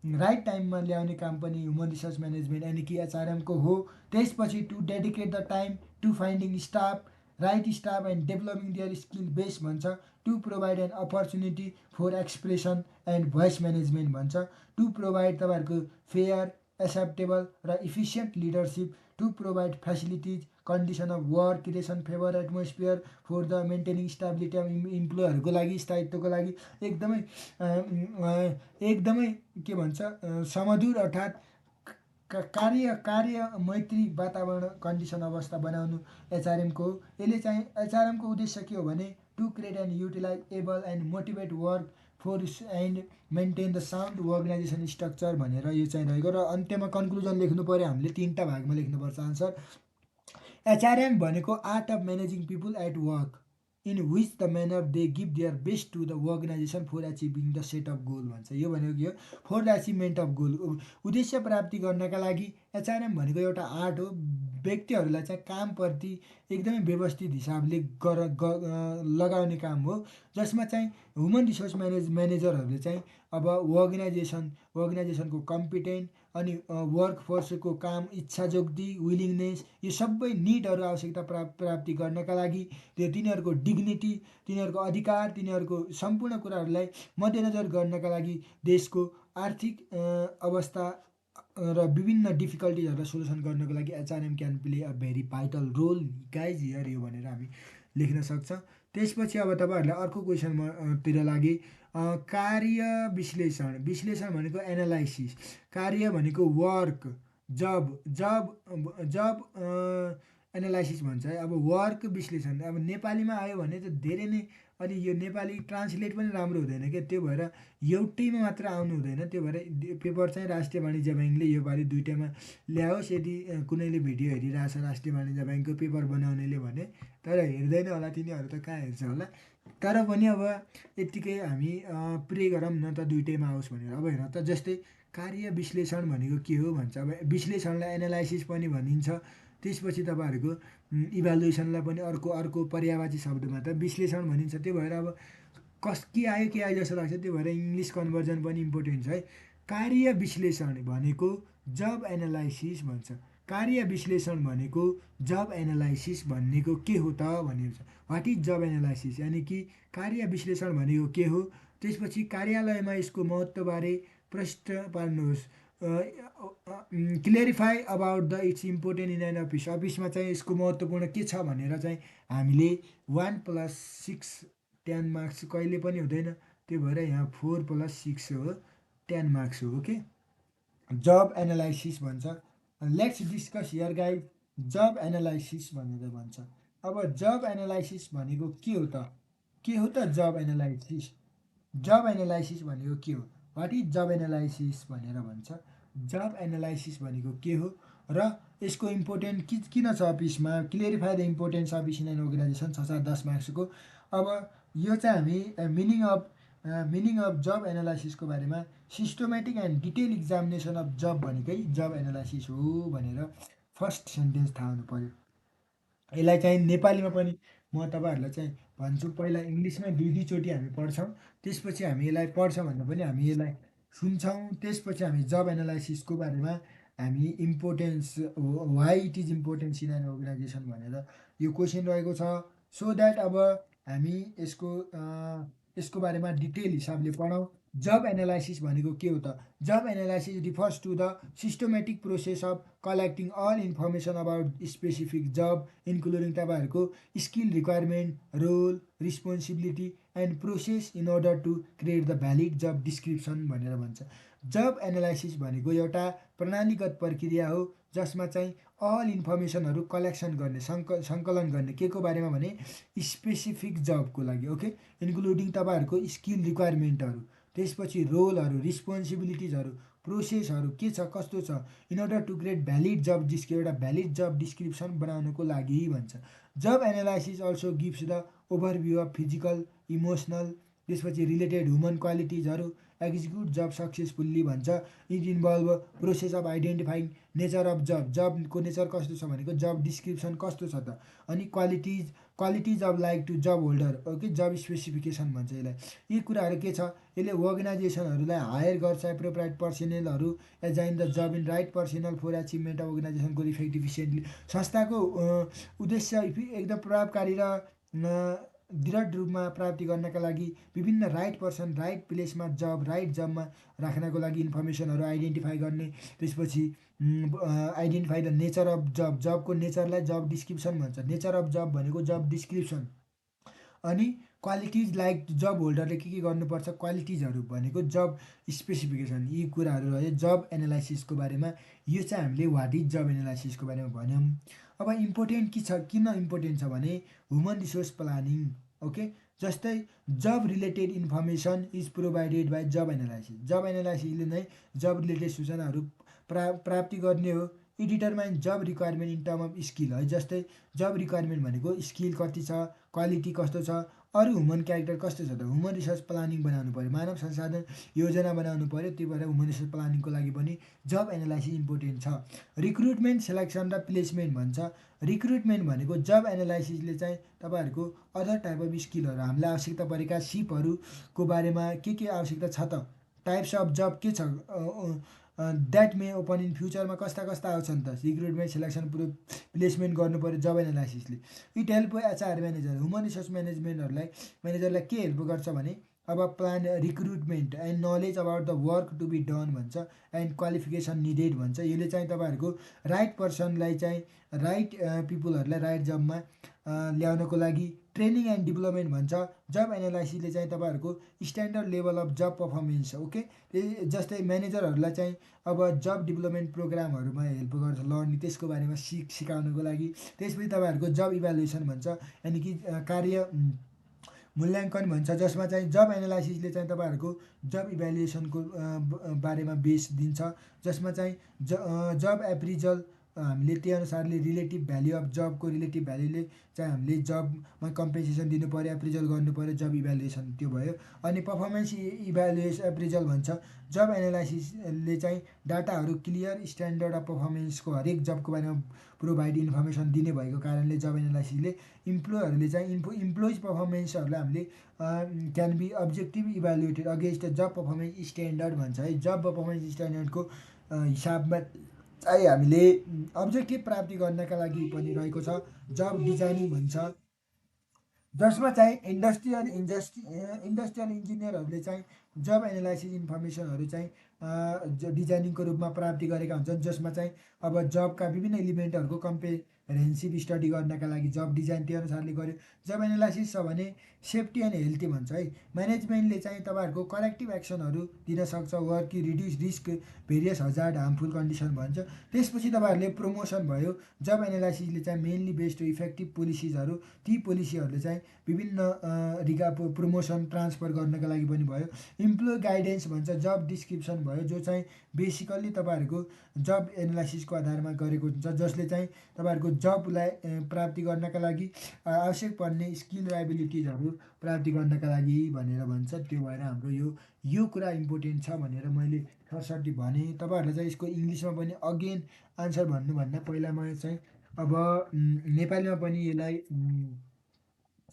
[SPEAKER 1] राइट टाइममा ल्याउने काम पनि ह्युमन रिसोर्स म्यानेजमेन्ट यानि कि एचआरएमको हो। त्यसपछि to dedicate the time to finding staff, right staff and developing their skill base भन्छ। To provide an opportunity for expression and voice management भन्छ। टु प्रोभाइड तपाईँहरूको फेयर, एक्सेप्टेबल र efficient leadership. To provide facilities, condition of work, creation favour atmosphere for the maintaining stability of इम्प्लोयहरूको लागि, स्थायित्वको लागि एकदमै के भन्छ समधुर अर्थात् कार्य मैत्री वातावरण कन्डिसन अवस्था बनाउनु एचआरएमको हो। यसले चाहिँ एचआरएमको उद्देश्य के हो भने to create and utilise able and motivate workforce and maintain the sound organisation structure भनेर यो चाहिँ रहेको। र अन्त्यमा कन्क्लुजन लेख्नु पऱ्यो हामीले 3टा भागमा लेख्नुपर्छ आन्सर। एचआरएम भनेको art of managing people at work in which the manner they give their best to the organisation for achieving the set of goal भन्छ। यो भनेको के हो? For the achievement of goal, उद्देश्य प्राप्ति गर्नका लागि एचआरएम भनेको एउटा आर्ट हो। व्यक्तिहरूलाई चाहिँ कामप्रति एकदमै व्यवस्थित हिसाबले लगाउने काम हो, जसमा चाहिँ ह्युमन रिसोर्स म्यानेजरहरूले चाहिँ अब अर्गनाइजेसनको कम्पिटेन्ट अनि वर्कफोर्सको काम इच्छाजोग्दी, विलिङनेस, यो सबै निडहरू आवश्यकता प्राप्ति गर्नका लागि त्यो तिनीहरूको डिग्निटी, तिनीहरूको अधिकार, तिनीहरूको सम्पूर्ण कुराहरूलाई मध्यनजर गर्नका लागि देशको आर्थिक अवस्था र विभिन्न डिफिकल्टिजहरूलाई सोल्युसन गर्नको लागि HRM can play a very vital role guys here, यो भनेर हामी लेख्न सक्छ। त्यसपछि अब तपाईँहरूलाई अर्को क्वेसनतिर लागि कार्य विश्लेषण भनेको एनालाइसिस, कार्य भनेको वर्क, जब एनालाइसिस भन्छ है। अब वर्क विश्लेषण अब नेपालीमा आयो भने त धेरै नै अनि यो नेपाली ट्रान्सलेट पनि राम्रो हुँदैन क्या, त्यो भएर एउटैमा मात्र आउनु हुँदैन। त्यो भएर पेपर चाहिँ राष्ट्रिय वाणिज्य ब्याङ्कले योपालि दुइटामा ल्याओस्। यदि कुनैले भिडियो हेरिरहेछ राष्ट्रिय वाणिज्य ब्याङ्कको पेपर बनाउनेले भने, तर हेर्दैन होला, तिनीहरू त कहाँ हेर्छ होला। तर पनि अब यत्तिकै हामी प्रे गरौँ न त दुइटैमा आओस् भनेर। अब हेर त, जस्तै कार्य विश्लेषण भनेको के हो भन्छ। अब विश्लेषणलाई एनालाइसिस पनि भनिन्छ। त्यसपछि तपाईँहरूको इभ्यालुएसनलाई पनि अर्को पर्यायवाची शब्दमा त विश्लेषण भनिन्छ। त्यो भएर अब के आयो जस्तो लाग्छ, त्यो भएर इङ्ग्लिस कन्भर्जन पनि इम्पोर्टेन्ट छ है। कार्य विश्लेषण भनेको जब एनालाइसिस भन्छ। कार्य विश्लेषण भनेको जब एनालाइसिस भनेको के हो त भनेको छ। वाट इज जब एनालाइसिस यानि कि कार्य विश्लेषण भनेको के हो। त्यसपछि कार्यालयमा यसको महत्त्वबारे प्रश्न पार्नुहोस्। Clarify about the its important in an office. अफिसमा चाहिँ यसको महत्त्वपूर्ण के छ भनेर चाहिँ हामीले 1+6 10 मार्क्स कहिले पनि हुँदैन, त्यो भएर यहाँ 4+6 हो, 10 मार्क्स हो। ओके, जब एनालाइसिस भन्छ। Let's discuss here guide job analysis भनेर भन्छ। अब जब एनालाइसिस भनेको के हो त, के हो त जब एनालाइसिस। जब एनालाइसिस भनेको के हो, वाट इज जब एनालाइसिस भनेर भन्छ। जब एनालाइसिस भनेको के हो र यसको इम्पोर्टेन्ट किन छ अफिसमा, clarify the importance of in an organisation 6-10 मार्क्सको। अब यो चाहिँ हामी मिनिङ अफ जब एनालाइसिसको बारेमा systematic and detail examination of job भनेकै जब एनालाइसिस हो भनेर फर्स्ट सेन्टेन्स थाहा हुनु पऱ्यो। यसलाई चाहिँ नेपालीमा पनि म तपाईँहरूलाई चाहिँ भन्छु, पहिला इङ्ग्लिसमै दुईचोटि हामी पढ्छौँ, त्यसपछि हामी यसलाई पढ्छौँ भन्दा पनि हामी यसलाई सुन्छौँ, त्यसपछि हामी जब एनालाइसिसको बारेमा हामी importance why it is importance in an organisation भनेर यो क्वेसन रहेको छ। सो द्याट अब हामी यसको बारेमा डिटेल हिसाबले पढौँ। जब एनालाइसिस भनेको के हो त। Job analysis refers to the systematic process of collecting all information about specific job including तपाईँहरूको skill requirement, role, responsibility and process in order to create the valid job description भनेर भन्छ। Job analysis भनेको एउटा प्रणालीगत प्रक्रिया हो जसमा चाहिँ अल इन्फर्मेसनहरू कलेक्सन गर्ने, सङ्कलन गर्ने के को बारेमा भने स्पेसिफिक जबको लागि। ओके, इन्क्लुडिङ तपाईँहरूको स्किल रिक्वायरमेन्टहरू, त्यसपछि रोलहरू, रिस्पोन्सिबिलिटिजहरू, प्रोसेसहरू के छ कस्तो छ, in order to create valid job एउटा भ्यालिड जब डिस्क्रिप्सन बनाउनको लागि भन्छ। Job analysis also gives the overview of physical, emotional, त्यसपछि रिलेटेड ह्युमन क्वालिटिजहरू एक्जिक्युट जब सक्सेसफुल्ली भन्छ। It involve process of identifying nature of job, जबको nature कस्तो छ भनेको जब डिस्क्रिप्सन कस्तो छ त, अनि qualities of like to job holder. Okay, job specification भन्छ यसलाई। यी कुराहरू के छ, यसले अर्गनाइजेसनहरूलाई हायर गर्छ एप्रोप्राइट पर्सनलहरू assign the job in right personnel for achievement of अर्गनाइजेसनको इफेक्टिभ इफिसियन्टली। संस्थाको उद्देश्य एकदम प्रभावकारी र दृढ रूपमा प्राप्ति गर्नका लागि विभिन्न राइट पर्सन राइट प्लेसमा जब, राइट जबमा राख्नको लागि इन्फर्मेसनहरू आइडेन्टिफाई गर्ने, त्यसपछि identify the nature of job, जबको नेचरलाई जब डिस्क्रिप्सन भन्छ। नेचर अफ जब भनेको जब डिस्क्रिप्सन, अनि क्वालिटिज लाइक जब होल्डरले के गर्नुपर्छ, क्वालिटिजहरू भनेको जब स्पेसिफिकेसन। यी कुराहरू रह्यो जब एनालाइसिसको बारेमा। यो चाहिँ हामीले वाट इज जब एनालाइसिसको बारेमा भन्यौँ। अब इम्पोर्टेन्ट के छ, किन इम्पोर्टेन्ट छ भने ह्युमन रिसोर्स प्लानिङ। ओके, जस्तै job related information is provided by job analysis. Job एनालाइसिसले नै जब रिलेटेड सूचनाहरू प्राप्ति गर्ने हो। It determine job requirement in term of skill है। जस्तै जब रिक्वायरमेन्ट भनेको स्किल कति छ, क्वालिटी कस्तो छ, अरू ह्युमन क्यारेक्टर कस्तो छ त। ह्युमन रिसोर्स प्लानिङ बनाउनु पऱ्यो, मानव संसाधन योजना बनाउनु पऱ्यो, त्यही भएर ह्युमन रिसोर्स प्लानिङको लागि पनि जब एनालाइसिस इम्पोर्टेन्ट छ। रिक्रुटमेन्ट, सेलेक्सन र प्लेसमेन्ट भन्छ। रिक्रुटमेन्ट भनेको जब एनालाइसिसले चाहिँ तपाईँहरूको अदर टाइप अफ स्किलहरू, हामीलाई आवश्यकता परेका सिपहरूको बारेमा के आवश्यकता छ त, टाइप्स अफ जब के छ द्याट मे ओपन इन फ्युचरमा कस्ता कस्ता आउँछन् त। रिक्रुटमेन्ट, सेलेक्सन, प्लेसमेन्ट गर्नु पऱ्यो जब एनालाइसिसले। It help HR manager, human resource म्यानेजरलाई के हेल्प गर्छ भने अब plan recruitment and knowledge about the work to be done भन्छ, एन्ड क्वालिफिकेसन निडेड भन्छ। यसले चाहिँ तपाईँहरूको राइट पर्सनलाई चाहिँ राइट पिपुलहरूलाई राइट जबमा ल्याउनको लागि ट्रेनिङ एन्ड डेभलपमेन्ट भन्छ। जब एनालाइसिसले चाहिँ तपाईँहरूको standard level of job performance. Okay, जस्तै म्यानेजरहरूलाई चाहिँ अब जब डेभलपमेन्ट प्रोग्रामहरूमा हेल्प गर्छ, लर्निङ त्यसको बारेमा सिकाउनको लागि। त्यसपछि तपाईँहरूको जब इभ्यालुएसन भन्छ, यानि कि कार्य मूल्याङ्कन भन्छ, जसमा चाहिँ जब एनालाइसिसले चाहिँ तपाईँहरूको जब इभ्यालुएसनको बारेमा बेस दिन्छ, जसमा चाहिँ जब एप्रिजल हामीले त्यही अनुसारले रिलेटिभ भ्याल्यु अफ जबको रिलेटिभ भ्याल्युले चाहिँ हामीले जबमा कम्पेन्सेसन दिनु पऱ्यो, एप्रिजल गर्नु पऱ्यो, जब इभ्यालुएसन त्यो भयो। अनि पर्फर्मेन्स इभ्यालुएसन एप्रिजल भन्छ। जब एनालाइसिसले चाहिँ डाटाहरू क्लियर स्ट्यान्डर्ड अफ पर्फर्मेन्सको हरेक जबको बारेमा प्रोभाइड इन्फर्मेसन दिने भएको कारणले जब एनालाइसिसले इम्प्लोयरहरूले चाहिँ इम्प्लोइज पर्फर्मेन्सहरूलाई हामीले can be objective evaluated against the job performance standard भन्छ है। जब पर्फर्मेन्स स्ट्यान्डर्डको हिसाबमा चाहिँ हामीले अब्जेक्टिभ प्राप्ति गर्नका लागि पनि रहेको छ जब डिजाइनिङ भन्छ, जसमा चाहिँ इन्डस्ट्रियल इन्जिनियरहरूले चाहिँ जब एनालाइसिस इन्फर्मेसनहरू चाहिँ डिजाइनिङको रूपमा प्राप्ति गरेका हुन्छन्, जसमा चाहिँ अब जबका विभिन्न इलिमेन्टहरूको कम्प्रेहेन्सिभ स्टडी गर्नका लागि जब डिजाइन त्यो अनुसारले गर्यो। जब एनालाइसिस छ भने सेफ्टी एन्ड हेल्थी भन्छ है। म्यानेजमेन्टले चाहिँ तपाईँहरूको करेक्टिभ एक्सनहरू दिन सक्छ, वर्क कि reduce risk various hazard harmful condition भन्छ। त्यसपछि तपाईँहरूले प्रमोसन भयो। जब एनालाइसिसले चाहिँ मेनली बेस्ड इफेक्टिभ पोलिसिजहरू, ती पोलिसीहरूले चाहिँ विभिन्न प्रमोसन ट्रान्सफर गर्नका लागि पनि भयो। इम्प्लोइ गाइडेन्स भन्छ। जब डिस्क्रिप्सन भयो, जो चाहिँ बेसिकल्ली तपाईँहरूको जब एनालाइसिसको आधारमा गरेको हुन्छ, जसले चाहिँ तपाईँहरूको जबलाई प्राप्ति गर्नका लागि आवश्यक पर्ने स्किल र एबिलिटिजहरू प्राप्ति गर्नका लागि भनेर भन्छ। त्यो भएर हाम्रो यो कुरा इम्पोर्टेन्ट छ भनेर मैले सरसर्ती भने। तपाईँहरूलाई चाहिँ यसको इङ्ग्लिसमा पनि अगेन आन्सर भन्नुभन्दा पहिला म चाहिँ अब नेपालीमा पनि यसलाई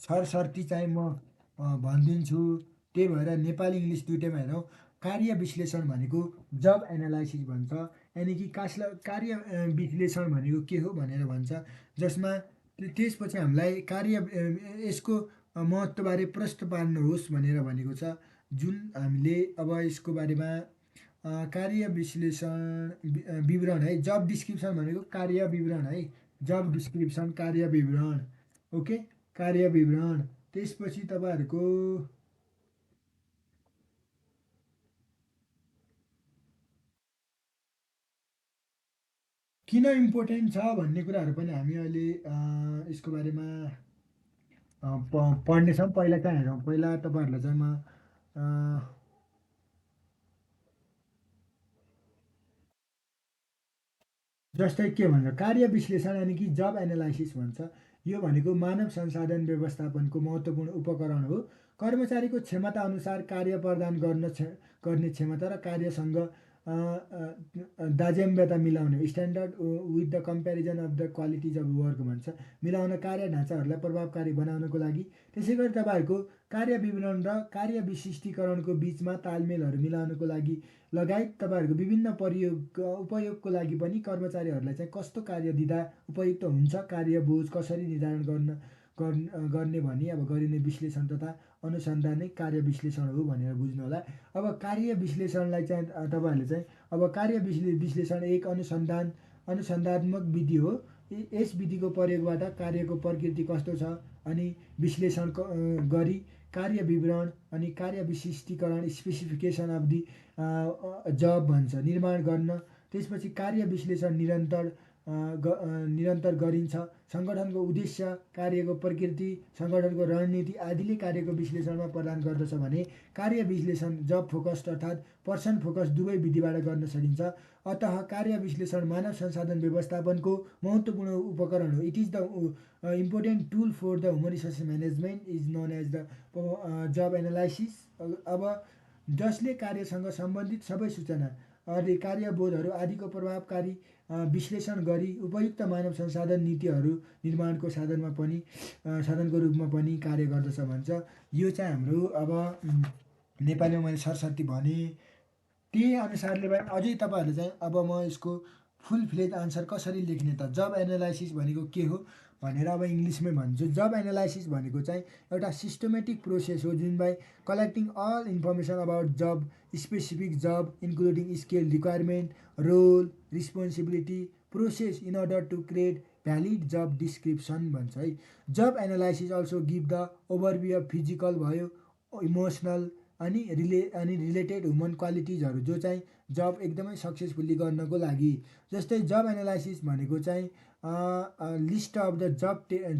[SPEAKER 1] सरसर्ती चाहिँ म भनिदिन्छु। त्यही भएर नेपाली इङ्ग्लिस दुइटैमा हेरौँ। कार्य विश्लेषण भनेको जब एनालाइसिस भन्छ, यानि कि कार्य विश्लेषण भनेको के हो भनेर भन्छ, जसमा त्यसपछि हामीलाई यसको महत्त्वबारे प्रश्न पार्नुहोस् भनेर भनेको छ। जुन हामीले अब यसको बारेमा कार्य विश्लेषण विवरण है। जब डिस्क्रिप्सन भनेको कार्य विवरण है। जब डिस्क्रिप्सन कार्य विवरण, ओके, कार्य विवरण। त्यसपछि तपाईँहरूको किन इम्पोर्टेन्ट छ भन्ने कुराहरू पनि हामी अहिले यसको बारेमा पढ्नेछौँ। पहिला कहाँ हेरौँ, पहिला तपाईँहरूलाई चाहिँ म जस्तै के भन्छ, कार्य विश्लेषण यानि कि जब एनालाइसिस भन्छ। यो भनेको मानव संसाधन व्यवस्थापनको महत्त्वपूर्ण उपकरण हो। कर्मचारीको क्षमता अनुसार कार्य प्रदान गर्ने क्षमता र कार्यसँग दाज्यम्यता मिलाउने, standard with the comparison of the qualities of work भन्छ। मिलाउन कार्य ढाँचाहरूलाई प्रभावकारी बनाउनको लागि। त्यसै गरी तपाईँहरूको कार्य विवरण र कार्य विशिष्टीकरणको बिचमा तालमेलहरू मिलाउनको लागि लगायत तपाईँहरूको विभिन्न उपयोगको लागि पनि कर्मचारीहरूलाई चाहिँ कस्तो कार्य दिँदा उपयुक्त हुन्छ, कार्य बोझ कसरी निर्धारण गर्ने भनी अब गरिने विश्लेषण तथा अनुसन्धान नै कार्य विश्लेषण हो भनेर बुझ्नु होला। अब कार्य विश्लेषणलाई चाहिँ तपाईँहरूले चाहिँ अब कार्य विश्लेषण एक अनुसन्धात्मक विधि हो। यस विधिको प्रयोगबाट कार्यको प्रकृति कस्तो छ अनि विश्लेषण गरी कार्य विवरण अनि कार्य विशिष्टीकरण स्पेसिफिकेसन अफ दि जब भन्छ निर्माण गर्न। त्यसपछि कार्य विश्लेषण निरन्तर गरिन्छ। सङ्गठनको उद्देश्य, कार्यको प्रकृति, सङ्गठनको रणनीति आदिले कार्यको विश्लेषणमा प्रदान गर्दछ भने कार्य विश्लेषण जब फोकस्ड अर्थात् पर्सन फोकस दुवै विधिबाट गर्न सकिन्छ। अतः कार्य विश्लेषण मानव संसाधन व्यवस्थापनको महत्त्वपूर्ण उपकरण हो। It is the important tool for the human resource management is known as the job analysis. अब जसले कार्यसँग सम्बन्धित सबै सूचना, कार्यबोधहरू आदिको प्रभावकारी विश्लेषण गरी उपयुक्त मानव संसाधन नीतिहरू निर्माणको साधनको रूपमा पनि कार्य गर्दछ भन्छ। यो चाहिँ हाम्रो अब नेपालीमा मैले सरसर्ती भने। त्यही अनुसारले अझै तपाईँहरूले चाहिँ अब म यसको फुल फ्लेज आन्सर कसरी लेख्ने त, जब एनालाइसिस भनेको के हो भनेर अब इङ्ग्लिसमै भन्छु। जब एनालाइसिस भनेको चाहिँ एउटा सिस्टमेटिक प्रोसेस हो जुन by collecting all information about job, specific job including skill requirement, role, responsibility, process in order to create valid job description भन्छ है। Job analysis also give the overview of physical भयो, emotional अनि related human क्वालिटिजहरू जो चाहिँ जब एकदमै successfully गर्नको लागि। जस्तै जब एनालाइसिस भनेको चाहिँ list of the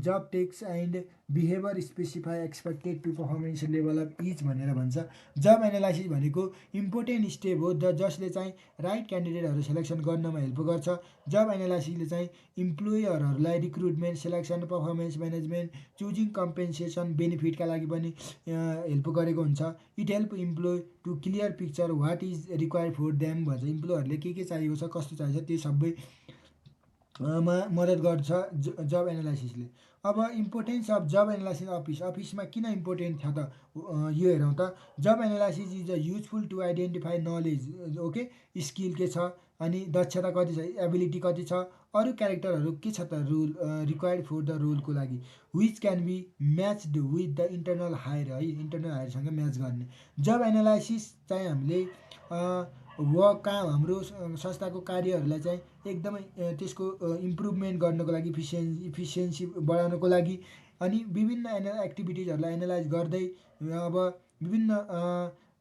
[SPEAKER 1] job tasks and behaviour specify expected to performance level of each भनेर भन्छ। जब एनालाइसिस भनेको इम्पोर्टेन्ट स्टेप हो जसले चाहिँ राइट क्यान्डिडेटहरू सेलेक्सन गर्नमा हेल्प गर्छ। जब एनालाइसिसले चाहिँ इम्प्लोयरहरूलाई recruitment, selection, performance management, choosing compensation, बेनिफिटका लागि पनि हेल्प गरेको हुन्छ। It help employ to clear picture what is required for them भन्छ। इम्प्लोयरहरूले के चाहिएको छ, कस्तो चाहिएको छ, त्यो सबै मा मद्दत गर्छ जब एनालाइसिसले। अब इम्पोर्टेन्स अफ जब एनालाइसिस अफिसमा किन इम्पोर्टेन्ट छ त यो हेरौँ त। Job analysis is a useful to identify knowledge, okay, skill के छ, अनि दक्षता कति छ, एबिलिटी कति छ, अरू क्यारेक्टरहरू के छ त रोल रिक्वायर्ड फर द रोलको लागि, which can be matched with the internal hire है, इन्टरनल हायरसँग म्याच गर्ने। जब एनालाइसिस चाहिँ हामीले काम हाम्रो संस्थाको कार्यहरूलाई चाहिँ एकदमै त्यसको इम्प्रुभमेन्ट गर्नको लागि, इफिसियन्सी बढाउनको लागि, अनि विभिन्न एक्टिभिटिजहरूलाई एनालाइज गर्दै अब विभिन्न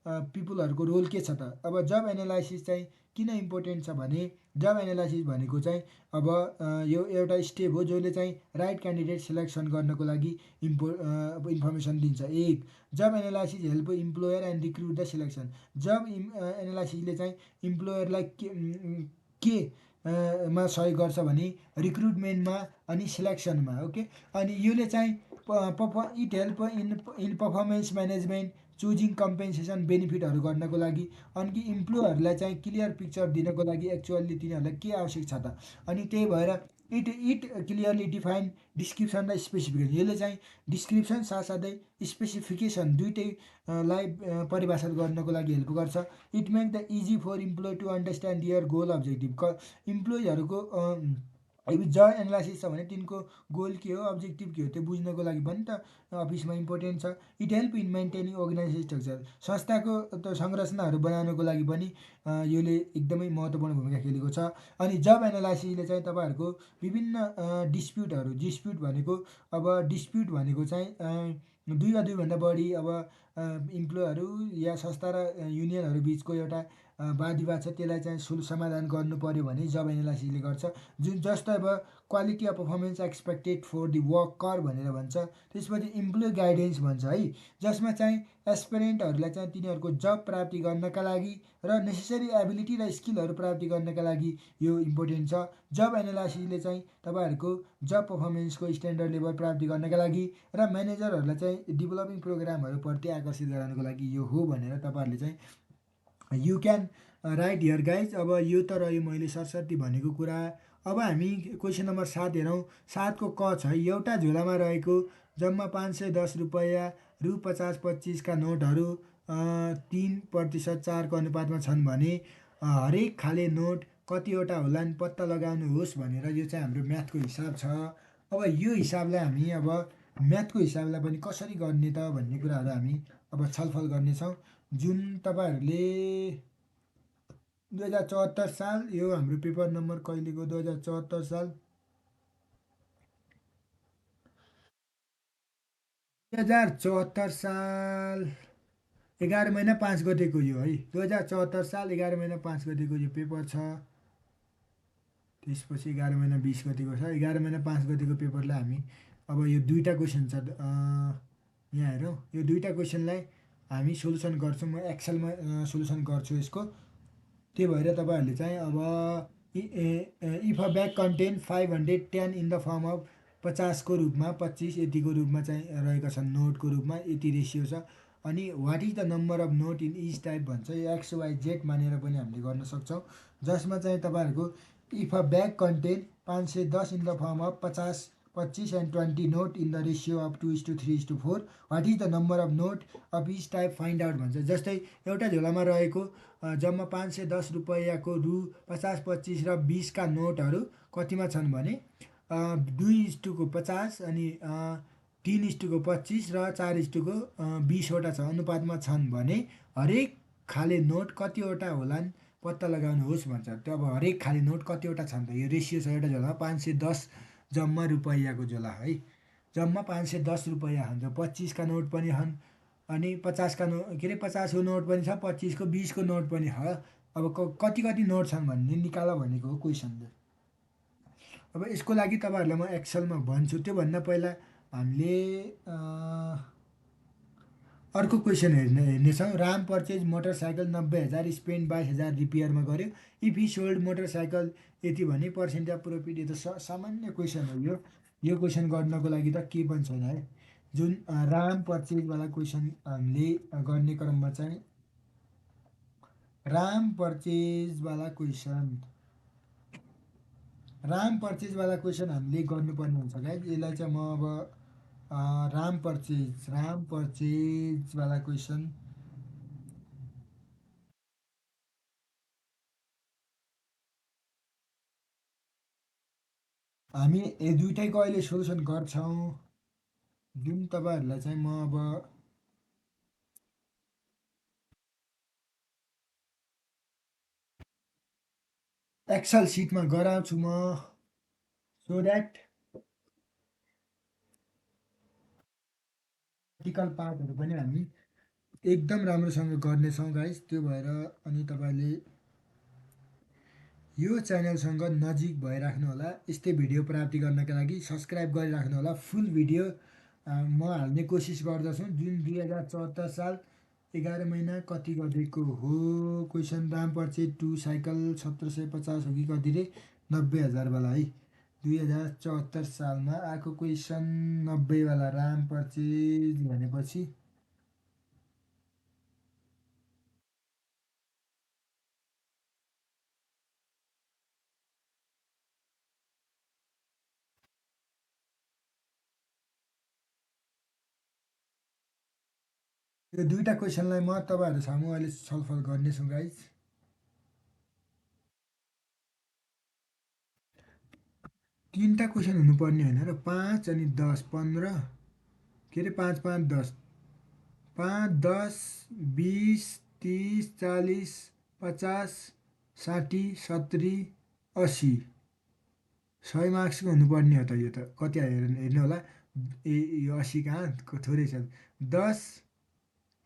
[SPEAKER 1] पिपुलहरूको रोल के छ त। अब जब एनालाइसिस चाहिँ किन इम्पोर्टेन्ट छ भने, जब एनालाइसिस भनेको चाहिँ अब यो एउटा स्टेप हो जसले चाहिँ राइट क्यान्डिडेट सेलेक्सन गर्नको लागि इन्फर्मेसन दिन्छ। एक, job analysis help employer and recruit the selection. Job एनालाइसिसले चाहिँ इम्प्लोयरलाई के मा सहयोग गर्छ भने रिक्रुटमेन्टमा अनि सिलेक्सनमा, ओके। अनि यसले चाहिँ it help in performance management, choosing compensation, बेनिफिटहरू गर्नको लागि, अनि इम्प्लोयरहरूलाई चाहिँ क्लियर पिक्चर दिनको लागि एक्चुअली तिनीहरूलाई के आवश्यक छ त। अनि त्यही भएर इट क्लियरली डिफाइन डिस्क्रिप्सन र स्पेसिफिकेसन। यसले चाहिँ डिस्क्रिप्सन साथसाथै स्पेसिफिकेसन दुइटैलाई परिभाषित गर्नको लागि हेल्प गर्छ। It make the easy for employ to understand their goal objective. इम्प्लोयरहरूको जब एनालाइसिस छ भने तिनको गोल के हो, अब्जेक्टिभ के हो, त्यो बुझ्नको लागि पनि त अफिसमा इम्पोर्टेन्ट छ। It help in maintaining organisation structure. संस्थाको संरचनाहरू बनाउनको लागि पनि यसले एकदमै महत्त्वपूर्ण भूमिका खेलेको छ। अनि जब एनालाइसिसले चाहिँ तपाईँहरूको विभिन्न डिस्प्युट भनेको, अब डिस्प्युट भनेको चाहिँ दुई वा दुईभन्दा बढी अब इम्प्लोयहरू या संस्था र युनियनहरू बिचको एउटा वाद विवाद छ, त्यसलाई चाहिँ समाधान गर्नु पऱ्यो भने जब एनालाइसिसले गर्छ। जस्तो अब quality of performance expected for the worker भनेर भन्छ। त्यसपछि इम्प्लोय गाइडेन्स भन्छ है, जसमा चाहिँ एस्पिरेन्टहरूलाई चाहिँ तिनीहरूको जब प्राप्ति गर्नका लागि र नेसेसरी एबिलिटी र स्किलहरू प्राप्ति गर्नका लागि यो इम्पोर्टेन्ट छ। जब एनालाइसिसले चाहिँ तपाईँहरूको जब पर्फर्मेन्सको स्ट्यान्डर्ड लेभल प्राप्ति गर्नका लागि र म्यानेजरहरूलाई चाहिँ डेभलपिङ प्रोग्रामहरूप्रति आकर्षित गराउनको लागि यो हो भनेर तपाईँहरूले चाहिँ you can write here guys. अब यो त रह्यो मैले सरस्वती भनेको कुरा। अब हामी क्वेसन नम्बर 7 हेरौँ। 7को क छ, एउटा झोलामा रहेको जम्मा 510 रुपैयाँ रु 50-25 का नोटहरू 3% 4 को अनुपातमा छन् भने हरेक खाले नोट कतिवटा होलान् पत्ता लगाउनुहोस् भनेर यो चाहिँ हाम्रो म्याथको हिसाब छ। अब यो हिसाबलाई हामी अब म्याथको हिसाबलाई पनि कसरी गर्ने त भन्ने कुराहरू हामी अब छलफल गर्नेछौँ। जुन तपाईँहरूले 2074 साल, यो हाम्रो पेपर नम्बर कहिलेको 2074 साल 2074 साल 11 महिना 5 गतेको यो है, 2074 साल 11 महिना 5 गतेको यो पेपर छ। त्यसपछि 11 महिना 20 गतेको छ। 11 महिना 5 गतेको पेपरलाई हामी अब यो दुईवटा क्वेसन छ यहाँ हेरौँ। यो दुईवटा क्वेसनलाई हामी सोल्युसन गर्छौँ। म एक्सेलमा सोल्युसन गर्छु यसको। त्यही भएर तपाईँहरूले चाहिँ अब if a bag content 510 in the form of 50 को रूपमा 25 यतिको रूपमा चाहिँ रहेका छन्, नोटको रूपमा यति रेसियो छ। अनि what is the number of note in each type भन्छ। यो XYZ मानेर पनि हामीले गर्न सक्छौँ, जसमा चाहिँ तपाईँहरूको if a bag content 510 in the form of 50, 25 and 20 note in the ratio of 2:3:4, what is the number of note of each type find out भन्छ। जस्तै एउटा झोलामा रहेको जम्मा 510 रुपैयाँको रु 50, 25 र 20 का नोटहरू कतिमा छन् भने 2:50 अनि 3:25 र 4:20वटा छ, अनुपातमा छन् भने हरेक खाले नोट कतिवटा होलान् पत्ता लगाउनुहोस् भन्छ। त्यो अब हरेक खाले नोट कतिवटा छन् त, यो रेसियो छ एउटा झोलामा 510 जम्मा रुपैयाँको झोला है, जम्मा 510 रुपैयाँ हुन्छ। 25 का नोट पनि छन् अनि 50 का नोट के अरे 50 को नोट पनि छ, 25 को 20 को नोट पनि छ। अब कति कति नोट छन् भन्ने निकाल भनेको हो क्वेसनले। अब यसको लागि तपाईँहरूलाई म एक्सलमा भन्छु। त्योभन्दा पहिला हामीले अर्को क्वेसन हेर्नेछौँ। राम पर्चेज मोटरसाइकल 90,000 स्पेन्ड 22,000 रिपेयरमा गर्यो। इफ ही सोल्ड मोटरसाइकल यति भने पर्सेन्ट अफ प्रफिट। यो त सामान्य क्वेसन हो। यो क्वेसन गर्नको लागि त केही पनि छैन है। जुन राम पर्चेजवाला क्वेसन हामीले गर्ने क्रममा चाहिँ राम पर्चेजवाला क्वेसन हामीले गर्नुपर्ने हुन्छ गाइज। यसलाई चाहिँ म अब राम पर्चेजवाला क्वेसन हामी यो दुइटैको अहिले सोल्युसन गर्छौँ। जुन तपाईँहरूलाई चाहिँ म अब एक्सल सिटमा गराउँछु म, सो द्याट प्र्याक्टिकल पार्टहरू पनि हामी एकदम राम्रोसँग गर्नेछौँ गाइस। त्यो भएर अनि तपाईँले यो च्यानलसँग नजिक भइराख्नु होला। यस्तै भिडियो प्राप्ति गर्नका लागि सब्सक्राइब गरिराख्नु होला। फुल भिडियो म हाल्ने कोसिस गर्दछु। जुन 2074 साल 11 महिना कति गतेको हो क्वेसन। राम पर्चेज 2 साइकल 1750 हो कि कति रे, 90,000वाला है। 2074 सालमा आएको क्वेसन 90वाला राम पर्चेज भनेपछि यो दुईवटा क्वेसनलाई म तपाईँहरू सामु अहिले छलफल गर्नेछु गाइज। तिनवटा क्वेसन हुनुपर्ने होइन र 5 अनि 10 15 के अरे 5 5 10 5 10 20 30 40 50 60 70 80 100 मार्क्सको हुनुपर्ने हो त। यो त कति हेर्नु होला। ए यो 80 कहाँ थोरै छ। 10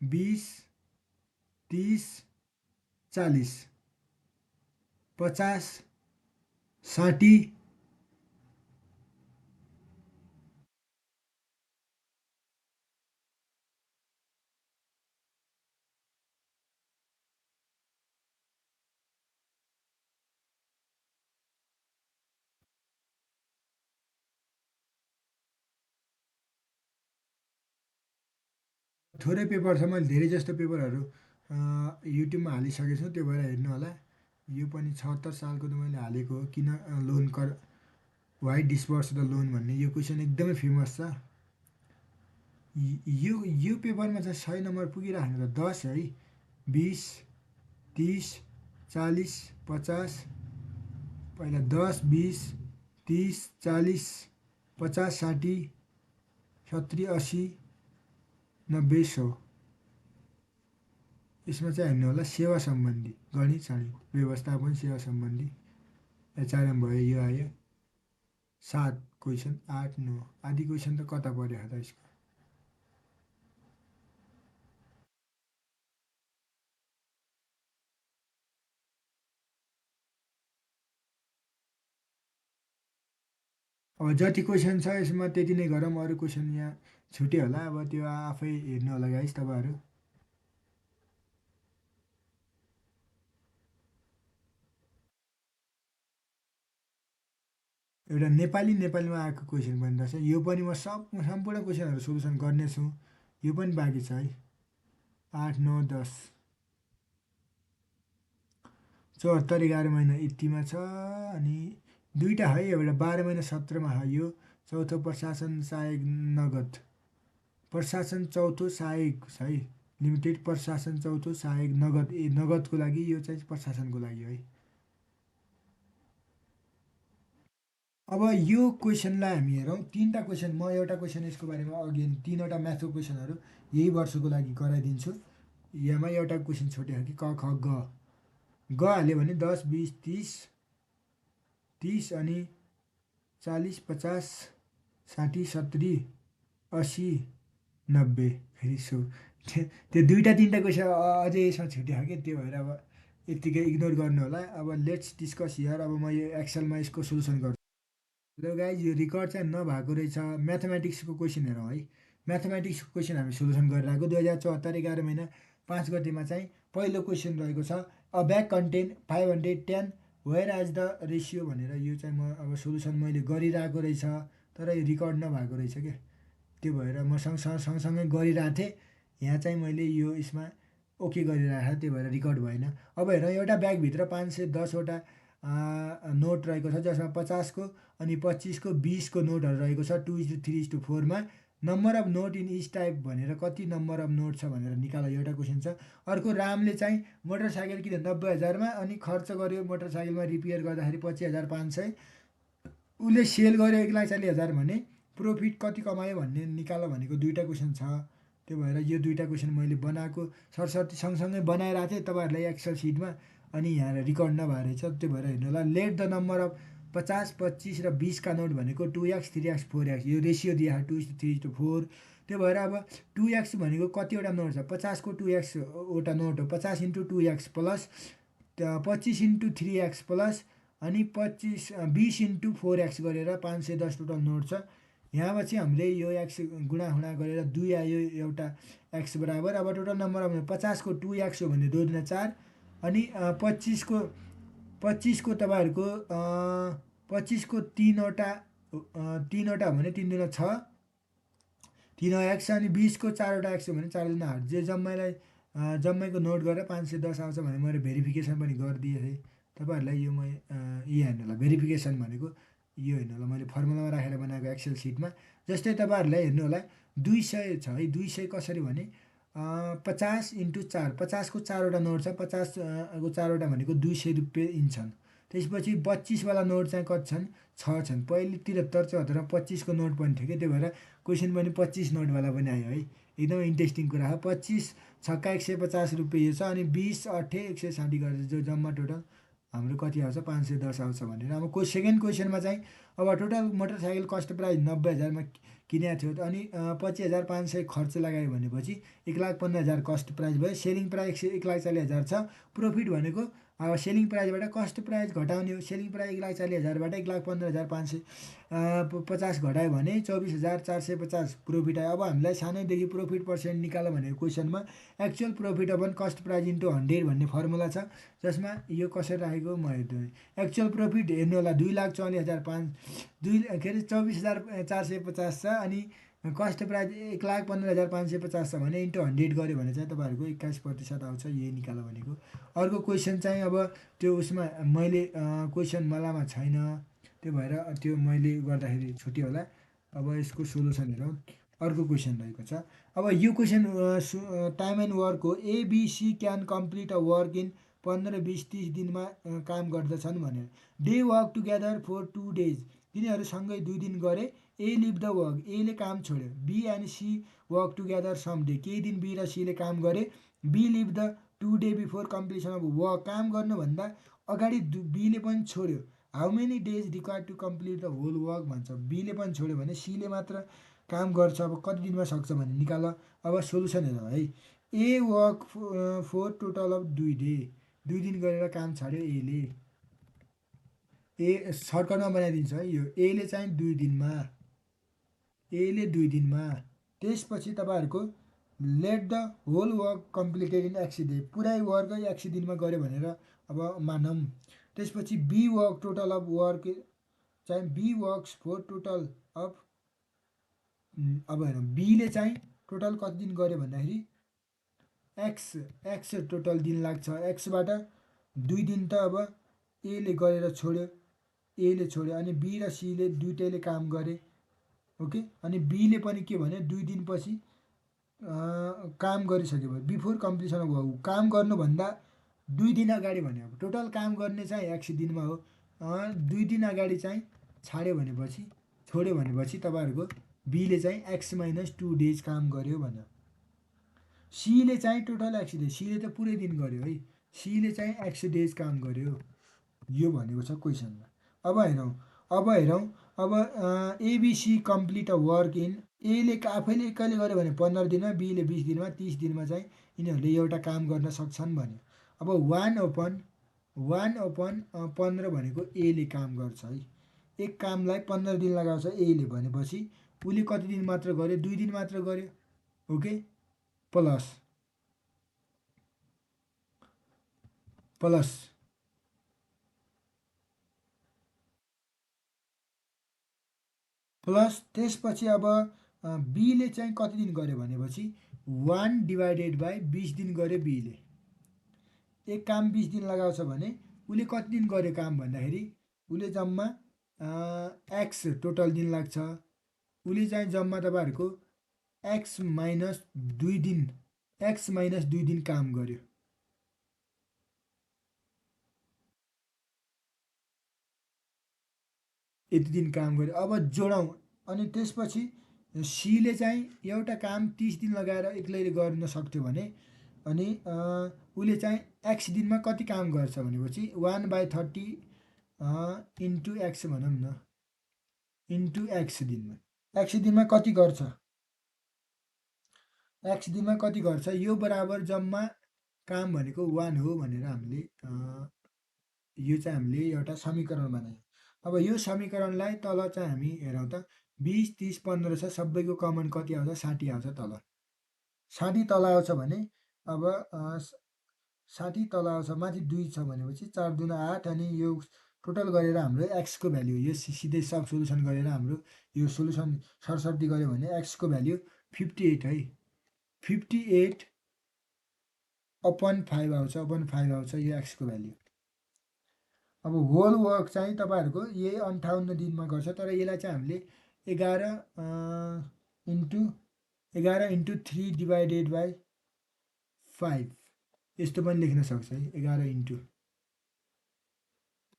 [SPEAKER 1] 20 30 40 50 60 थोरै पेपर छ। मैले धेरै जस्तो पेपरहरू युट्युबमा हालिसकेको छु। त्यो भएर हेर्नु होला। यो पनि 76 सालको त मैले हालेको हो। किन लोन कर वाइ डिस्पर्स द लोन भन्ने यो क्वेसन एकदमै फेमस छ। यो पेपरमा चाहिँ 100 नम्बर पुगिराख्नु त 10 है, 20 30 40 50 पहिला 10 20 30 40 50 60 70 80 90 100। यसमा चाहिँ हेर्नु होला सेवा सम्बन्धी गणित सणित व्यवस्थापन सेवा सम्बन्धी एचआरएम भयो। यो आयो 7 क्वेसन 8 9 आदि क्वेसन त कता पऱ्यो त यसको। अब जति क्वेसन छ यसमा त्यति नै गरौँ। अरू क्वेसन यहाँ छुट्यो होला। अब त्यो आफै हेर्नु होला गाइस तपाईँहरू। एउटा नेपालीमा आएको क्वेसन पनि रहेछ। यो पनि म सम्पूर्ण क्वेसनहरू सोल्युसन गर्नेछु। यो पनि बाँकी छ है। 8 9 10 74 11 महिना यतिमा छ। अनि दुईवटा है, एउटा 12 महिना 17मा है। यो चौथो प्रशासन सहायक नगद प्रशासन चौथो सहायक है लिमिटेड प्रशासन चौथो सहायक नगद नगदको लागि। यो चाहिँ प्रशासनको लागि है। अब यो क्वेसनलाई हामी हेरौँ। तिनवटा क्वेसन म एउटा क्वेसन यसको बारेमा अघि तिनवटा म्याथको क्वेसनहरू यही वर्षको लागि गराइदिन्छु। यहाँ एउटा क्वेसन छुट्यो कि क ख ग हाल्यो भने 10 20 30 30 अनि 40 50 60 70 80 90 फेरि त्यो दुईवटा तिनवटा क्वेसन अझै यसमा छुट्यो कि। त्यो भएर अब यत्तिकै इग्नोर गर्नु होला। अब लेट्स डिस्कस हियर। अब म यो एक्सलमा यसको सोल्युसन गर्छु। ल गाइज यो रेकर्ड चाहिँ नभएको रहेछ। म्याथमेटिक्सको क्वेसन हेरौँ है। म्याथमेटिक्सको क्वेसन हामी सोल्युसन गरेर आएको 2074 11 महिना 5 गतेमा चाहिँ पहिलो क्वेसन रहेको छ। A bag content 510 whereas the ratio भनेर यो चाहिँ म अब सोल्युसन मैले गरिरहेको रहेछ, तर यो रेकर्ड नभएको रहेछ क्या। त्यो भएर म सँगसँगै गरिरहेको थिएँ। यहाँ चाहिँ मैले यो यसमा ओके गरिरहेको त्यही भएर रेकर्ड भएन। अब हेरौँ, एउटा ब्यागभित्र 510वटा नोट रहेको छ, जसमा 50को अनि 25को 20को नोटहरू रहेको छ 2:3:4मा। Number of note in each type भनेर कति नम्बर अफ नोट छ भनेर निकाल, एउटा क्वेसन छ। अर्को, रामले चाहिँ मोटरसाइकल किन्यो 90,000मा अनि खर्च गर्यो मोटरसाइकलमा रिपेयर गर्दाखेरि 25,500। उसले सेल गर्यो 1,40,000 भने प्रफिट कति कमायो भन्ने निकाल भनेको दुईवटा क्वेसन छ। त्यो भएर यो दुईवटा क्वेसन मैले बनाएको सरसर्ती सँगसँगै बनाइरहेको थिएँ तपाईँहरूलाई एक्सेल सिटमा, अनि यहाँ रेकर्ड नभएर रहेछ। त्यो भएर हेर्नु होला। लेट द नम्बर अफ 50, 25 र 20का नोट भनेको 2x, 3x, 4x, यो रेसियो दिए 2:3:4। त्यो भएर अब 2x भनेको कतिवटा नोट छ, 50को 2x वटा नोट हो। 50 × 2x प्लस 25 × 3x प्लस अनि 20 × 4x गरेर 510 टोटल नोट छ। यहाँ चाहिँ हामीले यो एक्स गुणाहुणा गरेर 2 आयो, एउटा एक्स बराबर। अब टोटल नम्बर अफ 50को 2x हो भने 2 दुना 4 अनि 25को तपाईँहरूको 25को 3वटा हो भने 3 दुना 6 3x अनि 20को 4वटा एक्स हो भने 4 दुना 8। जे जम्मैको नोट गरेर 510 आउँछ भने मैले भेरिफिकेसन पनि गरिदिएँ थिएँ तपाईँहरूलाई। यो म यो हेर्नु होला, भेरिफिकेसन भनेको यो हेर्नु होला, मैले फर्मुलामा राखेर बनाएको एक्सेल सिटमा। जस्तै तपाईँहरूलाई हेर्नु होला 200 छ है। 200 कसरी भने 50 × 4, 50को 4वटा नोट छ, 50को 4वटा भनेको 200 रुपियाँ इन्छन्। त्यसपछि 25वाला नोट चाहिँ कति छन्, 6 छन्। पहिले 73 74मा 25को नोट पनि थियो कि, त्यो भएर क्वेसन पनि 25 नोटवाला पनि आयो है। एकदमै इन्ट्रेस्टिङ कुरा हो। 25 छक्का 150 रुपियाँ यो छ, अनि 20 8 160 गरेर जो जम्मा टोटल हाम्रो कति आउँछ 510 आउँछ भनेर। अब सेकेन्ड क्वेसनमा चाहिँ अब टोटल मोटरसाइकल कस्ट प्राइस 90,000मा किनेको थियो, अनि 25,500 खर्च लगायो भनेपछि 1,15,000 कस्ट प्राइस भयो। सेलिङ प्राइस 1,40,000 छ। प्रफिट भनेको अब सेलिङ प्राइसबाट कस्ट प्राइस घटाउने हो। सेलिङ प्राइस 1,40,000बाट 1,15,550 घटायो भने 24,450 प्रफिट आयो। अब हामीलाई सानैदेखि प्रफिट पर्सेन्ट निकाल भनेको क्वेसनमा actual profit upon cost price into 100 भन्ने फर्मुला छ, जसमा यो कसरी राखेको म हेर्छु। एक्चुअल प्रफिट हेर्नु होला 2,40,450 छ, अनि कस्ट प्राइस 1,15,550 छ भने इन्टु 100 गऱ्यो भने चाहिँ तपाईँहरूको 21% आउँछ। यही निकाल्यो भनेको। अर्को क्वेसन चाहिँ अब त्यो उसमा मैले क्वेसन मलामा छैन, त्यो भएर त्यो मैले गर्दाखेरि छुट्यो होला। अब यसको सोल्युसन हेरौँ। अर्को क्वेसन रहेको छ। अब यो क्वेसन टाइम एन्ड वर्क हो। ABC can complete a work in 15, 20, 30 दिनमा काम गर्दछन् भनेर। They work together for 2 days, तिनीहरू सँगै 2 दिन गरे। ए लिभ द वर्क, एले काम छोड्यो। B and C work together some day, केही दिन बी र सीले काम गरे। B leave the 2 day before completion of work, काम गर्नुभन्दा अगाडि बीले पनि छोड्यो। How many days required to complete the whole work भन्छ। बीले पनि छोड्यो भने सीले मात्र काम गर्छ। अब कति दिनमा सक्छ भन्ने निकाल। अब सोल्युसन हेरौँ है। A work for total of 2 day, 2 दिन गरेर काम छाड्यो एले। ए सर्टकटमा बनाइदिन्छ है यो। एले चाहिँ 2 दिनमा, एले 2 दिनमा। त्यसपछि तपाईँहरूको let the whole work completed in x day, पुरै वर्कै एक्स दिनमा गऱ्यो भनेर अब मानौँ। त्यसपछि B work total of work चाहिँ B works for total of, अब हेरौँ बीले चाहिँ टोटल कति दिन गऱ्यो भन्दाखेरि एक्स टोटल दिन लाग्छ। एक्सबाट 2 दिन त अब एले गरेर छोड्यो, एले छोड्यो। अनि बी र सीले दुइटैले काम गरे। ओके, अनि बीले पनि के भने 2 दिनपछि काम गरिसक्यो भने बिफोर कम्प्लिसन अफ वर्क, काम गर्नुभन्दा 2 दिन अगाडि भन्यो। अब टोटल काम गर्ने चाहिँ एक्स दिनमा हो। 2 दिन अगाडि चाहिँ छोड्यो भनेपछि तपाईँहरूको बीले चाहिँ एक्स माइनस 2 डेज काम गर्यो भन्यो। सीले चाहिँ टोटल एक्स डेज, सीले त पुरै दिन गर्यो है। सीले चाहिँ एक्स डेज काम गर्यो, यो भनेको छ क्वेसनमा। अब हेरौँ अब ABC complete a work in, एले आफैले एक्कैले गर्यो भने 15 दिनमा, बीले 20 दिनमा, 30 दिनमा चाहिँ यिनीहरूले एउटा काम गर्न सक्छन् भन्यो। अब 1/15 भनेको एले काम गर्छ है। एक कामलाई 15 दिन लगाउँछ एले भनेपछि उसले कति दिन मात्र गर्यो? 2 दिन मात्र गर्यो। ओके, प्लस प्लस प्लस त्यसपछि अब बीले चाहिँ कति दिन गर्यो भनेपछि 1/20 दिन गर्यो बीले। एक काम 20 दिन लगाउँछ भने उसले कति दिन गर्यो काम भन्दाखेरि उसले जम्मा एक्स टोटल दिन लाग्छ। उसले चाहिँ जम्मा तपाईँहरूको एक्स माइनस 2 दिन काम गर्यो। यति दिन काम गर्यो। अब जोडौँ अनि त्यसपछि सीले चाहिँ एउटा काम 30 दिन लगाएर एक्लैले गर्न सक्थ्यो भने अनि उसले चाहिँ एक्स दिनमा कति काम गर्छ भनेपछि 1/30 इन्टु एक्स भनौँ न, इन्टु एक्स दिनमा कति गर्छ? एक्स दिनमा कति गर्छ? यो बराबर जम्मा काम भनेको 1 हो भनेर हामीले यो चाहिँ हामीले एउटा समीकरण बनायौँ। अब यो समीकरणलाई तल चाहिँ हामी हेरौँ त 20, 30, 15 छ, सबैको कमन कति आउँछ? 60 आउँछ तल। 60 तल आउँछ भने अब 60 तल आउँछ, माथि 2 छ भनेपछि 4 दुना 8 अनि यो टोटल गरेर हाम्रो एक्सको भ्याल्यु यो सिधै सब सोल्युसन गरेर हाम्रो यो सोल्युसन सरसर्ती गऱ्यो भने एक्सको भ्याल्यु 58 है। 58 अपन 5 आउँछ, अपन 5 आउँछ यो एक्सको भ्याल्यु। अब होल वर्क चाहिँ तपाईँहरूको यही 58 दिनमा गर्छ, तर यसलाई चाहिँ हामीले 11 इन्टु 3/5 यस्तो पनि लेख्न सक्छ है। 11 इन्टु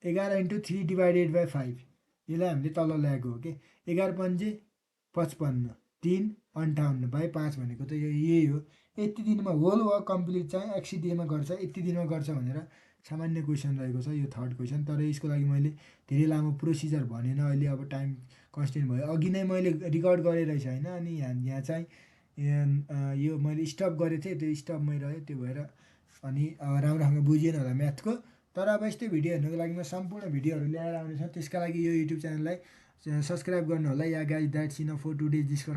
[SPEAKER 1] 3/5 यसलाई हामीले तल ल्याएको हो कि 11 पन्जे 55 3 58/5 भनेको त यही हो। यति दिनमा होल वर्क कम्प्लिट चाहिँ एक्सी डेमा गर्छ, यति दिनमा गर्छ भनेर सामान्य क्वेसन रहेको छ यो थर्ड क्वेसन। तर यसको लागि मैले धेरै लामो प्रोसिजर भनेन, अहिले अब टाइम कन्स्टेन्ट भयो। अघि नै मैले रिकर्ड गरेँ रहेछ होइन, अनि यहाँ चाहिँ यो मैले स्टप गरेको थिएँ, त्यो स्टपमै रह्यो, त्यो भएर अनि राम्रोसँग बुझिएन होला म्याथको। तर अब यस्तै भिडियो हेर्नुको लागि म सम्पूर्ण भिडियोहरू ल्याएर आउनेछ। त्यसका लागि यो युट्युब च्यानललाई सब्सक्राइब गर्नु होला। Yeah guys that's enough for today discussion.